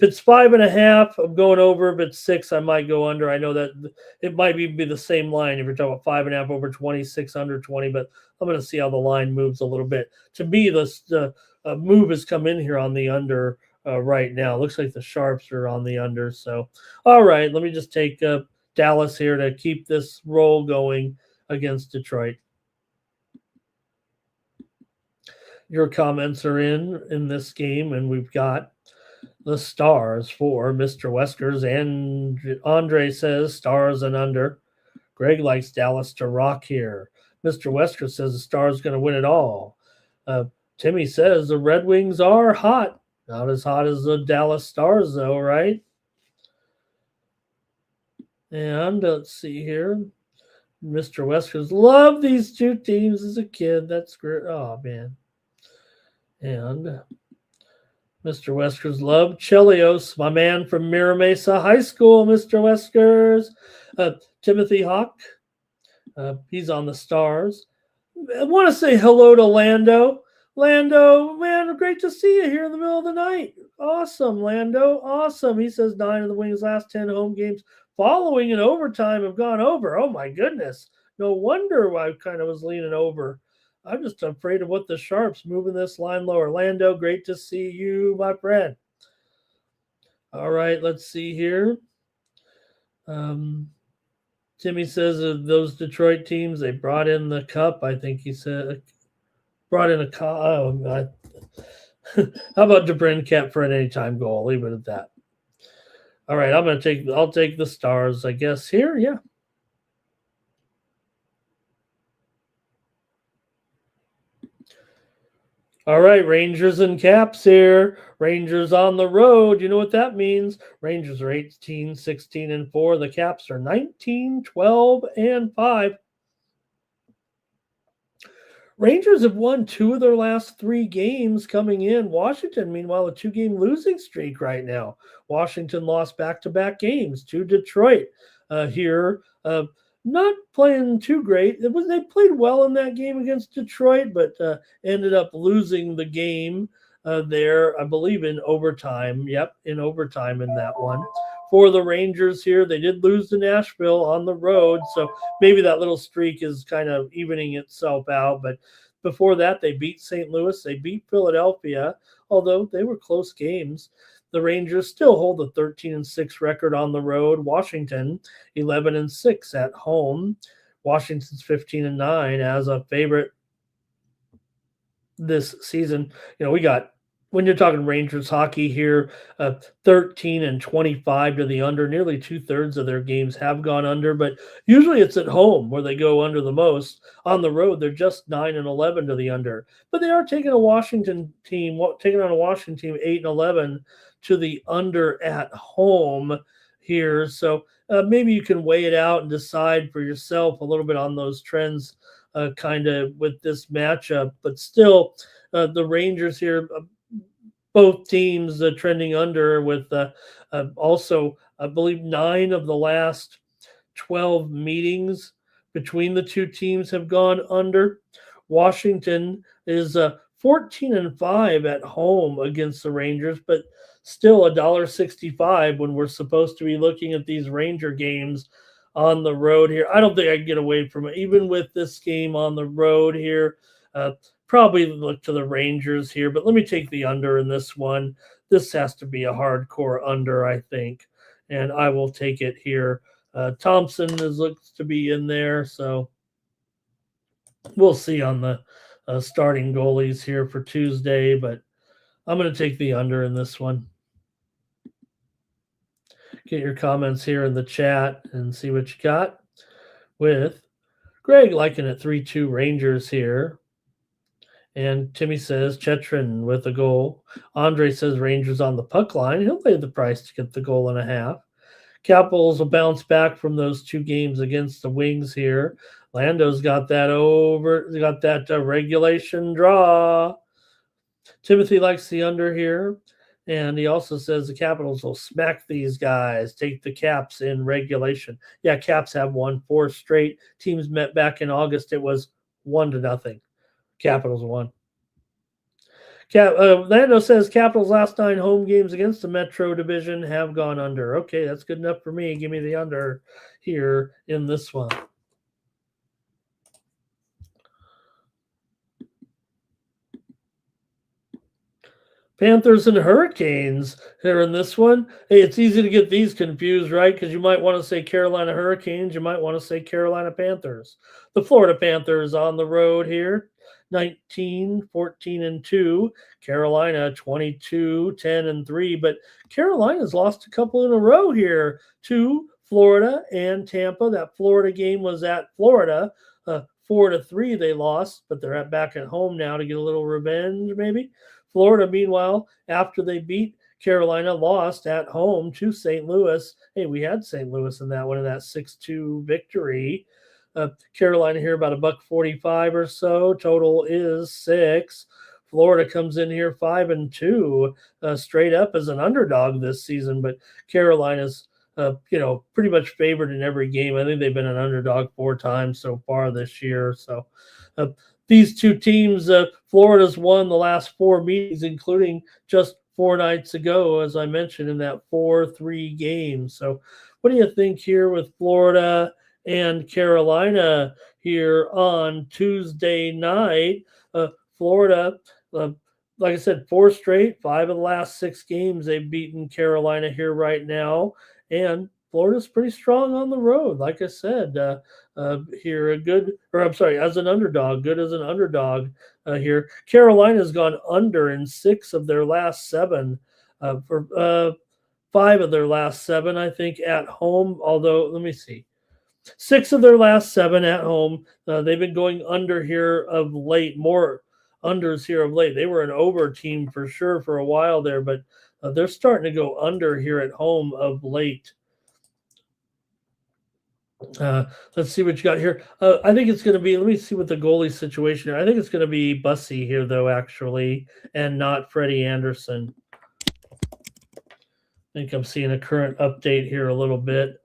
it's 5.5, I'm going over. If it's 6, I might go under. I know that it might even be the same line if you're talking about 5.5 over 26 under 20, but I'm going to see how the line moves a little bit. To me, the move has come in here on the under right now. Looks like the Sharps are on the under. So, all right, let me just take Dallas here to keep this roll going against Detroit. Your comments are in this game, and we've got the stars for Mr. Weskers. And Andre says stars and under. Greg likes Dallas to rock here. Mr. Wesker says the Stars going to win it all. Timmy says the Red Wings are hot. Not as hot as the Dallas Stars, though, right? And let's see here. Mr. Weskers loved these two teams as a kid. That's great. Oh, man. And Mr. Weskers loved Chelios, my man from Mira Mesa High School, Mr. Weskers. Timothy Hawk, he's on the Stars. I want to say hello to Lando. Lando, man, great to see you here in the middle of the night. Awesome, Lando. Awesome. He says 9 of the Wings' last 10 home games following in overtime have gone over. Oh, my goodness. No wonder I kind of was leaning over. I'm just afraid of what the Sharps moving this line lower. Lando, great to see you, my friend. All right, let's see here. Timmy says of those Detroit teams, they brought in the cup. I think he said brought in a cup. Oh, how about DeBrincat for an anytime goal? I'll leave it at that. All right, I'll take the Stars, I guess, here. Yeah. All right, Rangers and Caps here. Rangers on the road. You know what that means? Rangers are 18-16-4. The Caps are 19-12-5. Rangers have won 2 of their last 3 games coming in. Washington, meanwhile, a 2-game losing streak right now. Washington lost back-to-back games to Detroit here. Not playing too great. They played well in that game against Detroit, but ended up losing the game there, I believe, in overtime. Yep, in overtime in that one. For the Rangers here, they did lose to Nashville on the road, so maybe that little streak is kind of evening itself out. But before that, they beat St. Louis. They beat Philadelphia, although they were close games. The Rangers still hold a 13-6 record on the road. Washington 11-6 at home. Washington's 15-9 as a favorite this season. You know, we got, when you're talking Rangers hockey here, 13-25 to the under. Nearly 2/3 of their games have gone under, but usually it's at home where they go under the most. On the road, they're just 9-11 to the under. But they are taking on a Washington team 8-11 to the under at home here. So maybe you can weigh it out and decide for yourself a little bit on those trends kind of with this matchup. But still, the Rangers here, both teams trending under with also, I believe, 9 of the last 12 meetings between the two teams have gone under. Washington is 14-5 at home against the Rangers, but still $1.65 when we're supposed to be looking at these Ranger games on the road here. I don't think I can get away from it. Even with this game on the road here, probably look to the Rangers here, but let me take the under in this one. This has to be a hardcore under, I think, and I will take it here. Thompson looks to be in there, so we'll see on the starting goalies here for Tuesday, but I'm going to take the under in this one. Get your comments here in the chat and see what you got with Greg liking it 3-2 Rangers here. And Timmy says Chetrin with a goal. Andre says Rangers on the puck line. He'll pay the price to get the goal and a half. Capitals will bounce back from those 2 games against the Wings here. Lando's got that regulation draw. Timothy likes the under here. And he also says the Capitals will smack these guys, take the Caps in regulation. Yeah, Caps have won 4 straight. Teams met back in August. It was 1-0. Capitals won. Lando says Capitals' last 9 home games against the Metro Division have gone under. Okay, that's good enough for me. Give me the under here in this one. Panthers and Hurricanes here in this one. Hey, it's easy to get these confused, right? Because you might want to say Carolina Hurricanes. You might want to say Carolina Panthers. The Florida Panthers on the road here. 19-14-2. Carolina 22-10-3. But Carolina's lost a couple in a row here to Florida and Tampa. That Florida game was at Florida. 4-3 they lost, but they're back at home now to get a little revenge, maybe. Florida, meanwhile, after they beat Carolina, lost at home to St. Louis. Hey, we had St. Louis in that one, in that 6-2 victory. Carolina here about $1.45 or so. Total is 6. Florida comes in here 5-2, straight up as an underdog this season. But Carolina's, pretty much favored in every game. I think they've been an underdog 4 times so far this year. So these 2 teams, Florida's won the last 4 meetings, including just 4 nights ago, as I mentioned, in that 4-3 game. So what do you think here with Florida and Carolina here on Tuesday night? Florida, like I said, 4 straight, 5 of the last 6 games they've beaten Carolina here right now. And Florida's pretty strong on the road. Like I said, here as an underdog, good as an underdog here. Carolina's gone under in 6 of their last 7, for 5 of their last 7, I think, at home. Although, let me see. 6 of their last 7 at home. They've been going under here of late, more unders here of late. They were an over team for sure for a while there, but they're starting to go under here at home of late. Let's see what you got here. I think it's going to be, let me see what the goalie situation here. I think it's going to be Bussy here, though, actually, and not Freddie Anderson. I think I'm seeing a current update here a little bit.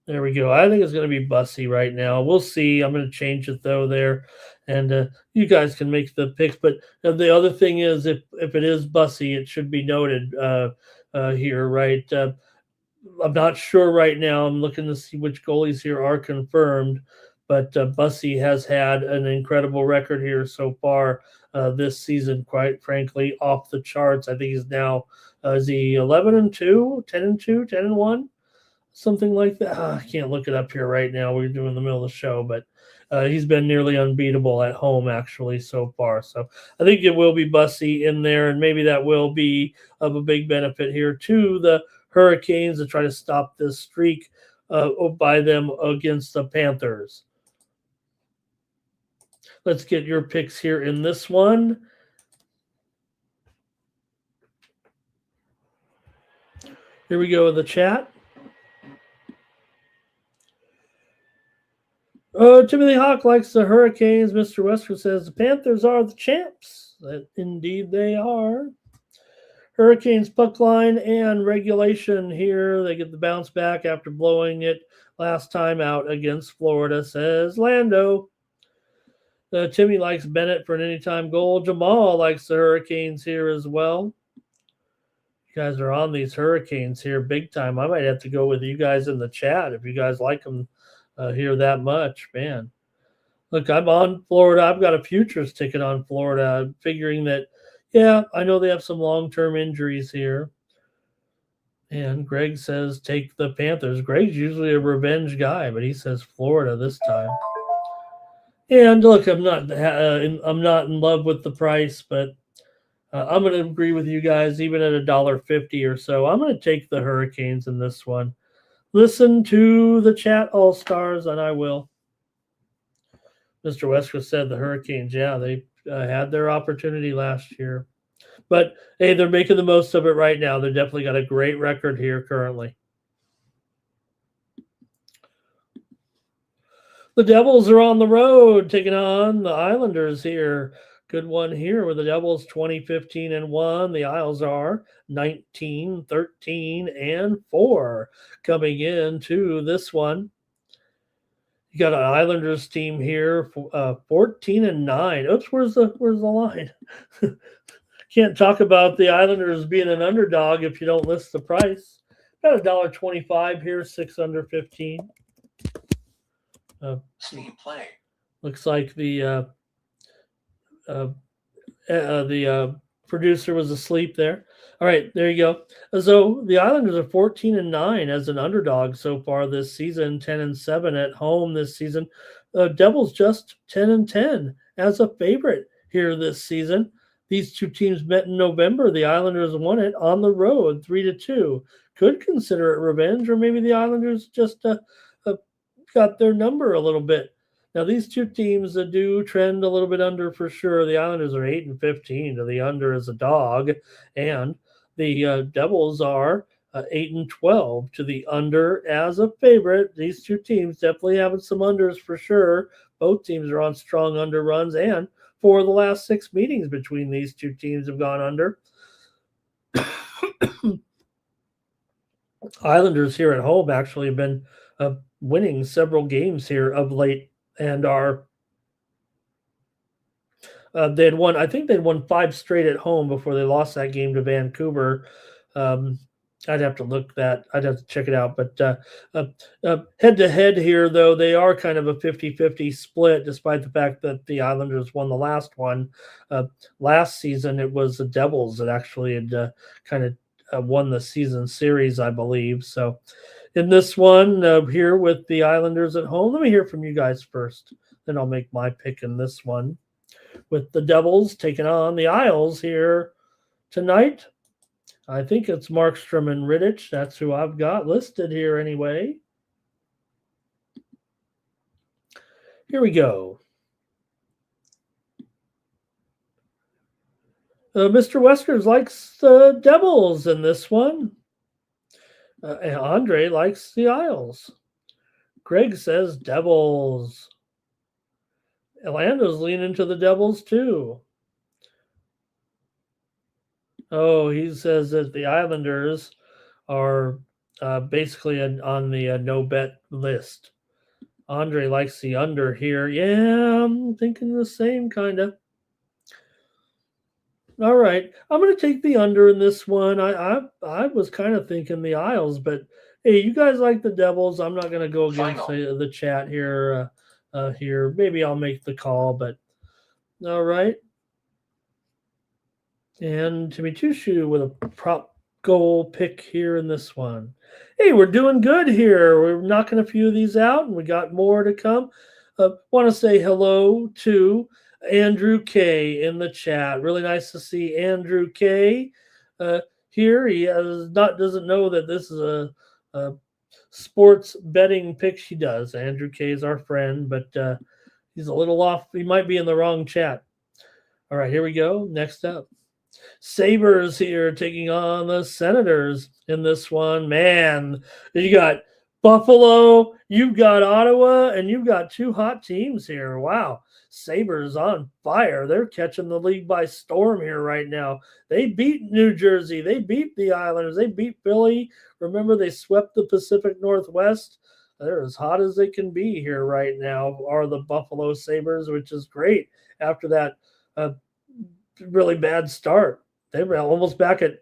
There we go. I think it's going to be Bussy right now. We'll see. I'm going to change it, though, there. And you guys can make the picks. But the other thing is, if it is Bussy, it should be noted here, right? I'm not sure right now. I'm looking to see which goalies here are confirmed. But Bussy has had an incredible record here so far this season, quite frankly, off the charts. I think he's now, is he 11-2, 10-2, 10-1? Something like that. I can't look it up here right now. We're doing the middle of the show, but he's been nearly unbeatable at home, actually, so far. So I think it will be Bussy in there, and maybe that will be of a big benefit here to the Hurricanes to try to stop this streak by them against the Panthers. Let's get your picks here in this one. Here we go with the chat. Timothy Hawk likes the Hurricanes. Mr. Wesker says the Panthers are the champs. Indeed they are. Hurricanes puck line and regulation here. They get the bounce back after blowing it last time out against Florida, says Lando. Timmy likes Bennett for an anytime goal. Jamal likes the Hurricanes here as well. You guys are on these Hurricanes here big time. I might have to go with you guys in the chat if you guys like them here that much, man. Look, I'm on Florida. I've got a futures ticket on Florida, figuring that, yeah, I know they have some long-term injuries here. And Greg says take the Panthers. Greg's usually a revenge guy, but he says Florida this time. And look, I'm not in love with the price, but I'm going to agree with you guys, even at $1.50 or so. I'm going to take the Hurricanes in this one. Listen to the chat all-stars, and I will. Mr. Wesker said the Hurricanes, yeah, they had their opportunity last year. But hey, they're making the most of it right now. They're definitely got a great record here currently. The Devils are on the road taking on the Islanders here. Good one here with the Devils 20-15-1. The Isles are 19-13-4 coming into this one. You got an Islanders team here, 14-9. Oops, where's the line? Can't talk about the Islanders being an underdog if you don't list the price. Got $1.25 here, 6 under 15. Steam play. Looks like the producer was asleep there. All right, there you go. So the Islanders are 14-9 as an underdog so far this season, 10-7 at home this season. Devils just 10-10 as a favorite here this season. These two teams met in November. The Islanders won it on the road, 3-2. Could consider it revenge, or maybe the Islanders just got their number a little bit. Now, these two teams do trend a little bit under for sure. The Islanders are 8-15 to the under as a dog, and the Devils are 8-12 to the under as a favorite. These two teams definitely having some unders for sure. Both teams are on strong under runs, and 4 of the last 6 meetings between these two teams have gone under. Islanders here at home actually have been winning several games here of late, and are they had won. I think they'd won 5 straight at home before they lost that game to Vancouver. I'd have to look that. I'd have to check it out. But head to head here, though, they are kind of a 50-50 split, despite the fact that the Islanders won the last one. Last season, it was the Devils that actually had kind of won the season series, I believe. So in this one here with the Islanders at home, let me hear from you guys first. Then I'll make my pick in this one. With the Devils taking on the Isles here tonight. I think it's Markstrom and Rittich. That's who I've got listed here anyway. Here we go. Mr. Weskers likes the Devils in this one. And Andre likes the Isles. Greg says Devils. Orlando's leaning to the Devils too. Oh, he says that the Islanders are basically on the no bet list. Andre likes the under here. Yeah, I'm thinking the same kind of. All right, I'm going to take the under in this one. I was kind of thinking the Isles, but hey, you guys like the Devils. I'm not going to go against the chat here. Here, maybe I'll make the call, but all right. And Timmy Tushu with a prop goal pick here in this one. Hey, we're doing good here. We're knocking a few of these out, and we got more to come. Want to say hello to Andrew K in the chat. Really nice to see Andrew K here. He doesn't know that this is a sports betting pick. He does. Andrew K is our friend, but he's a little off. He might be in the wrong chat. All right, here we go. Next up. Sabres here taking on the Senators in this one. Man, you got Buffalo, you've got Ottawa, and you've got 2 hot teams here. Wow. Sabres on fire. They're catching the league by storm here right now. They beat New Jersey. They beat the Islanders. They beat Philly. Remember, they swept the Pacific Northwest. They're as hot as they can be here right now, are the Buffalo Sabres, which is great after that really bad start. They were almost back at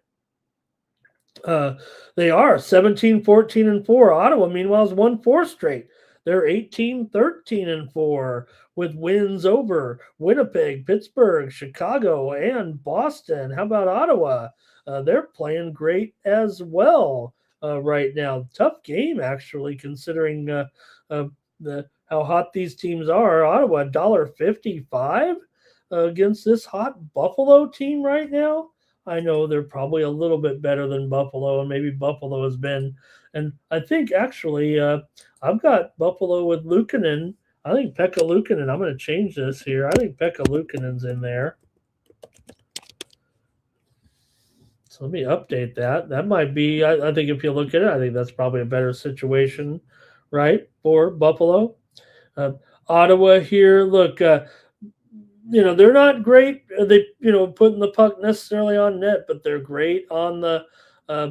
they are 17-14-4. Ottawa, meanwhile, has won 4 straight. They're 18-13-4 with wins over Winnipeg, Pittsburgh, Chicago, and Boston. How about Ottawa? They're playing great as well right now. Tough game, actually, considering how hot these teams are. Ottawa, $1.55 against this hot Buffalo team right now. I know they're probably a little bit better than Buffalo, and maybe Buffalo has been. And I think actually I've got Buffalo with Luukkonen I think Pekka Luukkonen. I'm going to change this here. I think Pekka Luukkonen's in there. So let me update that. That might be. I think if you look at it, I think that's probably a better situation, right, for Buffalo. Uh, Ottawa here. Look, they're not great. They putting the puck necessarily on net, but they're great on the uh,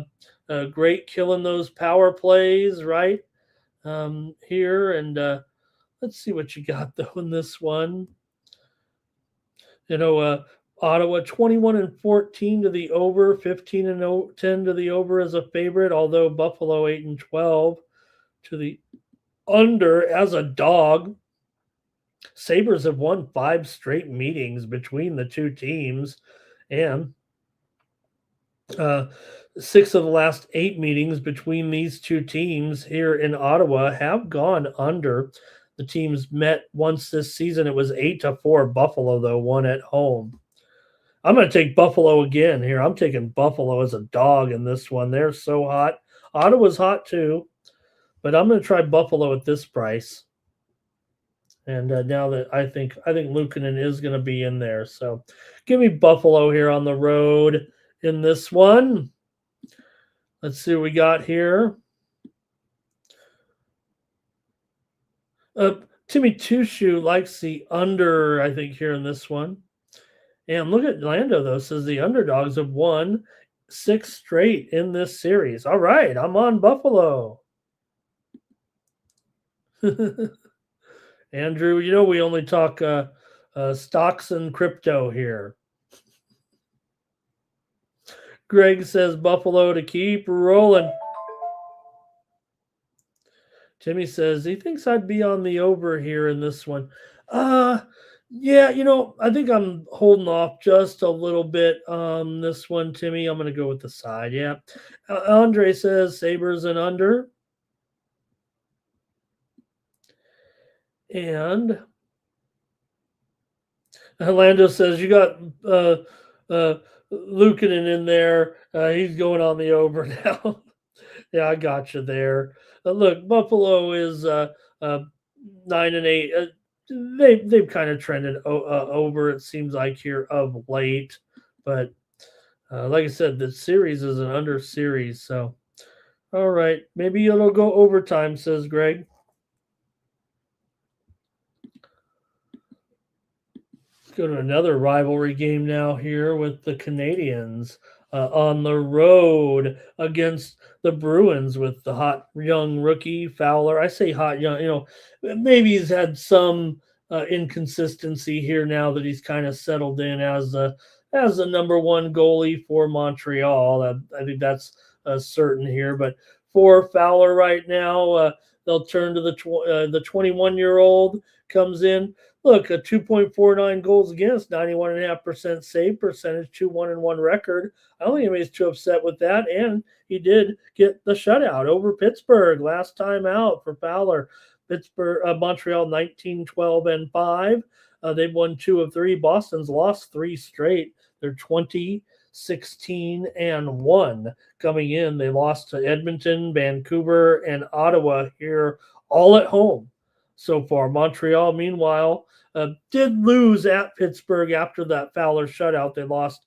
great killing those power plays, right? Here and let's see what you got though in this one. Ottawa 21-14 to the over, 15-10 to the over as a favorite. Although Buffalo 8-12 to the under as a dog. Sabres have won 5 straight meetings between the two teams, and uh, 6 of the last 8 meetings between these two teams here in Ottawa have gone under. The teams met once this season. It was 8-4. Buffalo, though, won at home. I'm going to take Buffalo again here. I'm taking Buffalo as a dog in this one. They're so hot. Ottawa's hot too, but I'm going to try Buffalo at this price. And now that I think Luukkonen is going to be in there, so give me Buffalo here on the road in this one. Let's see what we got here. Timmy Tushu likes the under, I think, here in this one. And look at Lando, though, says the underdogs have won 6 straight in this series. All right, I'm on Buffalo. Andrew, we only talk stocks and crypto here. Greg says Buffalo to keep rolling. Timmy says he thinks I'd be on the over here in this one. Yeah, I think I'm holding off just a little bit on this one, Timmy. I'm going to go with the side. Yeah. Andre says Sabres and under. And Orlando says you got Luukkonen in there. He's going on the over now. Yeah, I got you there. Look, Buffalo is 9-8. They've kind of trended over. It seems like here of late, but like I said, the series is an under series. So, all right, maybe it'll go overtime, says Greg. Let's go to another rivalry game now here with the Canadiens on the road against the Bruins with the hot young rookie Fowler. I say hot young, maybe he's had some inconsistency here now that he's kind of settled in as the number one goalie for Montreal. I think that's certain here. But for Fowler right now, they'll turn to the 21-year-old comes in. Look, a 2.49 goals against, 91.5% save percentage, 2-1-1 record. I don't think anybody's too upset with that. And he did get the shutout over Pittsburgh last time out for Fowler. Montreal 19-12-5. They've won 2 of 3. Boston's lost 3 straight. They're 20-16-1 coming in. They lost to Edmonton, Vancouver, and Ottawa here all at home so far. Montreal, meanwhile, did lose at Pittsburgh after that Fowler shutout. They lost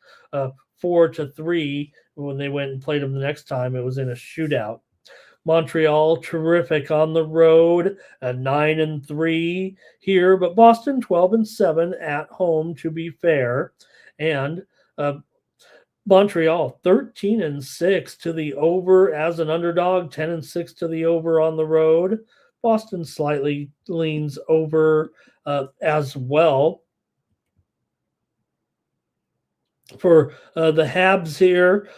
4-3 when they went and played them the next time. It was in a shootout. Montreal, terrific on the road, 9-3 here, but Boston 12-7 at home, to be fair. And Montreal 13-6 to the over as an underdog, 10-6 to the over on the road. Boston slightly leans over as well. For the Habs here,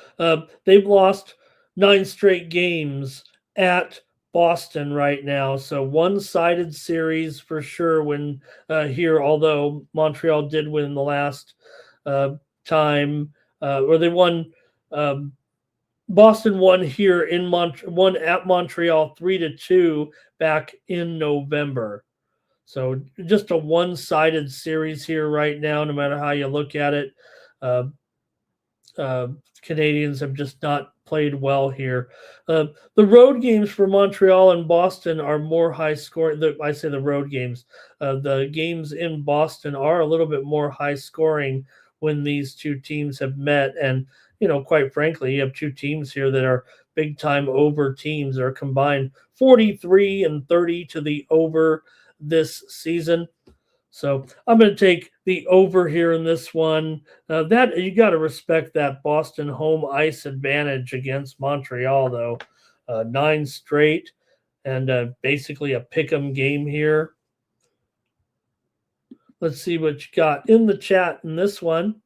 they've lost 9 straight games at Boston right now. So one-sided series for sure when here, although Montreal did win the last time, or they won. Boston won here in won at Montreal 3-2 back in November. So just a one-sided series here right now, no matter how you look at it. Canadians have just not played well here. The road games for Montreal and Boston are more high scoring. I say the road games. The games in Boston are a little bit more high scoring when these two teams have met. And, quite frankly, you have two teams here that are big time over teams that are combined 43 and 30 to the over this season. So I'm going to take the over here in this one. That you got to respect that Boston home ice advantage against Montreal, though. 9 straight and basically a pick'em game here. Let's see what you got in the chat in this one.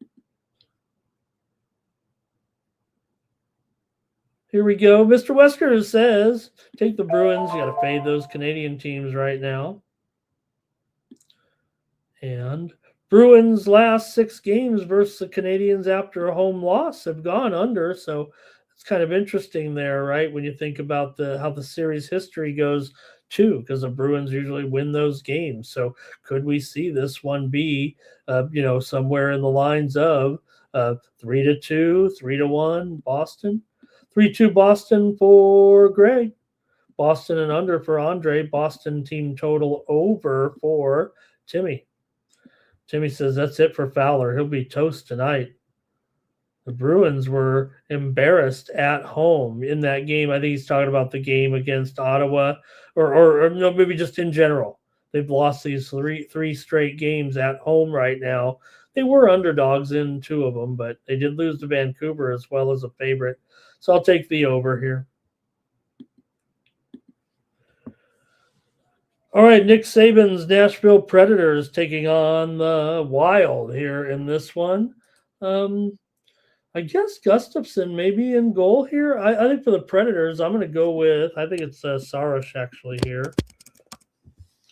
Here we go. Mr. Wesker says, take the Bruins. You got to fade those Canadian teams right now. And Bruins' last 6 games versus the Canadians after a home loss have gone under. So it's kind of interesting there, right? When you think about how the series history goes too, because the Bruins usually win those games. So could we see this one be, somewhere in the lines of 3-2, 3-1 Boston, 3-2 Boston for Greg, Boston and under for Andre, Boston team total over for Timmy. Timmy says that's it for Fowler. He'll be toast tonight. The Bruins were embarrassed at home in that game. I think he's talking about the game against Ottawa, or no, maybe just in general. They've lost these three straight games at home right now. They were underdogs in 2 of them, but they did lose to Vancouver as well as a favorite. So I'll take the over here. All right, Nick Saban's Nashville Predators taking on the Wild here in this one. I guess Gustafson maybe in goal here. I think for the Predators, I'm going to go with, I think it's Saros actually here.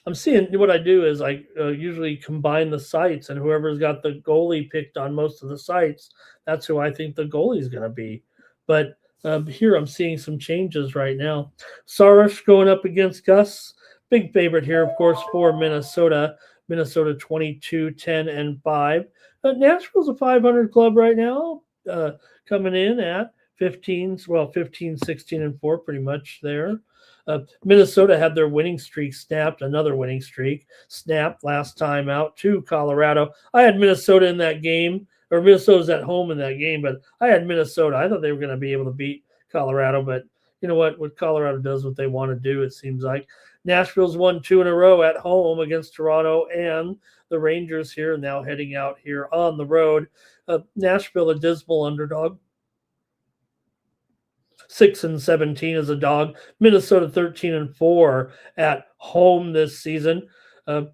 I'm seeing what I do is I usually combine the sites, and whoever's got the goalie picked on most of the sites, that's who I think the goalie is going to be. But here I'm seeing some changes right now. Saros going up against Gus. Big favorite here, of course, for Minnesota. Minnesota 22-10-5. Nashville's a 500 club right now, coming in at 15, 16-4, pretty much there. Minnesota had their winning streak snapped, another winning streak snapped last time out to Colorado. I had Minnesota in that game, or Minnesota's at home in that game, but I had Minnesota. I thought they were going to be able to beat Colorado, but you know what? What Colorado does what they want to do, it seems like. Nashville's won 2 in a row at home against Toronto and the Rangers here, now heading out here on the road. Nashville, a dismal underdog. 6-17 as a dog. Minnesota 13-4 at home this season. Nashville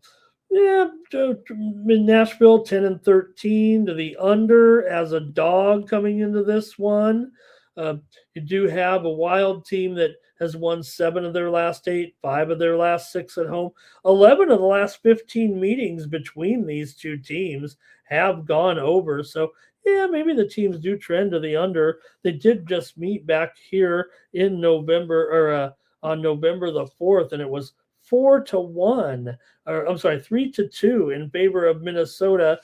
10-13 to the under as a dog coming into this one. You do have a Wild team that has won 7 of their last 8, 5 of their last 6 at home. 11 of the last 15 meetings between these two teams have gone over. So, yeah, maybe the teams do trend to the under. They did just meet back here in November, or on November the 4th, and it was 4-1, or I'm sorry, 3-2 in favor of Minnesota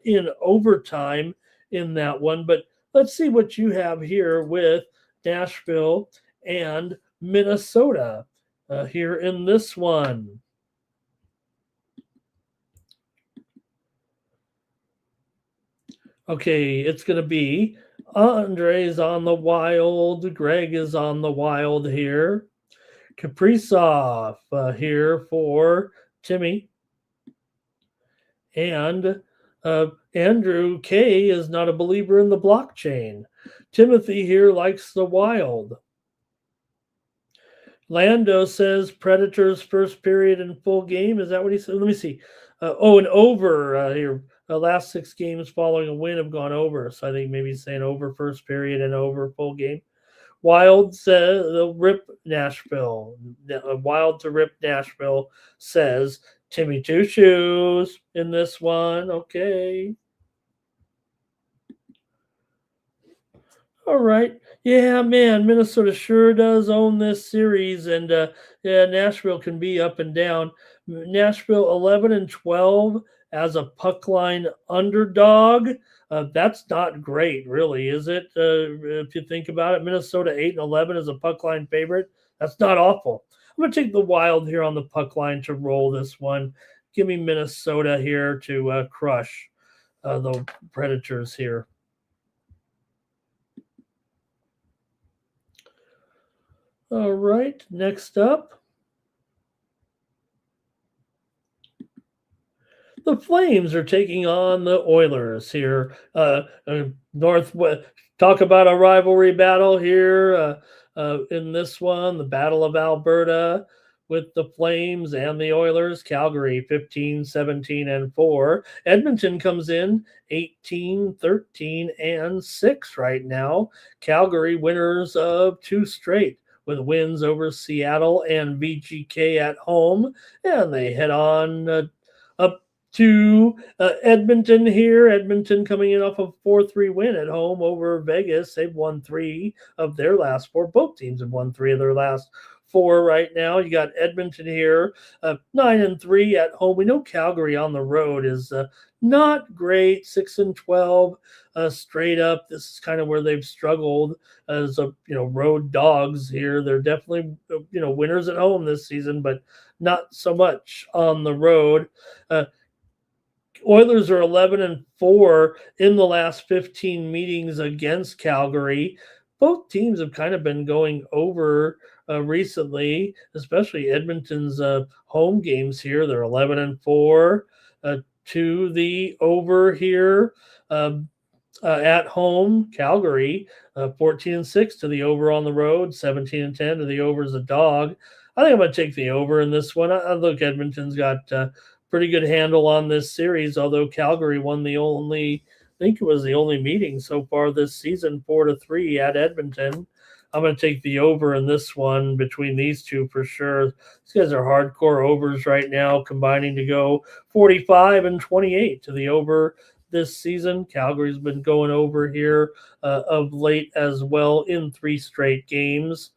in overtime in that one. But let's see what you have here with Nashville and Minnesota here in this one. Okay, it's going to be Andre's on the Wild. Greg is on the Wild here. Kaprizov here for Timmy. And Andrew K is not a believer in the blockchain. Timothy here likes the Wild. Lando says Predators first period and full game. Is that what he said? Let me see. And over here. The last 6 games following a win have gone over. So I think maybe he's saying over first period and over full game. Wild says they'll rip Nashville. Wild to rip Nashville says Timmy Two Shoes in this one. Okay. All right. Yeah, man, Minnesota sure does own this series, and Nashville can be up and down. Nashville 11-12 as a puck line underdog. That's not great, really, is it? If you think about it, Minnesota 8-11 is a puck line favorite. That's not awful. I'm going to take the Wild here on the puck line to roll this one. Give me Minnesota here to crush the Predators here. All right, next up. The Flames are taking on the Oilers here. Northwest. Talk about a rivalry battle here in this one, the Battle of Alberta with the Flames and the Oilers. Calgary 15, 17, and 4. Edmonton comes in 18, 13, and 6 right now. Calgary winners of 2 straight with wins over Seattle and VGK at home. And they head on up to Edmonton here. Edmonton coming in off a 4-3 win at home over Vegas. They've won 3 of their last 4. Both teams have won 3 of their last 4 right now. You got Edmonton here, 9-3 at home. We know Calgary on the road is not great, 6-12 straight up. This is kind of where they've struggled as road dogs here. They're definitely winners at home this season, but not so much on the road. Oilers are 11-4 in the last 15 meetings against Calgary. Both teams have kind of been going over recently, especially Edmonton's home games here. They're 11-4 to the over here at home. Calgary 14-6 to the over on the road, 17-10 to the over as a dog. I think I'm going to take the over in this one. I look, Edmonton's got pretty good handle on this series, although Calgary won I think it was the only meeting so far this season, 4-3 at Edmonton. I'm going to take the over in this one between these two for sure. These guys are hardcore overs right now, combining to go 45 and 28 to the over this season. Calgary's been going over here of late as well in 3 straight games.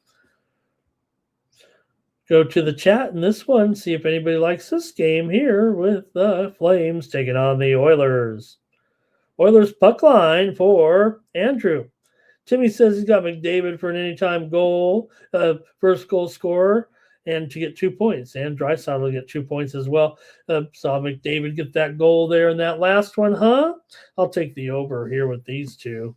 Go to the chat in this one, see if anybody likes this game here with the Flames taking on the Oilers. Oilers puck line for Andrew. Timmy says he's got McDavid for an anytime goal, first goal scorer, and to get 2 points. And Draisaitl will get 2 points as well. Saw McDavid get that goal there in that last one, huh? I'll take the over here with these two.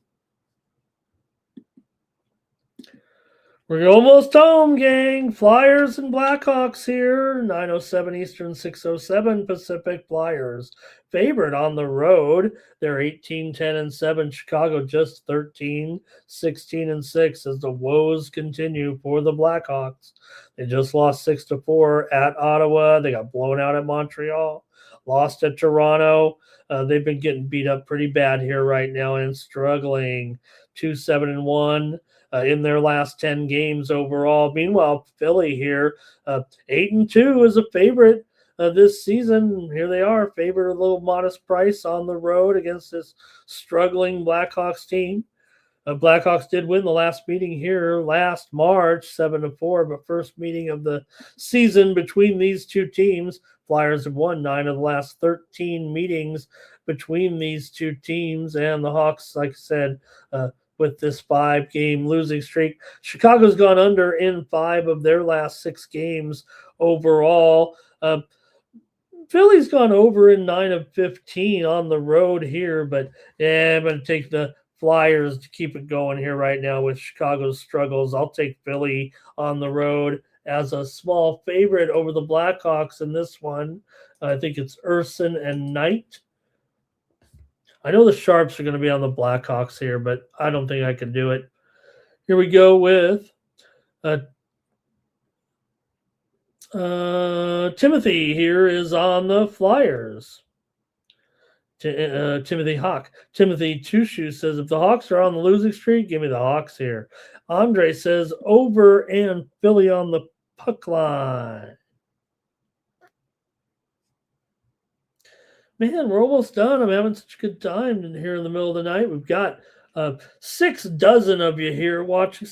We're almost home, gang. Flyers and Blackhawks here. 9:07 Eastern, 6:07 Pacific. Flyers favored on the road. They're 18-10-7. Chicago just 13-16-6 as the woes continue for the Blackhawks. They just lost 6-4 at Ottawa. They got blown out at Montreal. Lost at Toronto. They've been getting beat up pretty bad here right now and struggling. 2-7-1. In their last 10 games overall. Meanwhile, Philly here, 8-2 is a favorite this season. Here they are, favored a little modest price on the road against this struggling Blackhawks team. Blackhawks did win the last meeting here last March, 7-4, but first meeting of the season between these two teams. Flyers have won 9 of the last 13 meetings between these two teams, and the Hawks, like I said, with this 5-game losing streak. Chicago's gone under in 5 of their last 6 games overall. Philly's gone over in 9 of 15 on the road here, but I'm going to take the Flyers to keep it going here right now with Chicago's struggles. I'll take Philly on the road as a small favorite over the Blackhawks in this one. I think it's Urson and Knight. I know the Sharps are going to be on the Blackhawks here, but I don't think I can do it. Here we go with Timothy here is on the Flyers. Timothy Hawk. Timothy Two Shoes says, if the Hawks are on the losing streak, give me the Hawks here. Andre says, over and Philly on the puck line. Man, we're almost done. I'm having such a good time here in the middle of the night. We've got 6 dozen of you here watching.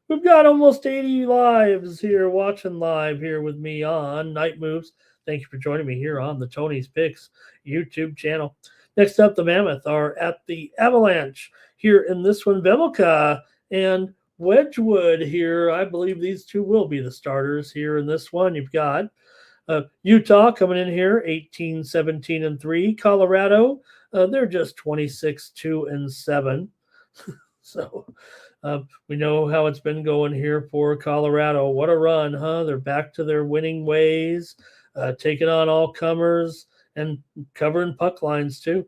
We've got almost 80 lives here watching live here with me on Night Moves. Thank you for joining me here on the Tony's Picks YouTube channel. Next up, the Mammoth are at the Avalanche here in this one. Vemelka and Wedgwood here. I believe these two will be the starters here in this one. You've got Utah coming in here, 18, 17, and 3. Colorado, they're just 26, 2, and 7. So we know how it's been going here for Colorado. What a run, huh? They're back to their winning ways, taking on all comers and covering puck lines too.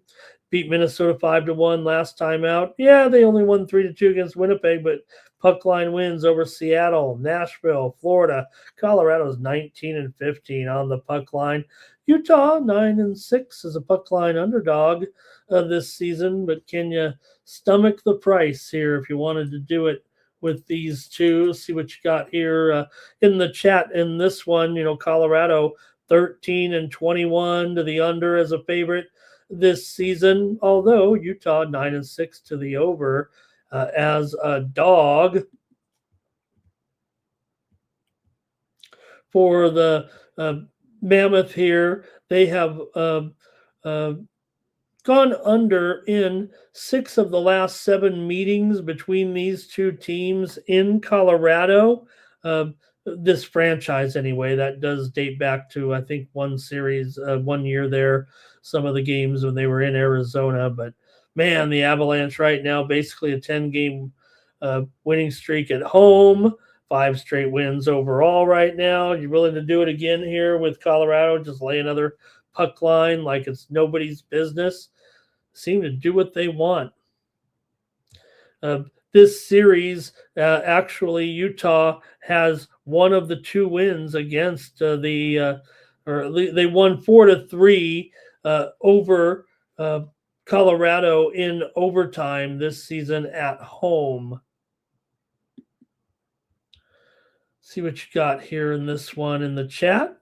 Beat Minnesota 5-1 last time out. Yeah, they only won 3-2 against Winnipeg, but puck line wins over Seattle, Nashville, Florida. Colorado's 19-15 on the puck line. Utah 9-6 as a puck line underdog this season, but can you stomach the price here if you wanted to do it with these two? See what you got here in the chat in this one. Colorado 13-21 to the under as a favorite this season, although Utah 9-6 to the over as a dog. For the Mammoth here, they have gone under in 6 of the last 7 meetings between these two teams in Colorado. This franchise, anyway, that does date back to, I think, one series, 1 year there, some of the games when they were in Arizona. But man, the Avalanche right now, basically a 10-game winning streak at home, 5 straight wins overall right now. You willing to do it again here with Colorado? Just lay another puck line like it's nobody's business. Seem to do what they want. This series, actually, Utah has one of the 2 wins against they won 4-3 over Colorado in overtime this season at home. See what you got here in this one in the chat.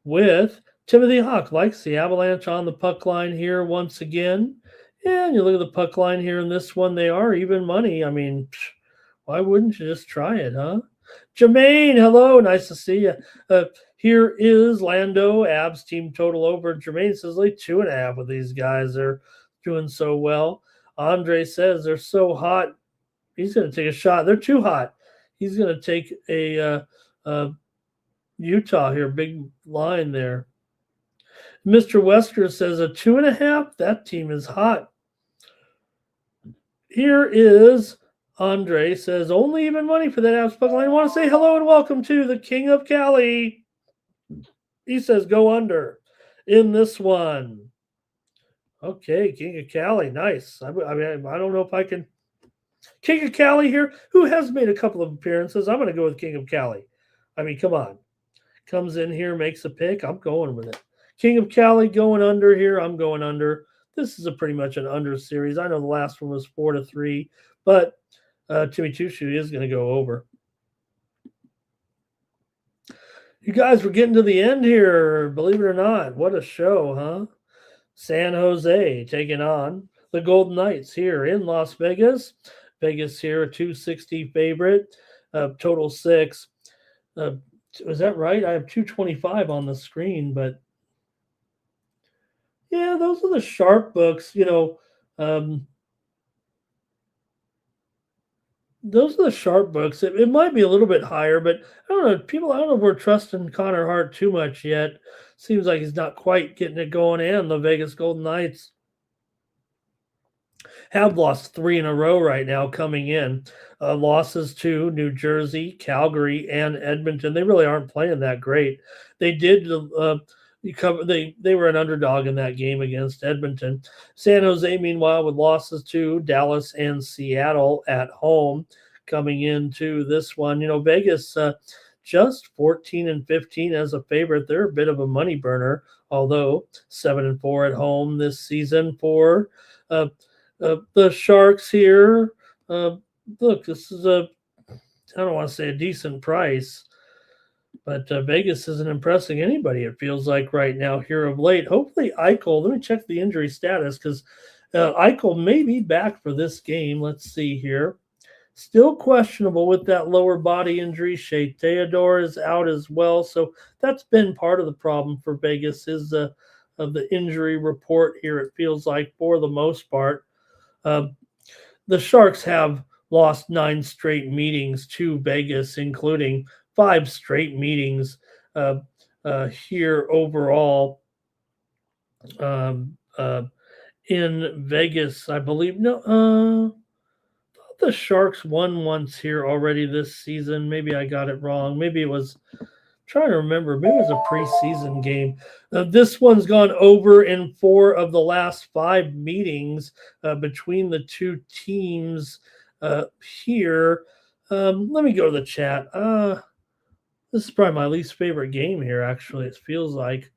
With Timothy Hawk likes the Avalanche on the puck line here once again. And you look at the puck line here in this one, they are even money. I mean, why wouldn't you just try it, huh? Jermaine, hello, nice to see you. Here is Lando, Abs team total over. Jermaine says like 2.5 with these guys. They're doing so well. Andre says they're so hot. He's going to take a shot. They're too hot. He's going to take a Utah here, big line there. Mr. Wesker says a 2.5. That team is hot. Here is Andre says only even money for that Avs puck line. I want to say hello and welcome to the King of Cali. He says go under in this one. Okay, King of Cali, nice. I mean, I don't know if I can. King of Cali here, who has made a couple of appearances. I'm going to go with King of Cali. I mean, come on. Comes in here, makes a pick. I'm going with it. King of Cali going under here. I'm going under. This is a pretty much an under series. I know the last one was 4-3, but Timmy Tushu is going to go over. You guys, we're getting to the end here. Believe it or not. What a show, huh? San Jose taking on the Golden Knights here in Las Vegas. Vegas here, a 260 favorite. Total 6. Was that right? I have 225 on the screen, but yeah, those are the sharp books, those are the sharp books. It might be a little bit higher, but I don't know if we're trusting Connor Hart too much yet. Seems like he's not quite getting it going, and the Vegas Golden Knights have lost 3 in a row right now coming in. Losses to New Jersey, Calgary, and Edmonton. They really aren't playing that great. They did they were an underdog in that game against Edmonton. San Jose, meanwhile, with losses to Dallas and Seattle at home coming into this one. Vegas just 14-15 as a favorite. They're a bit of a money burner, although 7-4 at home this season for the Sharks here. Look, this is I don't want to say a decent price, but Vegas isn't impressing anybody, it feels like, right now here of late. Hopefully Eichel, let me check the injury status, because Eichel may be back for this game. Let's see here. still questionable with that lower body injury. Shea Theodore is out as well, so that's been part of the problem for Vegas is of the injury report here. It feels like for the most part, uh, the Sharks have lost 9 straight meetings to Vegas, including 5 straight meetings here overall. Um, uh, in Vegas, I believe. No, the Sharks won once here already this season. Maybe I got it wrong. Maybe it was trying to remember. Maybe it was a preseason game. This one's gone over in 4 of the last 5 meetings between the two teams here. Let me go to the chat. This is probably my least favorite game here, actually. It feels like.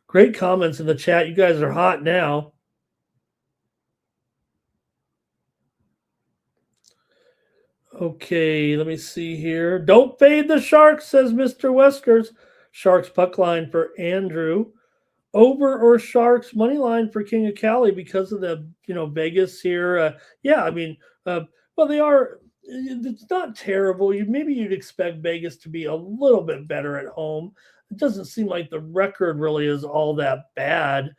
Great comments in the chat. You guys are hot now. Okay, let me see here. Don't fade the Sharks, says Mr. Weskers. Sharks puck line for Andrew. Over or Sharks money line for King of Cali because of the Vegas here. Yeah, I mean, well they are. It's not terrible. You'd expect Vegas to be a little bit better at home. It doesn't seem like the record really is all that bad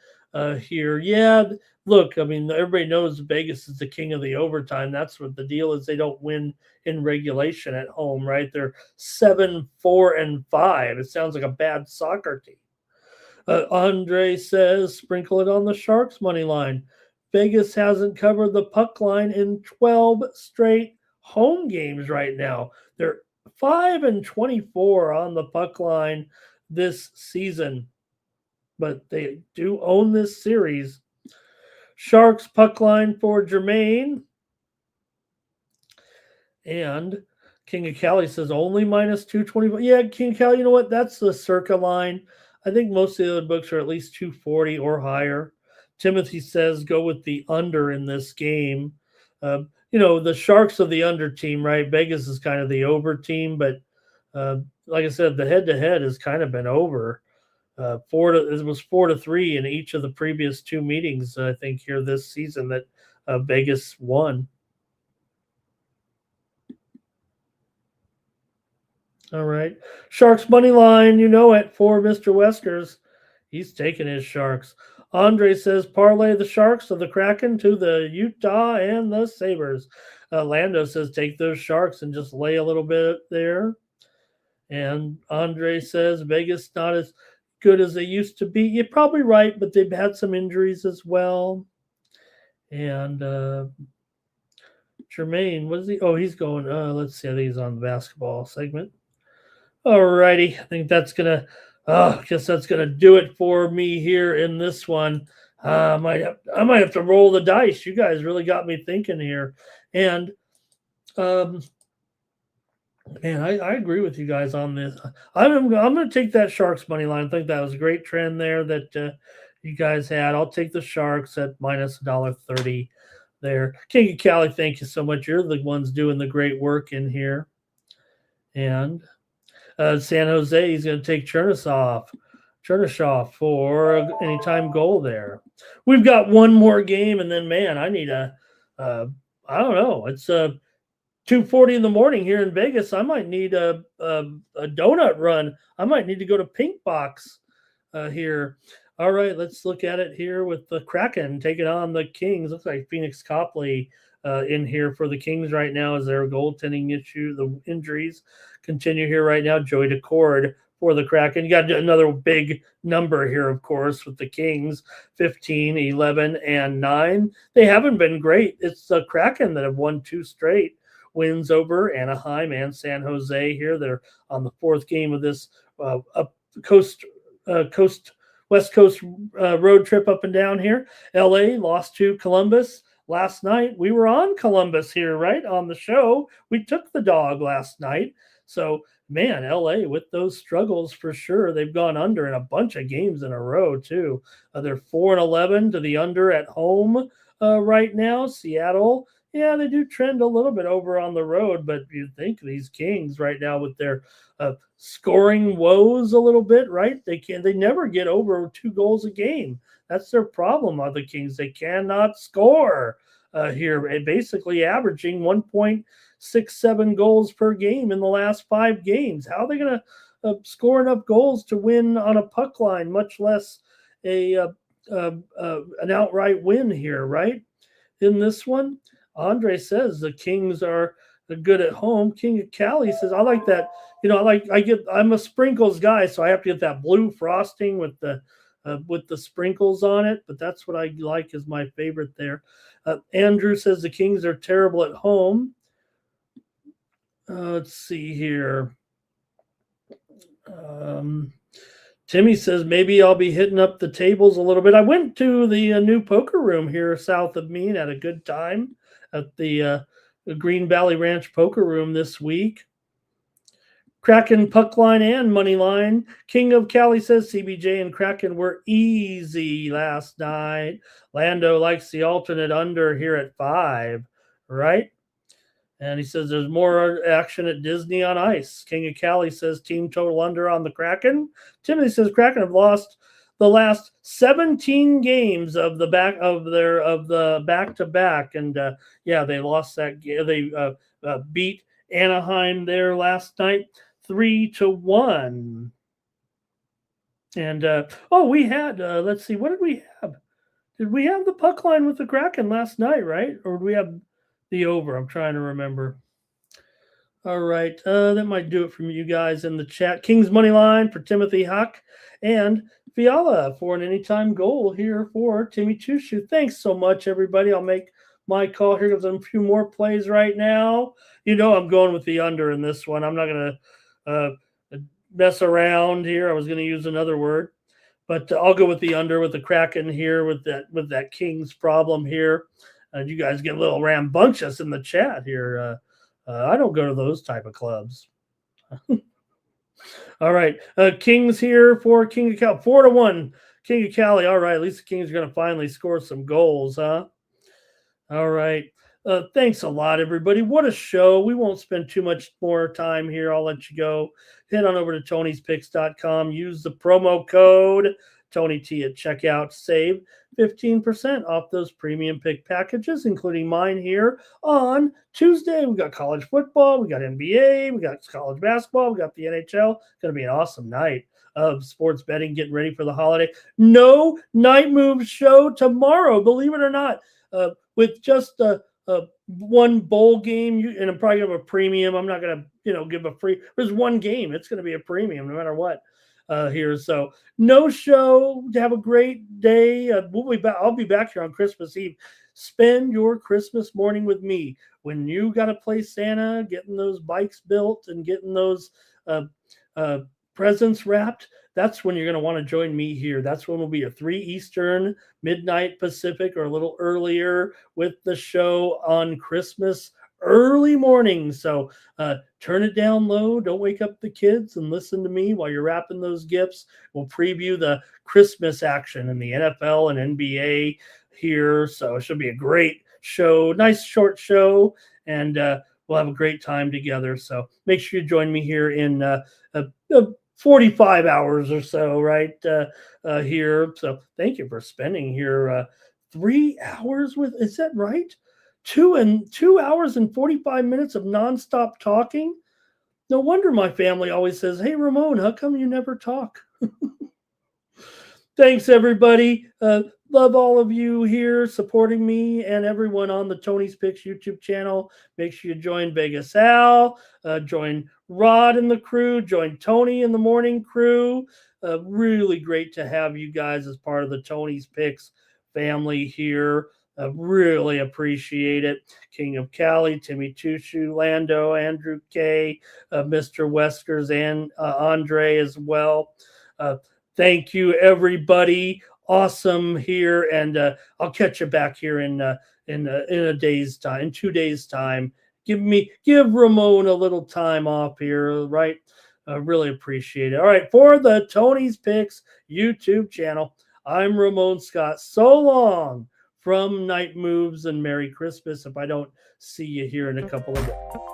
here. Yeah, look, I mean, everybody knows Vegas is the king of the overtime. That's what the deal is. They don't win in regulation at home, right? They're 7-4-5. It sounds like a bad soccer team. Andre says, sprinkle it on the Sharks money line. Vegas hasn't covered the puck line in 12 straight home games right now. They're 5-24 on the puck line this season, but they do own this series. Sharks puck line for Jermaine. And King of Cali says only minus 225. Yeah, King of Cali, you know what? That's the circa line. I think most of the other books are at least 240 or higher. Timothy says go with the under in this game. The Sharks are the under team, right? Vegas is kind of the over team, but like I said, the head-to-head has kind of been over. It was 4-3 in each of the previous 2 meetings, I think, here this season that Vegas won. All right. Sharks money line, you know it, for Mr. Weskers. He's taking his Sharks. Andre says parlay the Sharks of the Kraken to the Utah and the Sabres. Lando says take those Sharks and just lay a little bit there. And Andre says Vegas not as good as they used to be. You're probably right, but they've had some injuries as well. And Jermaine, what is he? Oh, he's going. Let's see. I think he's on the basketball segment. Alrighty, I think that's gonna. I guess that's gonna do it for me here in this one. I might have to roll the dice. You guys really got me thinking here, and man, I agree with you guys on this. I'm going to take that Sharks money line. I think that was a great trend there that you guys had. I'll take the Sharks at minus $1.30 there. King of Cali, thank you so much. You're the ones doing the great work in here. And San Jose, he's going to take Chernisov for an anytime goal there. We've got one more game, and then, man, I need I don't know. It's 2:40 in the morning here in Vegas. I might need a donut run. I might need to go to Pink Box here. All right, let's look at it here with the Kraken taking on the Kings. Looks like Phoenix Copley in here for the Kings right now as their goaltending issue. The injuries continue here right now. Joey Decord for the Kraken. You got another big number here, of course, with the Kings, 15, 11, and 9. They haven't been great. It's the Kraken that have won 2 straight wins over Anaheim and San Jose here. They're on the 4th game of this West Coast road trip up and down here. LA lost to Columbus last night. We were on Columbus here, right, on the show. We took the dog last night. So, man, LA with those struggles for sure. They've gone under in a bunch of games in a row, too. They're 4-11 to the under at home right now. Seattle, yeah, they do trend a little bit over on the road, but you think these Kings right now with their scoring woes a little bit, right? They never get over 2 goals a game. That's their problem, are the Kings. They cannot score. here, basically averaging 1.67 goals per game in the last 5 games. How are they going to score enough goals to win on a puck line, much less an outright win here, right? In this one, Andre says the Kings are good at home. King of Cali says, I like that. I'm a sprinkles guy, so I have to get that blue frosting with the sprinkles on it, but that's what I like is my favorite there. Andrew says the Kings are terrible at home. Let's see here. Timmy says maybe I'll be hitting up the tables a little bit. I went to the new poker room here south of me and had a good time at the Green Valley Ranch poker room this week. Kraken puck line and money line. King of Cali says CBJ and Kraken were easy last night. Lando likes the alternate under here at 5, right? And he says there's more action at Disney on Ice. King of Cali says team total under on the Kraken. Timothy says Kraken have lost the last 17 games of the back-to-back, and they lost that. They beat Anaheim there last night 3-1. And we had let's see, what did we have? Did we have the puck line with the Kraken last night, right? Or did we have the over? I'm trying to remember. All right, that might do it from you guys in the chat. Kings money line for Timothy Huck and Fiala for an anytime goal here for Timmy Chushu. Thanks so much, everybody. I'll make my call here because I'm a few more plays right now. I'm going with the under in this one. I'm not going to mess around here. I was going to use another word, but I'll go with the under with the Kraken here with that Kings problem here. You guys get a little rambunctious in the chat here. I don't go to those type of clubs. All right. Kings here for King of Cali. 4-1. King of Cali. All right. At least the Kings are going to finally score some goals, huh? All right. Thanks a lot, everybody. What a show. We won't spend too much more time here. I'll let you go. Head on over to Tony'sPicks.com. Use the promo code Tony T at checkout. Save 15% off those premium pick packages, including mine here on Tuesday. We got college football, we got NBA, we got college basketball, we got the NHL. It's going to be an awesome night of sports betting, getting ready for the holiday. No Night Moves show tomorrow, believe it or not, with just one bowl game, and I'm probably going to have a premium. I'm not going to, give a free. There's one game. It's going to be a premium no matter what. Here, so no show. Have a great day. We'll be back. I'll be back here on Christmas Eve. Spend your Christmas morning with me. When you got to play Santa, getting those bikes built and getting those presents wrapped, that's when you're going to want to join me here. That's when we'll be at 3 Eastern, midnight Pacific, or a little earlier with the show on Christmas early morning. So turn it down low. Don't wake up the kids and listen to me while you're wrapping those gifts. We'll preview the Christmas action in the NFL and NBA here. So it should be a great show. Nice short show. And we'll have a great time together. So make sure you join me here in 45 hours or so, right here. So thank you for spending here 3 hours with, is that right? 2 hours and 45 minutes of nonstop talking. No wonder my family always says, "Hey, Ramon, how come you never talk?" Thanks, everybody. Love all of you here supporting me and everyone on the Tony's Picks YouTube channel. Make sure you join Vegas Al, join Rod and the crew, join Tony and the morning crew. Really great to have you guys as part of the Tony's Picks family here. Really appreciate it. King of Cali, Timmy Chushu, Lando, Andrew K, Mr. Weskers, and Andre as well. Thank you, everybody. Awesome here, and I'll catch you back here in a day's time, in 2 days' time. Give Ramon a little time off here, right? I really appreciate it. All right, for the Tony's Picks YouTube channel, I'm Ramon Scott. So long from Night Moves, and Merry Christmas if I don't see you here in a couple of days.